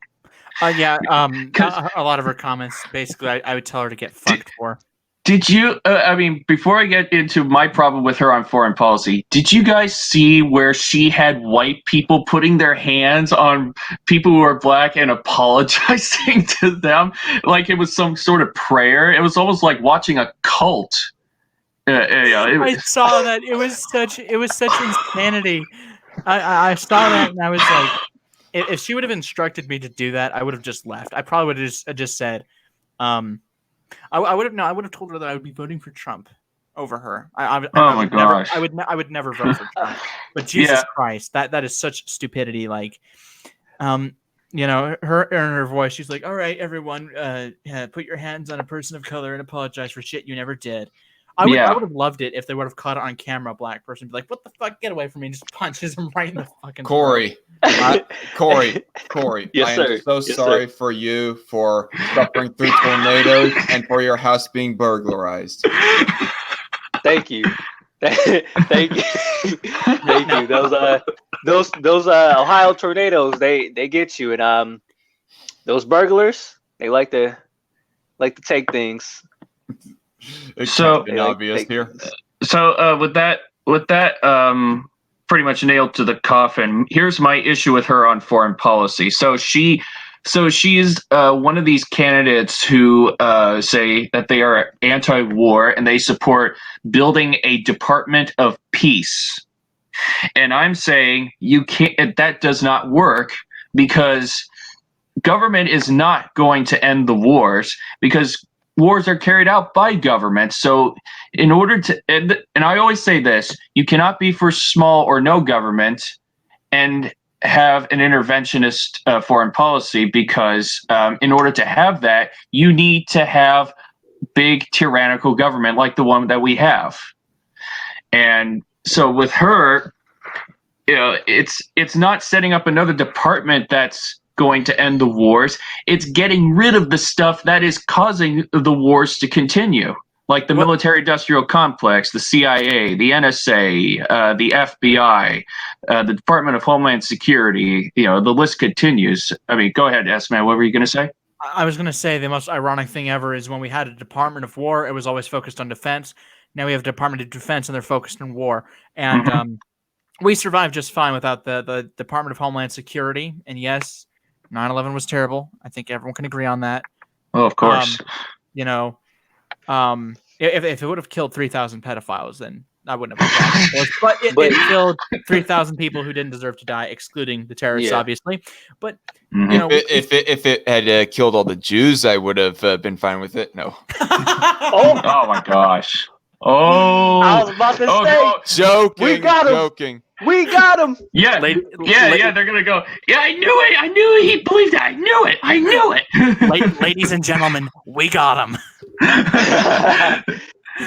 A lot of her comments, basically, I would tell her to get fucked for. Did you, before I get into my problem with her on foreign policy, did you guys see where she had white people putting their hands on people who are black and apologizing to them like it was some sort of prayer? It was almost like watching a cult. I saw that. It was such insanity. I saw that, and I was like, if she would have instructed me to do that, I would have just left. I probably would have just said, I would have told her that I would be voting for Trump over her. Oh my gosh! I would never vote for Trump. But Jesus Christ, that is such stupidity. Like, her in her voice, she's like, "All right, everyone, put your hands on a person of color and apologize for shit you never did." I would have loved it if they would have caught it on camera, a black person, be like, "What the fuck? Get away from me!" And just punches him right in the fucking Corey. Corey. Yes, I am sir. so Yes, sorry sir. for you for suffering through tornadoes and for your house being burglarized. Thank you. Thank you. Thank you. Those Ohio tornadoes, they get you, and those burglars, they like to take things. It's So- been obvious here. So with that, pretty much nailed to the coffin. Here's my issue with her on foreign policy. So she's one of these candidates who say that they are anti-war and they support building a Department of Peace. And I'm saying you can't. That does not work because government is not going to end the wars because wars are carried out by government. So in order to, and I always say this, you cannot be for small or no government and have an interventionist foreign policy because in order to have that, you need to have big tyrannical government like the one that we have. And so with her, it's not setting up another department that's going to end the wars. It's getting rid of the stuff that is causing the wars to continue, like the military-industrial complex, the CIA, the NSA, the FBI, the Department of Homeland Security. The list continues. I mean, go ahead, S-Man. What were you going to say? I was going to say the most ironic thing ever is when we had a Department of War, it was always focused on defense. Now we have a Department of Defense, and they're focused on war. And we survived just fine without the Department of Homeland Security. And yes, 9/11 was terrible. I think everyone can agree on that. Oh, of course. If it would have killed 3,000 pedophiles, then I wouldn't have. But it killed 3,000 people who didn't deserve to die, excluding the terrorists, obviously. But if it had killed all the Jews, I would have been fine with it. No. Oh my gosh. Oh, I was about to say, joking. We got him. Joking. We got him. Yeah, yeah. They're gonna go. Yeah, I knew it. I knew it. He believed it. I knew it. I knew it. Ladies and gentlemen, we got him.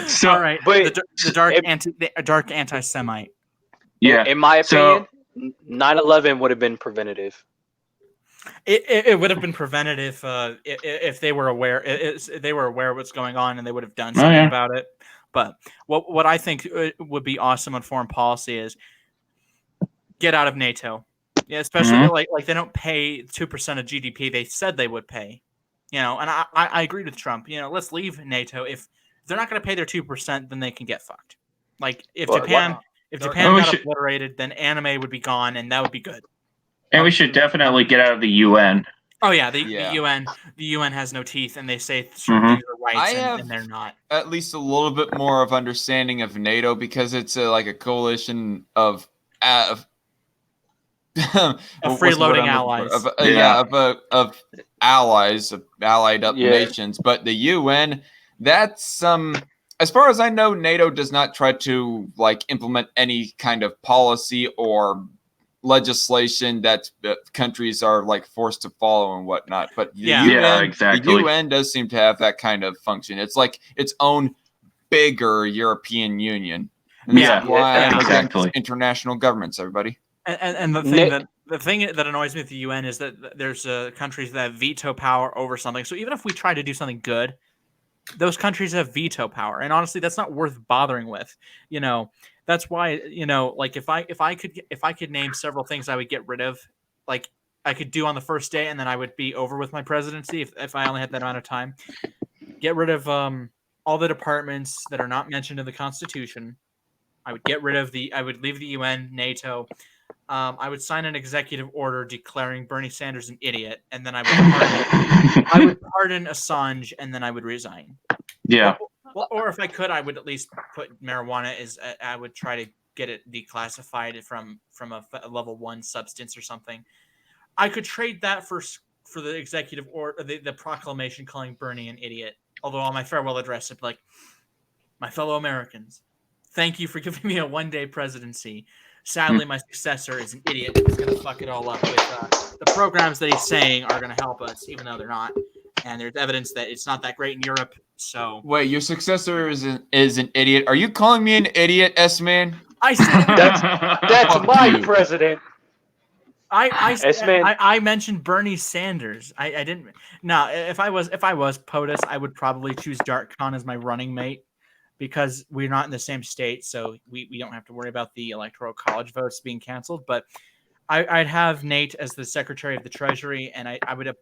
So, all right, but the dark anti-Semite. Yeah. In my opinion, 9/11 would have been preventative. It would have been preventative if they were aware. If they were aware of what's going on, and they would have done something about it. But what I think would be awesome on foreign policy is get out of NATO. Yeah, especially like they don't pay 2% of GDP. They said they would pay. And I agreed with Trump. Let's leave NATO. If they're not going to pay their 2%, then they can get fucked. Like if Japan got obliterated, then anime would be gone, and that would be good. And we should definitely get out of the UN. Oh yeah, the UN has no teeth, and they say certain things are rights, and they're not. At least a little bit more of understanding of NATO because it's like a coalition of freeloading allies. Of allies, of allied up nations. But the UN, that's as far as I know, NATO does not try to implement any kind of policy or legislation that countries are forced to follow and whatnot. But the UN does seem to have that kind of function. It's like its own bigger European Union. And that's why exactly. International governments, everybody. And the thing that annoys me with the UN is that there's countries that have veto power over something. So even if we try to do something good, those countries have veto power, and honestly, that's not worth bothering with. That's why if I could name several things I would get rid of, like I could do on the first day, and then I would be over with my presidency if I only had that amount of time. Get rid of all the departments that are not mentioned in the Constitution. I would get rid of I would leave the UN, NATO. I would sign an executive order declaring Bernie Sanders an idiot, and then I would pardon Assange, and then I would resign. Yeah. Well, or if I could, I would at least put marijuana I would try to get it declassified from a level 1 substance or something. I could trade that for the executive order, the proclamation calling Bernie an idiot. Although on my farewell address, it'd be like, my fellow Americans, thank you for giving me a 1-day presidency. Sadly, my successor is an idiot who's going to fuck it all up with the programs that he's saying are going to help us, even though they're not. And there's evidence that it's not that great in Europe. So wait, your successor is an idiot? Are you calling me an idiot, S-Man? I said that's my president. I mentioned Bernie Sanders. I didn't. No, if I was POTUS, I would probably choose Dark Khan as my running mate. Because we're not in the same state, so we don't have to worry about the electoral college votes being canceled. But I'd have Nate as the Secretary of the Treasury, and I would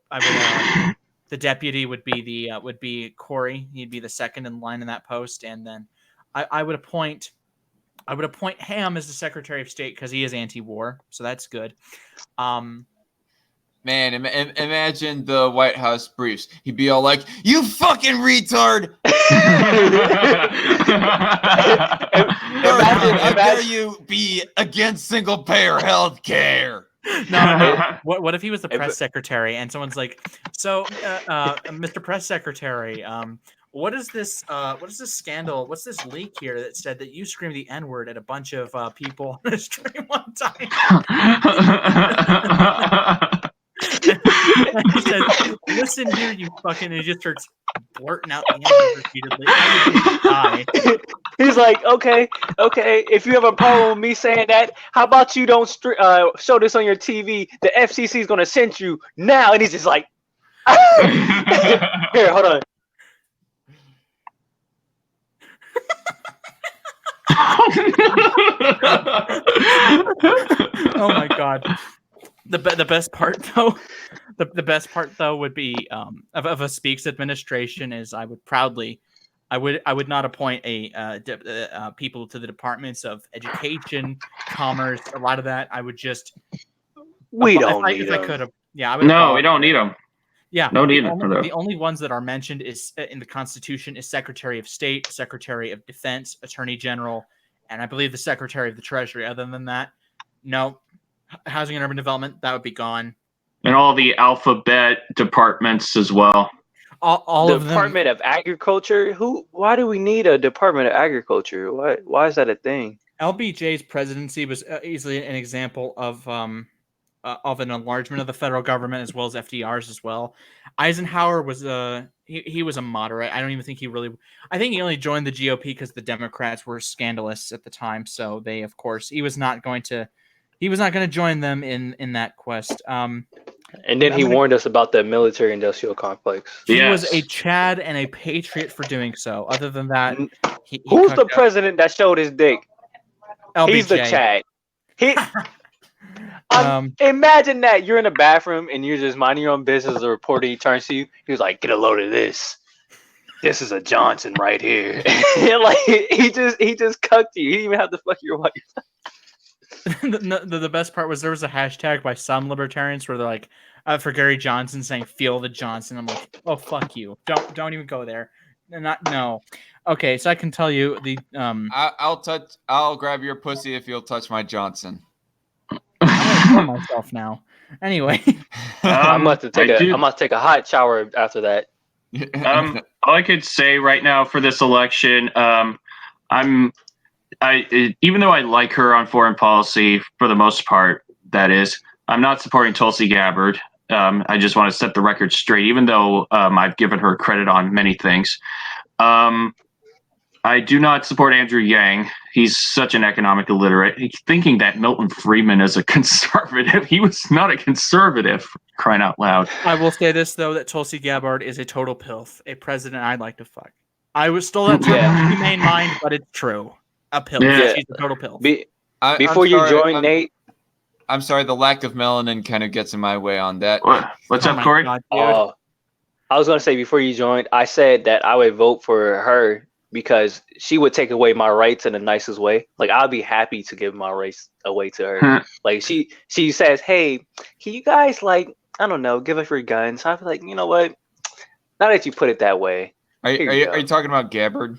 the deputy would be Corey. He'd be the second in line in that post, and then I would appoint Ham as the Secretary of State because he is anti-war, so that's good. Man, imagine the White House briefs. He'd be all like, "You fucking retard! How dare you be against single-payer health care?" No. What if he was the press secretary and someone's like, "So, Mr. Press Secretary, what is this scandal? What's this leak here that said that you screamed the N-word at a bunch of people on a stream one time?" And he said, "Listen here, you fucking," and he just starts blurting out the N-word repeatedly. I would die. He's like, okay, if you have a problem with me saying that, how about you don't show this on your TV? The FCC is going to censor you now. And he's just like, here, hold on. Oh my god. The best part though, the best part though would be of a Speaks administration is I would not appoint people to the departments of education, commerce, a lot of that. I would just We if don't I need could them. yeah, I would No, we don't need them. Yeah, No need for those. the only ones that are mentioned is in the Constitution is Secretary of State, Secretary of Defense, Attorney General, and I believe the Secretary of the Treasury. Other than that, no. Housing and Urban Development, that would be gone. And all the alphabet departments as well. All The of them. Department of Agriculture. Why do we need a Department of Agriculture? Why is that a thing? LBJ's presidency was easily an example of an enlargement of the federal government as well as FDR's as well. Eisenhower was he was a moderate. I don't even think he really. I think he only joined the GOP because the Democrats were scandalous at the time. So they, of course, he was not going to join them in that quest. And then he warned us about the military-industrial complex. He was a Chad and a patriot for doing so. Other than that, who's the president that showed his dick? LBJ. He's the Chad. Imagine that you're in a bathroom and you're just minding your own business. A reporter turns to you. He was like, "Get a load of this. This is a Johnson right here." Like he just cucked you. He didn't even have to fuck your wife. The best part was there was a hashtag by some libertarians where they're like, for Gary Johnson saying "Feel the Johnson." I'm like, oh fuck you! Don't even go there. No. Okay, so I can tell you the I'll grab your pussy if you'll touch my Johnson. I'm gonna myself now. Anyway, I'm about to take a hot shower after that. All I could say right now for this election, even though I like her on foreign policy for the most part, that is, I'm not supporting Tulsi Gabbard. I just want to set the record straight, even though I've given her credit on many things. I do not support Andrew Yang. He's such an economic illiterate. He's thinking that Milton Friedman is a conservative. He was not a conservative, crying out loud. I will say this, though, that Tulsi Gabbard is a total pilf, a president I'd like to fuck. I was still that term in humane mind, but it's true. A pilf. Yeah. She's a total pilf. Before you join, Nate. I'm sorry, the lack of melanin kind of gets in my way on that. What's up, Corey? God, I was going to say, before you joined, I said that I would vote for her because she would take away my rights in the nicest way. Like, I'd be happy to give my rights away to her. Like, she says, hey, can you guys, like, I don't know, give us your guns? I'd be like, you know what? Now that you put it that way. Are you talking about Gabbard?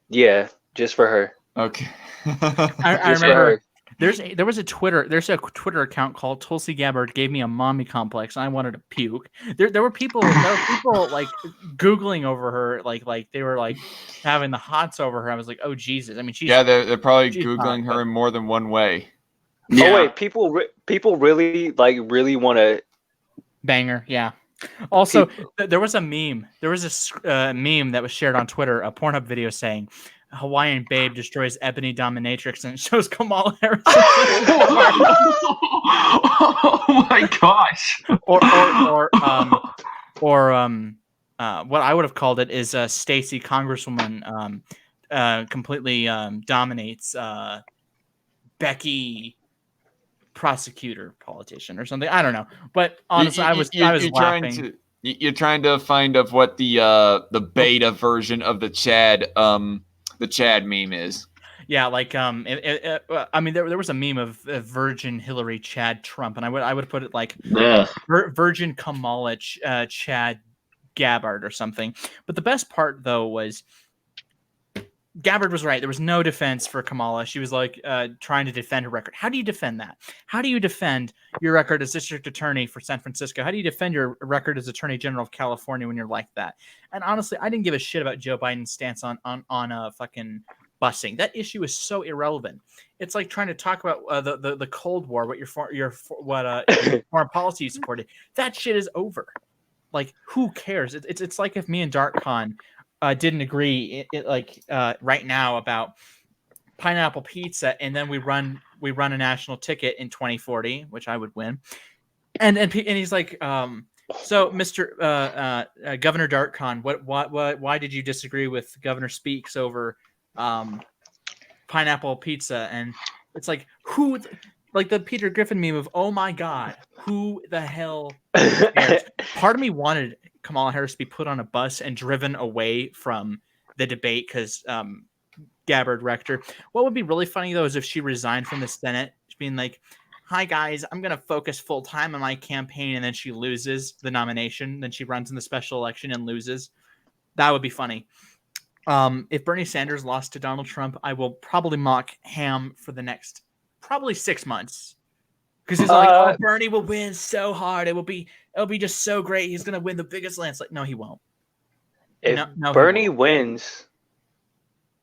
Yeah, just for her. Okay. I remember there's a Twitter account called Tulsi Gabbard gave me a mommy complex and I wanted to puke. There were people like Googling over her, like they were like having the hots over her. I was like, oh Jesus. I mean, they're probably Googling her in more than one way. Yeah. Oh wait, people really want to bang her. Yeah. Also, there was a meme. There was this meme that was shared on Twitter, a Pornhub video saying Hawaiian babe destroys ebony dominatrix, and it shows Kamala Harris. Oh my gosh! Or what I would have called it is Stacey, Congresswoman, completely dominates Becky, prosecutor, politician, or something. I don't know, but honestly, I was laughing. You're trying to find of what the beta version of the Chad meme is. Yeah, like I mean, there was a meme of Virgin Hillary Chad Trump, and I would put it like Virgin Kamala Chad Gabbard or something. But the best part though was Gabbard was right. There was no defense for Kamala. She was like trying to defend her record. How do you defend that? How do you defend your record as district attorney for San Francisco? How do you defend your record as attorney general of California when you're like that? And honestly, I didn't give a shit about Joe Biden's stance on fucking busing. That issue is so irrelevant. It's like trying to talk about the Cold War, what your foreign policy you supported. That shit is over. Like, who cares? It's like if me and DarkCon didn't agree right now about pineapple pizza, and then we run a national ticket in 2040, which I would win, and he's like, so Mr. Governor Darkcon, why did you disagree with Governor Speaks over pineapple pizza, and it's like who, like the Peter Griffin meme of oh my god, who the hell cares? Part of me wanted Kamala Harris to be put on a bus and driven away from the debate because Gabbard Rector. What would be really funny though is if she resigned from the Senate, being like, hi guys, I'm gonna focus full time on my campaign, and then she loses the nomination, then she runs in the special election and loses. That would be funny. If Bernie Sanders lost to Donald Trump, I will probably mock Ham for the next probably 6 months. Because he's like, oh, Bernie will win so hard. It'll be just so great. He's gonna win the biggest landslide. No, he won't. If Bernie wins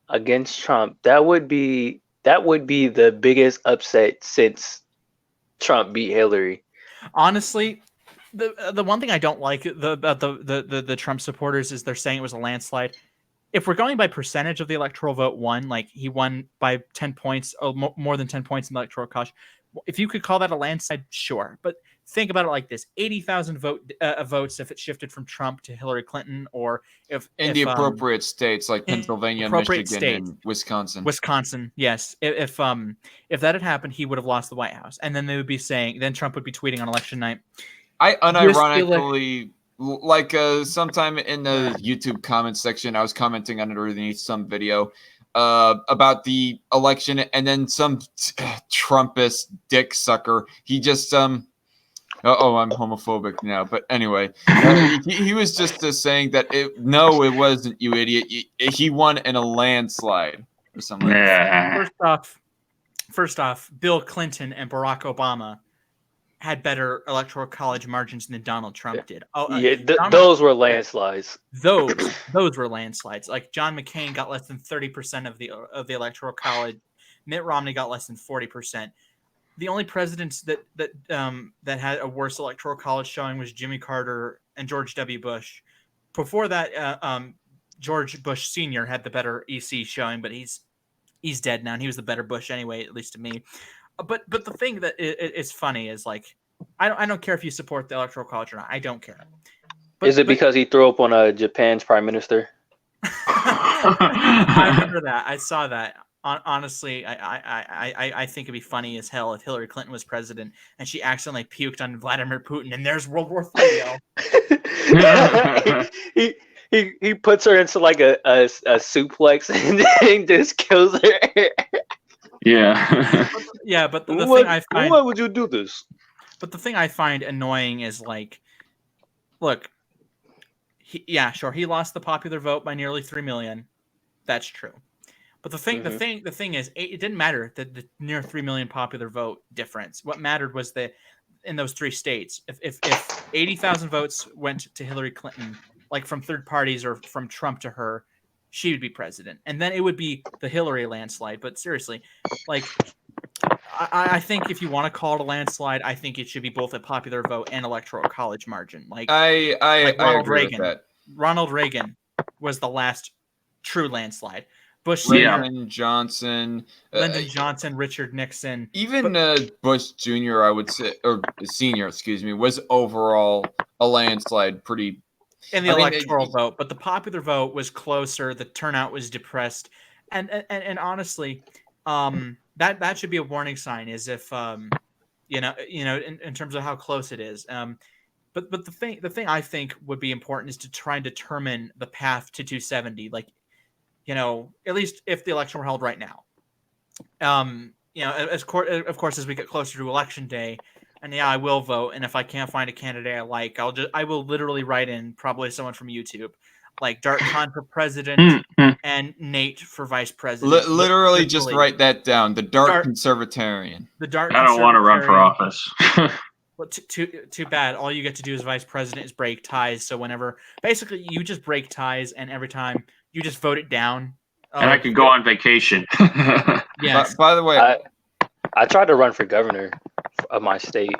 against Trump, that would be the biggest upset since Trump beat Hillary. Honestly, the one thing I don't like about the Trump supporters is they're saying it was a landslide. If we're going by percentage of the electoral vote won, like he won by 10 points, more than 10 points in the electoral college, if you could call that a landslide, sure. But think about it like this: 80,000 votes if it shifted from Trump to Hillary Clinton, or if the appropriate states like Pennsylvania, Michigan, states, and Wisconsin. Wisconsin, yes. If that had happened, he would have lost the White House, and then they would be saying, then Trump would be tweeting on election night. I unironically, like sometime in the YouTube comments section, I was commenting underneath some video about the election, and then some Trumpist dick sucker, he just I'm homophobic now, but anyway, he was just saying that it wasn't, you idiot, he won in a landslide or something like that. First off, Bill Clinton and Barack Obama had better electoral college margins than Donald Trump did. Those were landslides. Those were landslides. Like John McCain got less than 30% of the electoral college. Mitt Romney got less than 40%. The only presidents that had a worse electoral college showing was Jimmy Carter and George W. Bush. Before that, George Bush Sr. had the better EC showing, but he's dead now, and he was the better Bush anyway, at least to me. But the thing that is funny is, like, I don't care if you support the electoral college or not. I don't care. Is it because he threw up on Japan's prime minister? I remember that. I saw that. Honestly, I think it'd be funny as hell if Hillary Clinton was president and she accidentally puked on Vladimir Putin, and there's World War III. He puts her into like a suplex and then just kills her. Yeah. Yeah, but the thing I find, why would you do this? But the thing I find annoying is, like, look, he lost the popular vote by nearly 3 million. That's true. But the thing is, it didn't matter the near 3 million popular vote difference. What mattered was in those 3 states, if 80,000 votes went to Hillary Clinton, like from third parties or from Trump to her, she would be president, and then it would be the Hillary landslide. But seriously, like, I think if you want to call it a landslide, I think it should be both a popular vote and electoral college margin. Like I Ronald agree Reagan. with that. Ronald Reagan was the last true landslide. Bush Lyndon Johnson, Richard Nixon, even Bush Jr. I would say, or Senior, excuse me, was overall a landslide. Pretty. In the electoral vote, but the popular vote was closer. The turnout was depressed, and honestly, that should be a warning sign. Is if in terms of how close it is. But the thing I think would be important is to try and determine the path to 270. Like, at least if the election were held right now. Of course, as we get closer to election day. And I will vote. And if I can't find a candidate I like, I will literally write in probably someone from YouTube, like Dart Khan for president and Nate for vice president. Literally, just write that down. The Dart Conservatarian. I don't want to run for office. Well, too bad. All you get to do as vice president is break ties. So basically you just break ties, and every time you just vote it down. And I could go on vacation. Yes. By the way, I tried to run for governor of my state.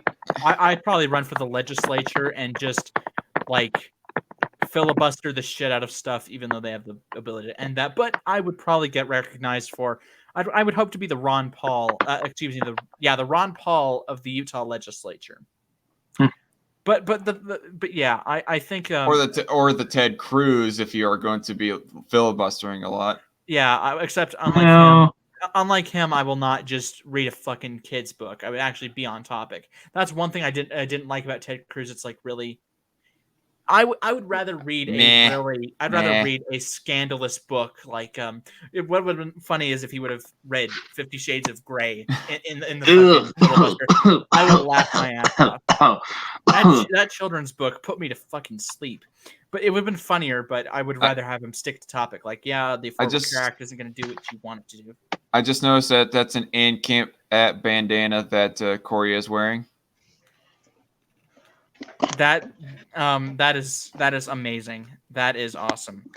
I'd probably run for the legislature and just like filibuster the shit out of stuff, even though they have the ability to end that. But I would probably get recognized for. I would hope to be the Ron Paul. The Ron Paul of the Utah legislature. But yeah, I think or the Ted Cruz if you are going to be filibustering a lot. Yeah, except unlike him, unlike him, I will not just read a fucking kid's book. I would actually be on topic. That's one thing I didn't like about Ted Cruz. It's like really, I would rather read I'd rather read a scandalous book like what would have been funny is if he would have read 50 Shades of Grey in the fucking Middlebuster. I would laugh my ass off. That children's book put me to fucking sleep. But it would have been funnier, but I would rather have him stick to topic. Like, yeah, the Affordable Care Act isn't going to do what you want it to do. I just noticed that that's an ANCAP bandana that Corey is wearing. That is amazing. That is awesome.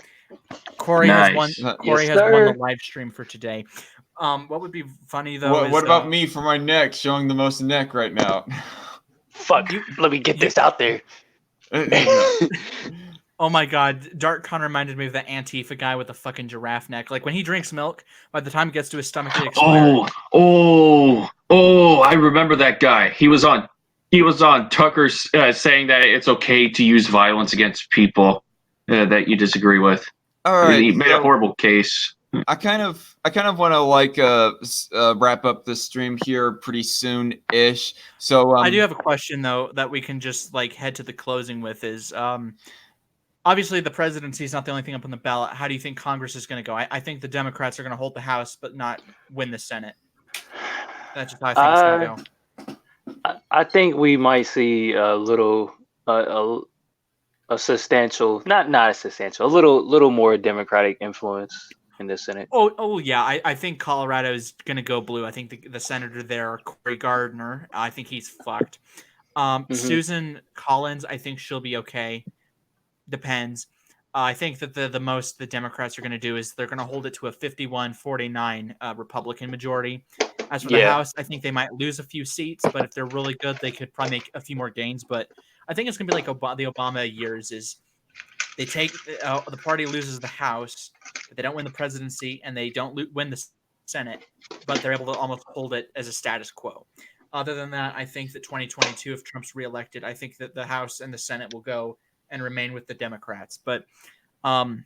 Corey Nice. has won. Corey Yes, has won sir. the live stream for today. What would be funny though? What about me for my neck? Showing the most neck right now. Fuck. Let me get this out there. Oh my god, Dark Con reminded me of the Antifa guy with the fucking giraffe neck. Like when he drinks milk, by the time it gets to his stomach, it explodes. I remember that guy. He was on Tucker saying that it's okay to use violence against people that you disagree with. All right, He made a horrible case. I kind of want to like wrap up this stream here pretty soon ish. So I do have a question though that we can just like head to the closing with is obviously the presidency is not the only thing up on the ballot. How do you think Congress is going to go? I think the Democrats are going to hold the House but not win the Senate. That's just how I think it's going to go. I think we might see a little, a substantial, not a substantial, a little more Democratic influence in the Senate. Oh yeah. I think Colorado is going to go blue. I think the senator there, Cory Gardner, I think he's fucked. Susan Collins, I think she'll be okay. Depends. I think that the most the Democrats are going to do is they're going to hold it to a 51-49 Republican majority. As for the House, I think they might lose a few seats, but if they're really good, they could probably make a few more gains. But I think it's going to be like the Obama years is they take the party loses the House, but they don't win the presidency, and they don't win the Senate, but they're able to almost hold it as a status quo. Other than that, I think that 2022, if Trump's reelected, I think that the House and the Senate will go and remain with the Democrats. But I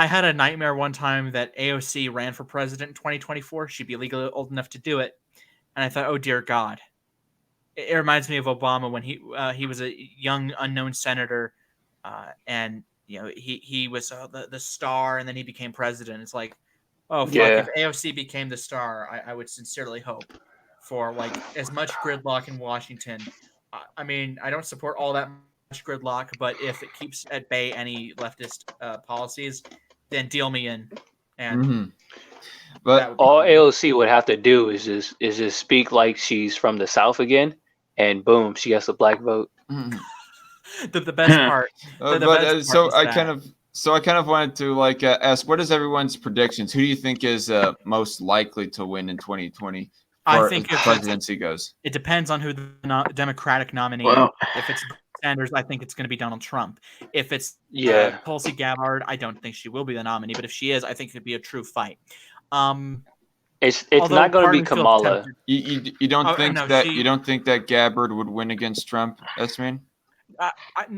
had a nightmare one time that AOC ran for president in 2024. She'd be legally old enough to do it. And I thought, oh, dear God. It reminds me of Obama when he was a young, unknown senator. And, you know, he was the star, and then he became president. It's like, oh, fuck, if AOC became the star, I would sincerely hope for, like, as much gridlock in Washington. I mean, I don't support all that much gridlock, but if it keeps at bay any leftist policies, then deal me in. And but all AOC would have to do is just speak like she's from the South again, and boom, she gets a black vote. the best part. I kind of wanted to like ask, what is everyone's predictions? Who do you think is most likely to win in 2020? I think if presidency goes. It depends on who the Democratic nominee. If it's Sanders, I think it's going to be Donald Trump. If it's Tulsi Gabbard, I don't think she will be the nominee. But if she is, I think it'd be a true fight. It's not going to be Kamala. You don't think you don't think that Gabbard would win against Trump, Esmeen?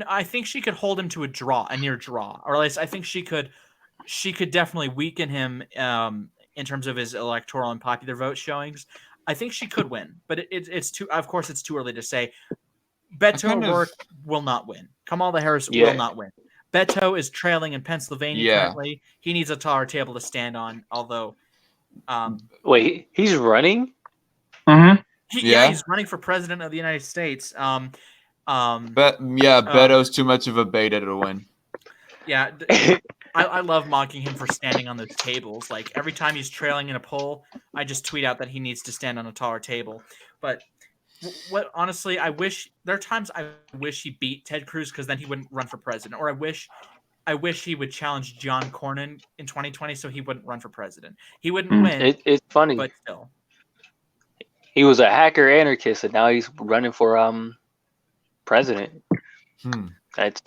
I think she could hold him to a near draw, or at least I think she could definitely weaken him in terms of his electoral and popular vote showings. I think she could win, but it's too. Of course, it's too early to say. Beto O'Rourke will not win. Kamala Harris will not win. Beto is trailing in Pennsylvania currently. He needs a taller table to stand on. Although, wait, he's running. He's running for president of the United States. Beto's too much of a beta to win. Yeah, I love mocking him for standing on those tables. Like every time he's trailing in a poll, I just tweet out that he needs to stand on a taller table. But what honestly, there are times I wish he beat Ted Cruz because then he wouldn't run for president. Or I wish he would challenge John Cornyn in 2020 so he wouldn't run for president. He wouldn't win. It's funny, but still, he was a hacker anarchist, and now he's running for president. That's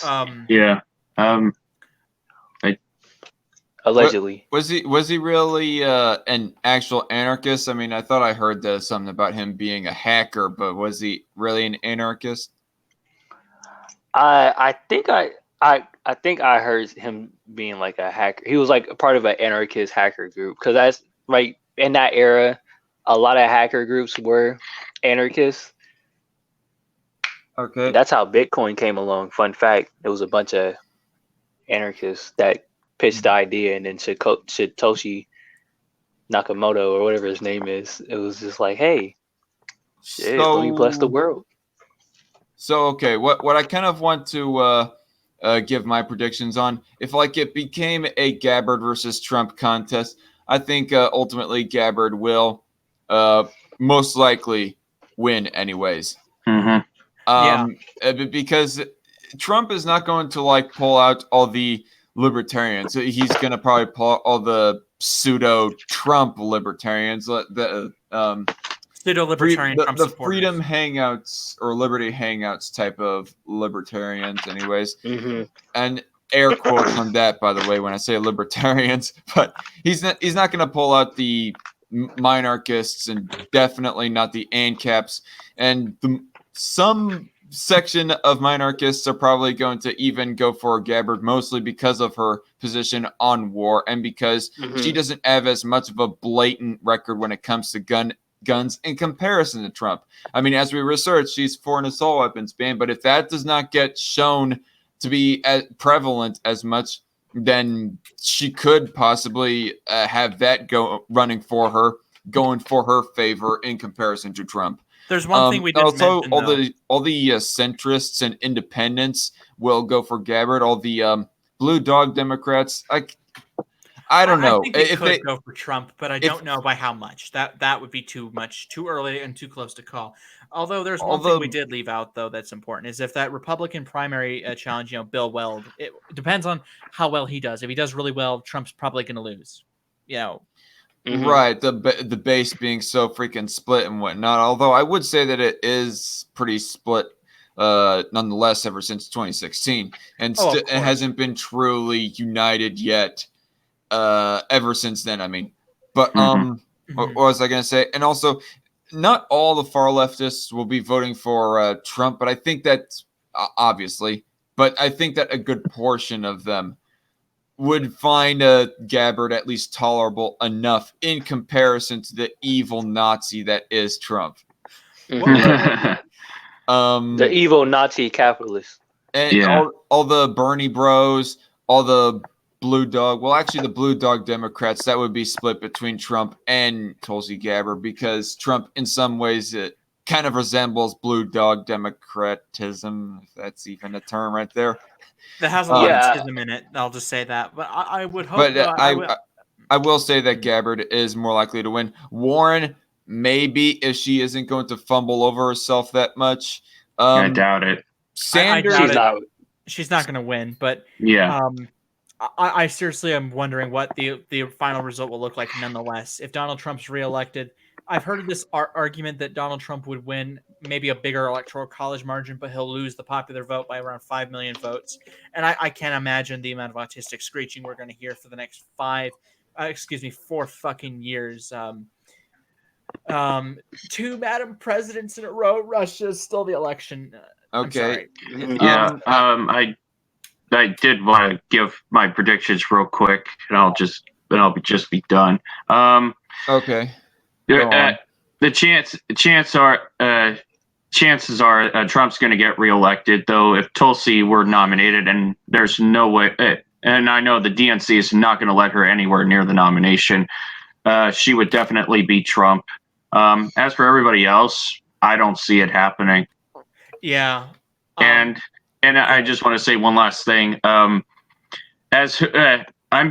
allegedly. Was he really an actual anarchist? I mean, I thought I heard something about him being a hacker, but was he really an anarchist? I think I heard him being like a hacker. He was like a part of an anarchist hacker group, because right in that era, a lot of hacker groups were anarchists. Okay. That's how Bitcoin came along. Fun fact: it was a bunch of anarchists that pitched the idea, and then Satoshi Nakamoto or whatever his name is, it was just like, hey, shit, let me bless the world. So okay, what I kind of want to give my predictions on, if like it became a Gabbard versus Trump contest, I think ultimately Gabbard will most likely win anyways. Because Trump is not going to like pull out all the libertarians. He's going to probably pull out all the pseudo-Trump libertarians, the pseudo-libertarian Trump the supporters. freedom hangouts or liberty hangouts type of libertarians, anyways. And air quotes on that, by the way, when I say libertarians. But he's not going to pull out the minarchists and definitely not the ANCAPs. And some section of minarchists are probably going to even go for Gabbard, mostly because of her position on war and because she doesn't have as much of a blatant record when it comes to guns in comparison to Trump. I mean, as we research, she's for an assault weapons ban, but if that does not get shown to be as prevalent as much, then she could possibly have that going for her favor in comparison to Trump. There's one thing we didn't also mention, all the centrists and independents will go for Gabbard. All the blue dog Democrats, I don't know. I think they could go for Trump, but I don't know by how much. That would be too much, too early, and too close to call. Although there's one thing we did leave out, though, that's important, is if that Republican primary challenge, Bill Weld, it depends on how well he does. If he does really well, Trump's probably going to lose. Right, the base being so freaking split and whatnot. Although I would say that it is pretty split, nonetheless, ever since 2016, and it hasn't been truly united yet. Ever since then, I mean, but what was I gonna say? And also, not all the far leftists will be voting for Trump, but I think that obviously, but I think that a good portion of them would find Gabbard at least tolerable enough in comparison to the evil Nazi that is Trump. The evil Nazi capitalist. And all the Bernie bros, all the blue dog. Well, actually, the blue dog Democrats, that would be split between Trump and Tulsi Gabbard, because Trump, in some ways, it kind of resembles blue dog democratism, if that's even a term right there. That has a lot of schism in it. I'll just say that. But I would hope. But I will say that Gabbard is more likely to win. Warren, maybe, if she isn't going to fumble over herself that much. I doubt it. Sanders, she's not going to win. But I seriously am wondering what the final result will look like nonetheless. If Donald Trump's reelected, I've heard of this argument that Donald Trump would win maybe a bigger electoral college margin, but he'll lose the popular vote by around 5 million votes. And I can't imagine the amount of autistic screeching we're going to hear for the next 4 fucking years. 2 Madam Presidents in a row. Russia is still the election. Okay. I did want to give my predictions real quick, and I'll just be done. Okay. The chances are Trump's going to get reelected, though. If Tulsi were nominated, and there's no way, and I know the DNC is not going to let her anywhere near the nomination, she would definitely beat Trump. As for everybody else, I don't see it happening. Yeah. And I just want to say one last thing. I'm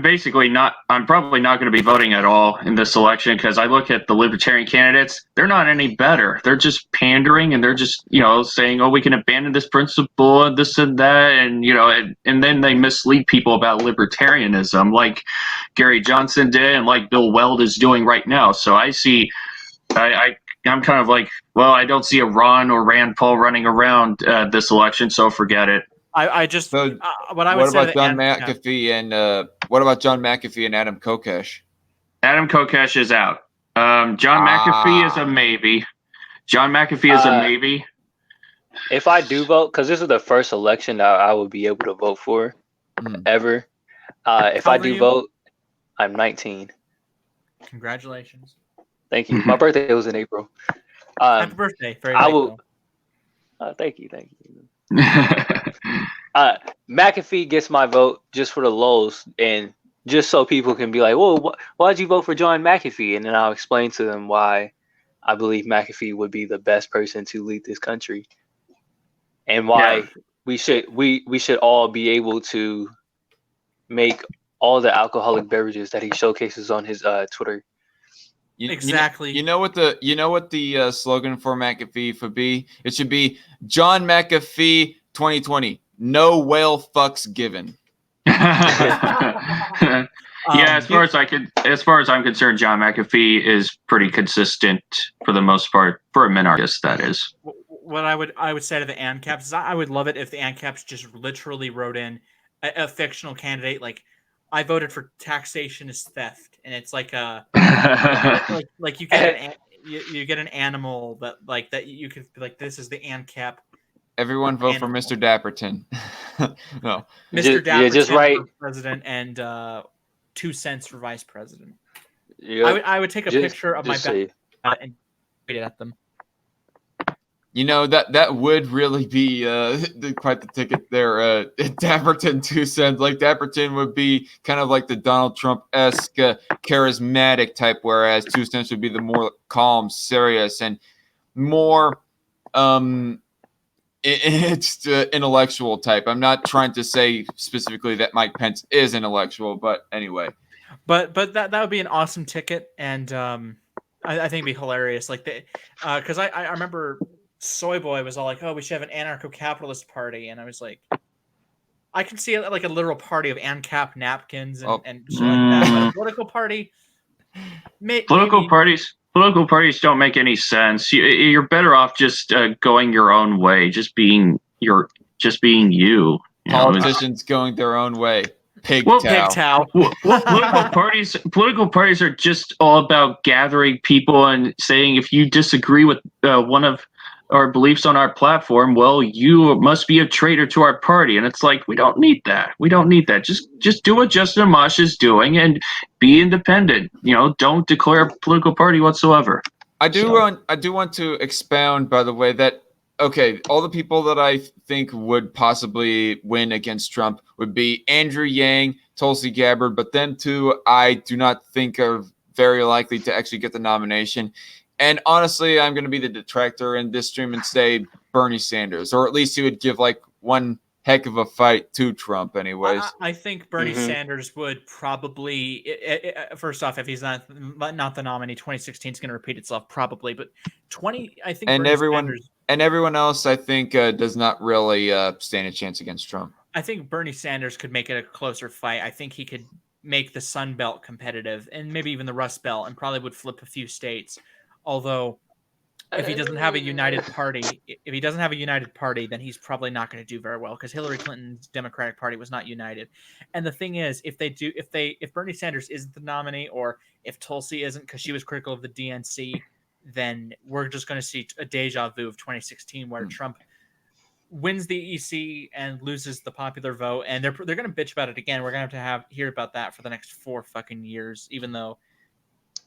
probably not going to be voting at all in this election, because I look at the libertarian candidates. They're not any better. They're just pandering, and they're just, saying, oh, we can abandon this principle and this and that. And, and then they mislead people about libertarianism, like Gary Johnson did and like Bill Weld is doing right now. So I'm kind of like, well, I don't see a Ron or Rand Paul running around this election, so forget it. What about John McAfee and Adam Kokesh? Adam Kokesh is out. John McAfee is a maybe. If I do vote, because this is the first election that I would be able to vote for ever. If I do vote, I'm 19. Congratulations. Thank you. My birthday was in April. Happy birthday. Very I late, will. though. Thank you. McAfee gets my vote just for the lows, and just so people can be like, "Whoa, why'd you vote for John McAfee?" And then I'll explain to them why I believe McAfee would be the best person to lead this country, and why we should all be able to make all the alcoholic beverages that he showcases on his Twitter. Exactly. You know what the slogan for McAfee would be? It should be John McAfee 2020. No whale fucks given. Yeah, as far as I'm concerned, John McAfee is pretty consistent for the most part for a minarchist. That is. What I would say to the ANCAPs is I would love it if the ANCAPs just literally wrote in a fictional candidate, like I voted for taxation is theft, and it's like a like you get an animal that you could be like, this is the ANCAP. Everyone vote for Mr. Dapperton. No, Mr. Dapperton just right. for president and 2 cents for vice president. Yep. I would take a picture of my ballot and tweet it at them. You know, that would really be quite the ticket there. Dapperton 2 cents. Like Dapperton would be kind of like the Donald Trump-esque charismatic type, whereas 2 cents would be the more calm, serious, and more it's the intellectual type. I'm not trying to say specifically that Mike Pence is intellectual, but anyway. But that would be an awesome ticket, and I think it'd be hilarious. Like because I remember Soy Boy was all like, "Oh, we should have an anarcho-capitalist party," and I was like, I can see like a literal party of ANCAP napkins and shit like that. But a political party, political parties don't make any sense. You're better off just going your own way, just being you. Politicians going their own way. Pigtail. Political parties are just all about gathering people and saying, if you disagree with one of our beliefs on our platform, well, you must be a traitor to our party. And it's like, we don't need that. Just do what Justin Amash is doing and be independent. Don't declare a political party whatsoever. I do want to expound, by the way, that okay, all the people that I think would possibly win against Trump would be Andrew Yang, Tulsi Gabbard, but then too, I do not think are very likely to actually get the nomination. And honestly, I'm going to be the detractor in this stream and say Bernie Sanders, or at least he would give like one heck of a fight to Trump anyways. I think Bernie Sanders would probably, first off, if he's not the nominee, 2016 is going to repeat itself probably, but I think and Bernie everyone else, I think, does not really stand a chance against Trump. I think Bernie Sanders could make it a closer fight. I think he could make the Sun Belt competitive and maybe even the Rust Belt, and probably would flip a few states. Although, if he doesn't have a united party, then he's probably not going to do very well, because Hillary Clinton's Democratic Party was not united. And the thing is, if Bernie Sanders isn't the nominee, or if Tulsi isn't because she was critical of the DNC, then we're just going to see a deja vu of 2016 where Trump wins the EC and loses the popular vote, and they're going to bitch about it again. We're going to have to hear about that for the next 4 fucking years, even though.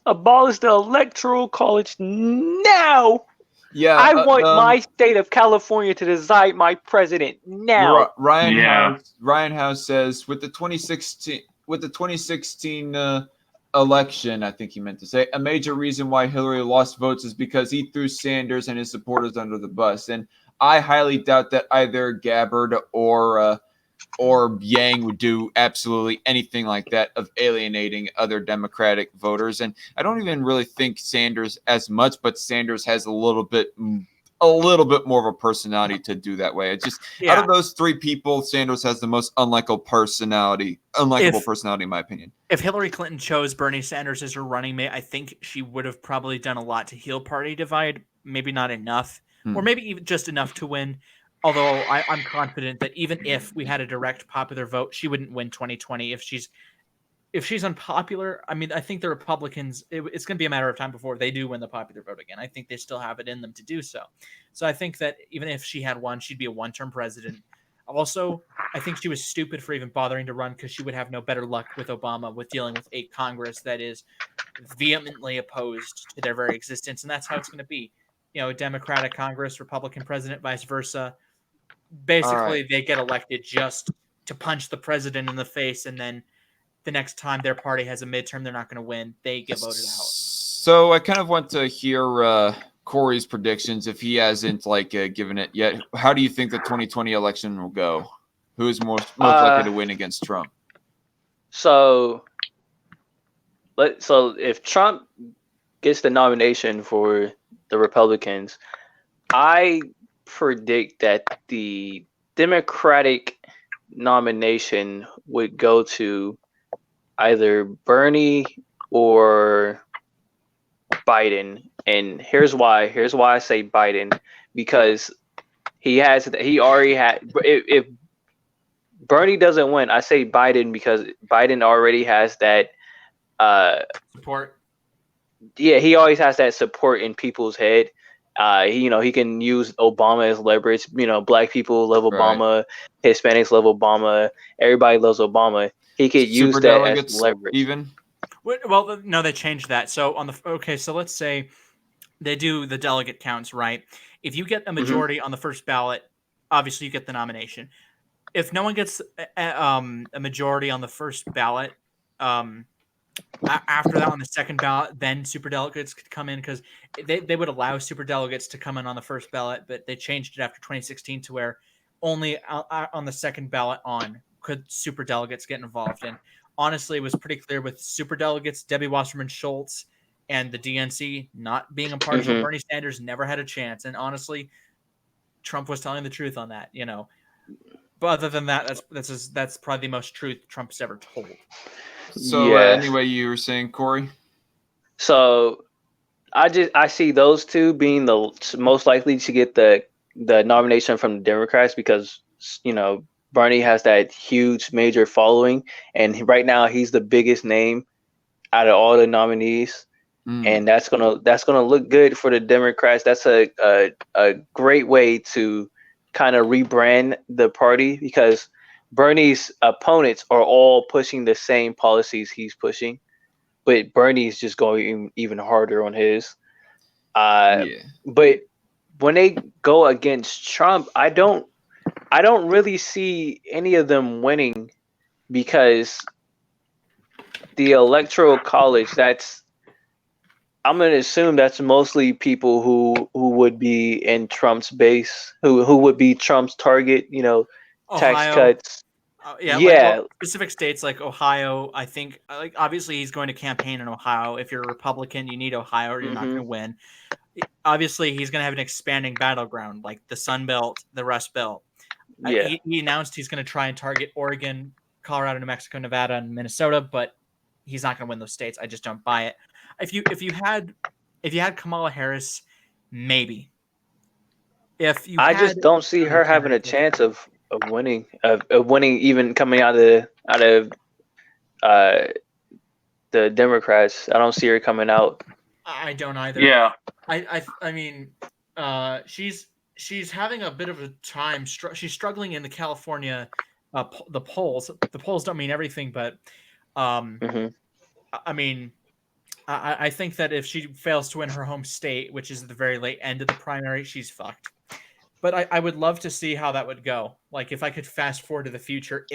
Abolish the Electoral College now. Yeah, I want my state of California to decide my president now. Ryan House says with the 2016 election, I think he meant to say, a major reason why Hillary lost votes is because he threw Sanders and his supporters under the bus. And I highly doubt that either Gabbard or Yang would do absolutely anything like that of alienating other Democratic voters. And I don't even really think Sanders as much, but Sanders has a little bit more of a personality to do that way. It's just out of those 3 people, Sanders has the most unlikable personality in my opinion. If Hillary Clinton chose Bernie Sanders as her running mate, I think she would have probably done a lot to heal party divide. Maybe not enough, or maybe even just enough to win. Although I'm confident that even if we had a direct popular vote, she wouldn't win 2020. If she's unpopular, I mean, I think the Republicans, it's going to be a matter of time before they do win the popular vote again. I think they still have it in them to do so. So I think that even if she had won, she'd be a one-term president. Also, I think she was stupid for even bothering to run because she would have no better luck with Obama with dealing with a Congress that is vehemently opposed to their very existence, and that's how it's going to be. Democratic Congress, Republican president, vice versa. Basically, they get elected just to punch the president in the face, and then the next time their party has a midterm, they're not going to win. They get voted out. So I kind of want to hear Corey's predictions if he hasn't given it yet. How do you think the 2020 election will go? Who is most likely to win against Trump? So if Trump gets the nomination for the Republicans, I predict that the Democratic nomination would go to either Bernie or Biden. And here's why I say Biden, because he already had, if Bernie doesn't win, I say Biden because Biden already has that support. Yeah, he always has that support in people's head. He can use Obama as leverage. Black people love Obama, Hispanics love Obama, everybody loves Obama. He could use that as leverage. Even. Well, no, they changed that. So so let's say they do the delegate counts, right? If you get a majority on the first ballot, obviously you get the nomination. If no one gets a majority on the first ballot, after that on the second ballot, then superdelegates could come in, because they would allow superdelegates to come in on the first ballot, but they changed it after 2016 to where only on the second ballot could superdelegates get involved. And honestly, it was pretty clear with superdelegates, Debbie Wasserman Schultz and the DNC not being a partial. Bernie Sanders never had a chance. And honestly, Trump was telling the truth on that, But other than that, that's probably the most truth Trump's ever told. So anyway, you were saying, Corey? So I see those two being the most likely to get the nomination from the Democrats, because Bernie has that huge major following, and right now he's the biggest name out of all the nominees, and that's gonna look good for the Democrats. That's a great way to kind of rebrand the party, because Bernie's opponents are all pushing the same policies he's pushing, but Bernie's just going even harder on his. But when they go against Trump, I don't really see any of them winning, because the Electoral College, I'm going to assume that's mostly people who would be in Trump's base, who would be Trump's target, tax cuts. Specific states like Ohio, I think, obviously he's going to campaign in Ohio. If you're a Republican, you need Ohio or you're not going to win. Obviously, he's going to have an expanding battleground like the Sun Belt, the Rust Belt. He announced he's going to try and target Oregon, Colorado, New Mexico, Nevada, and Minnesota, but he's not going to win those states. I just don't buy it. If you had Kamala Harris, maybe. I just don't see her having a chance of winning, even coming out of the Democrats. I don't see her coming out. I don't either. Yeah. I mean, she's having a bit of a time. She's struggling in the California the polls. The polls don't mean everything, but I mean, I think that if she fails to win her home state, which is at the very late end of the primary, she's fucked. But I would love to see how that would go. Like, if I could fast forward to the future,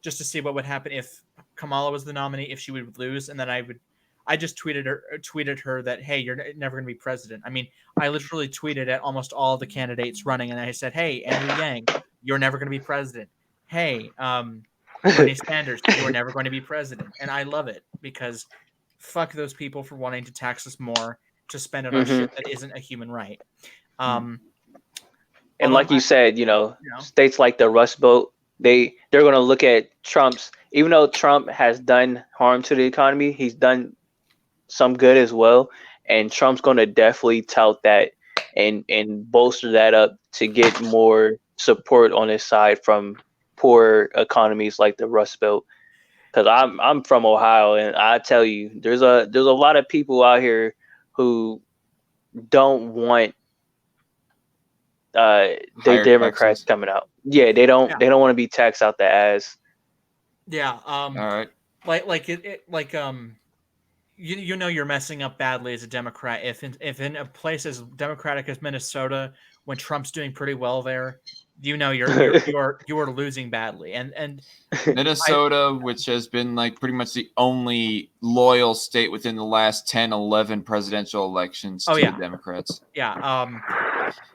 just to see what would happen if Kamala was the nominee, if she would lose, and then I just tweeted her that, hey, you're never going to be president. I mean, I literally tweeted at almost all the candidates running, and I said, hey, Andrew Yang, you're never going to be president. Hey, Bernie Sanders, you're never going to be president. And I love it, because fuck those people for wanting to tax us more to spend it on shit that isn't a human right. And like you said, states like the Rust Belt, they're going to look at Trump's, even though Trump has done harm to the economy, he's done some good as well. And Trump's going to definitely tout that and bolster that up to get more support on his side from poor economies like the Rust Belt. Because I'm from Ohio, and I tell you, there's a lot of people out here who don't want the Higher Democrats taxes. coming out. Yeah, they don't want to be taxed out the ass. Yeah. All right. You know you're messing up badly as a Democrat if in a place as democratic as Minnesota, when Trump's doing pretty well there, you know you're losing badly. And Minnesota, which has been like pretty much the only loyal state within the last 10, 11 presidential elections Oh, to yeah. the Democrats, yeah,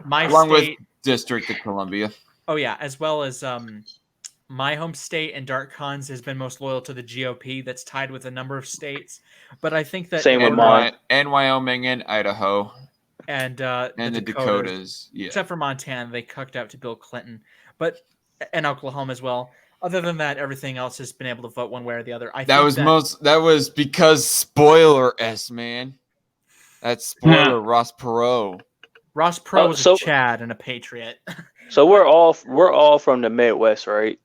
my along state. with District of Columbia. Oh yeah, as well as my home state and Dark Cons has been most loyal to the GOP. That's tied with a number of states, but I think that Same with And, mine. and Wyoming and Idaho and and the Dakotas. Yeah. except for Montana, they cucked out to Bill Clinton, but and Oklahoma as well. Other than that, everything else has been able to vote one way or the other. That was because spoiler S, man. That's spoiler Ross Perot. Ross Perot was so- a Chad and a patriot. So we're all from the Midwest, right?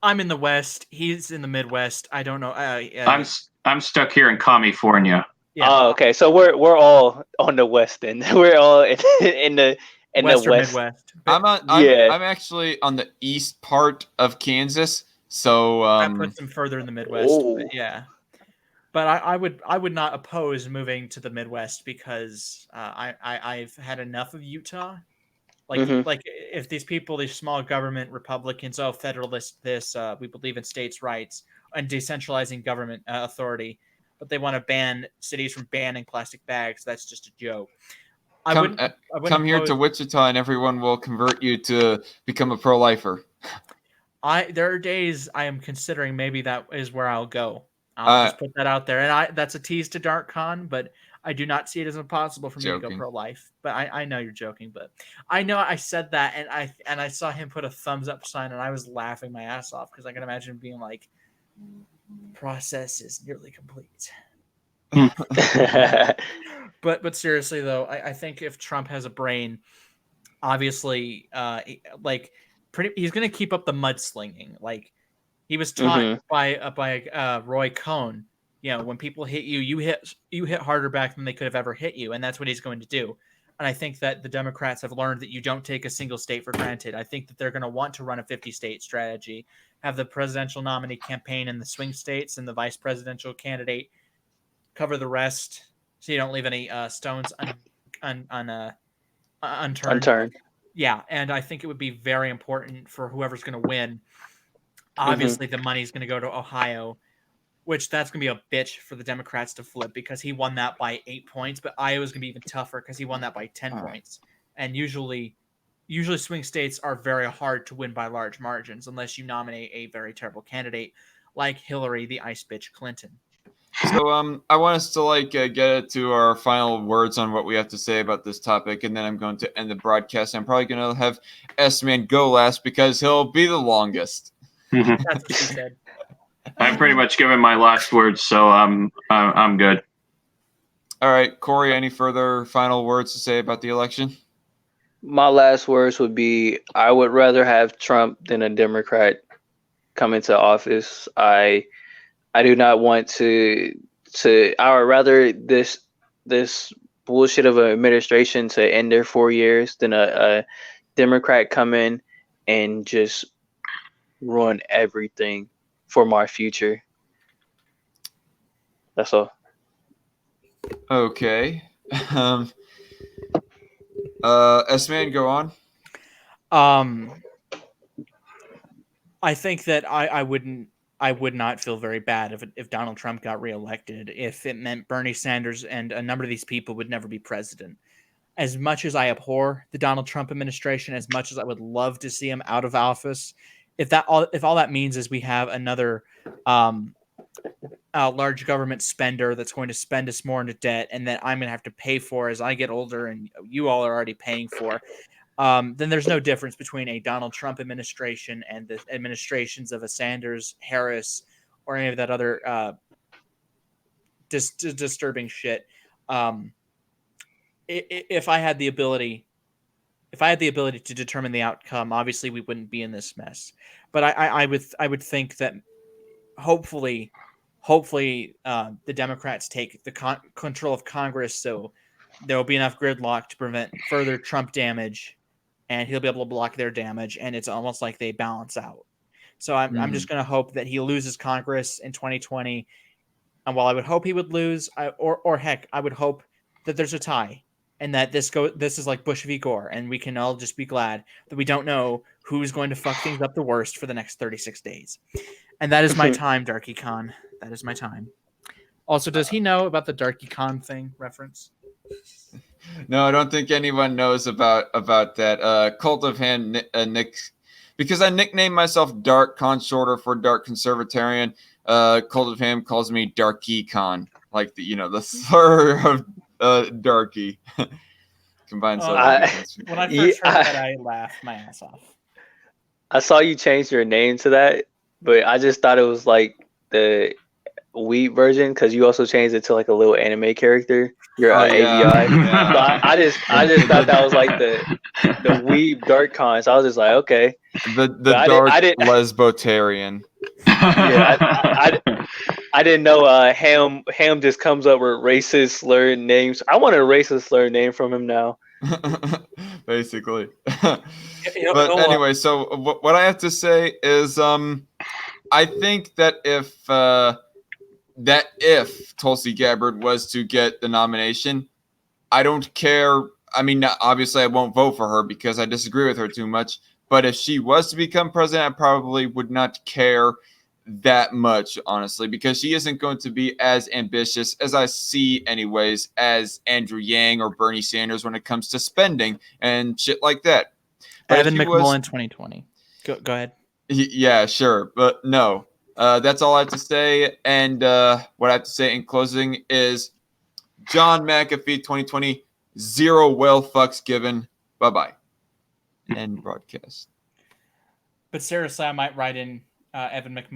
I'm in the West. He's in the Midwest. I don't know. I'm stuck here in California. Yeah. Oh, okay. So we're all on the West end. We're all in the West or West. Midwest. I'm actually on the east part of Kansas, so That puts him further in the Midwest. Oh. But yeah. But I would not oppose moving to the Midwest because I've had enough of Utah. Like if these people, these small government Republicans, federalist, we believe in states' rights and decentralizing government authority, but they want to ban cities from banning plastic bags. That's just a joke. I wouldn't come here to oppose- Wichita and everyone will convert you to become a pro-lifer. There are days I am considering maybe that is where I'll go. I'll just put that out there, and that's a tease to Dark Con, but I do not see it as impossible for me to go pro-life. But I know you're joking, but I know I said that, and I saw him put a thumbs up sign, and I was laughing my ass off because I can imagine being like, process is nearly complete. But seriously though, I think if Trump has a brain, obviously, he's going to keep up the mudslinging. Like he was taught by Roy Cohn. You know, when people hit you, you hit harder back than they could have ever hit you, and that's what he's going to do. And I think that the Democrats have learned that you don't take a single state for granted. I think that they're going to want to run a 50-state strategy, have the presidential nominee campaign in the swing states and the vice presidential candidate cover the rest, so you don't leave any stones unturned. Yeah, and I think it would be very important for whoever's going to win. Obviously, the money's going to go to Ohio, which that's going to be a bitch for the Democrats to flip because he won that by 8 points, but Iowa's going to be even tougher because he won that by 10 points. And usually swing states are very hard to win by large margins unless you nominate a very terrible candidate like Hillary, the ice bitch Clinton. So I want us to get to our final words on what we have to say about this topic, and then I'm going to end the broadcast. I'm probably going to have S-Man go last because he'll be the longest. That's what she said. I'm pretty much given my last words, so I'm good. All right, Corey, any further final words to say about the election? My last words would be: I would rather have Trump than a Democrat come into office. I do not want to. I would rather this bullshit of an administration to end their 4 years than a Democrat come in and just ruin everything for my future. That's all. Okay. S-Man, go on. I think that I would not feel very bad if Donald Trump got reelected, if it meant Bernie Sanders and a number of these people would never be president. As much as I abhor the Donald Trump administration, as much as I would love to see him out of office, if all that means is we have another large government spender that's going to spend us more into debt, and that I'm going to have to pay for as I get older, and you all are already paying for, then there's no difference between a Donald Trump administration and the administrations of a Sanders, Harris, or any of that other disturbing shit. If I had the ability to determine the outcome, obviously we wouldn't be in this mess. But I would think that hopefully the Democrats take the control of Congress, so there will be enough gridlock to prevent further Trump damage, and he'll be able to block their damage, and it's almost like they balance out. So I'm just going to hope that he loses Congress in 2020. And while I would hope he would lose, or heck, I would hope that there's a tie, and that this is like Bush v. Gore, and we can all just be glad that we don't know who's going to fuck things up the worst for the next 36 days. And that is my time, Darky Khan. That is my time. Also, does he know about the Darky Khan thing reference? No, I don't think anyone knows about that. Cult of Ham Nick, because I nicknamed myself Dark Con Shorter for Dark Conservatarian. Cult of Ham calls me Darky Khan, like the slur of Darky. Combined. When I first heard that, I laughed my ass off. I saw you change your name to that, but I just thought it was like the Wheat version because you also changed it to like a little anime character. Your AVI. Yeah. So I just thought that was like the Wheat Dark Con. So I was just like, okay. The Dark Lesbotarian. Yeah, I didn't know Ham just comes up with racist slurred names. I want a racist slurred name from him now. Basically. But anyway, so what I have to say is I think that if Tulsi Gabbard was to get the nomination, I don't care. I mean, obviously I won't vote for her because I disagree with her too much. But if she was to become president, I probably would not care that much, honestly, because she isn't going to be as ambitious as I see anyways as Andrew Yang or Bernie Sanders when it comes to spending and shit like that. But Evan McMullen 2020. Go ahead. Yeah, sure. But no, that's all I have to say. And what I have to say in closing is John McAfee 2020, 0 well fucks given. Bye-bye. End broadcast. But seriously, I might write in Evan McMullen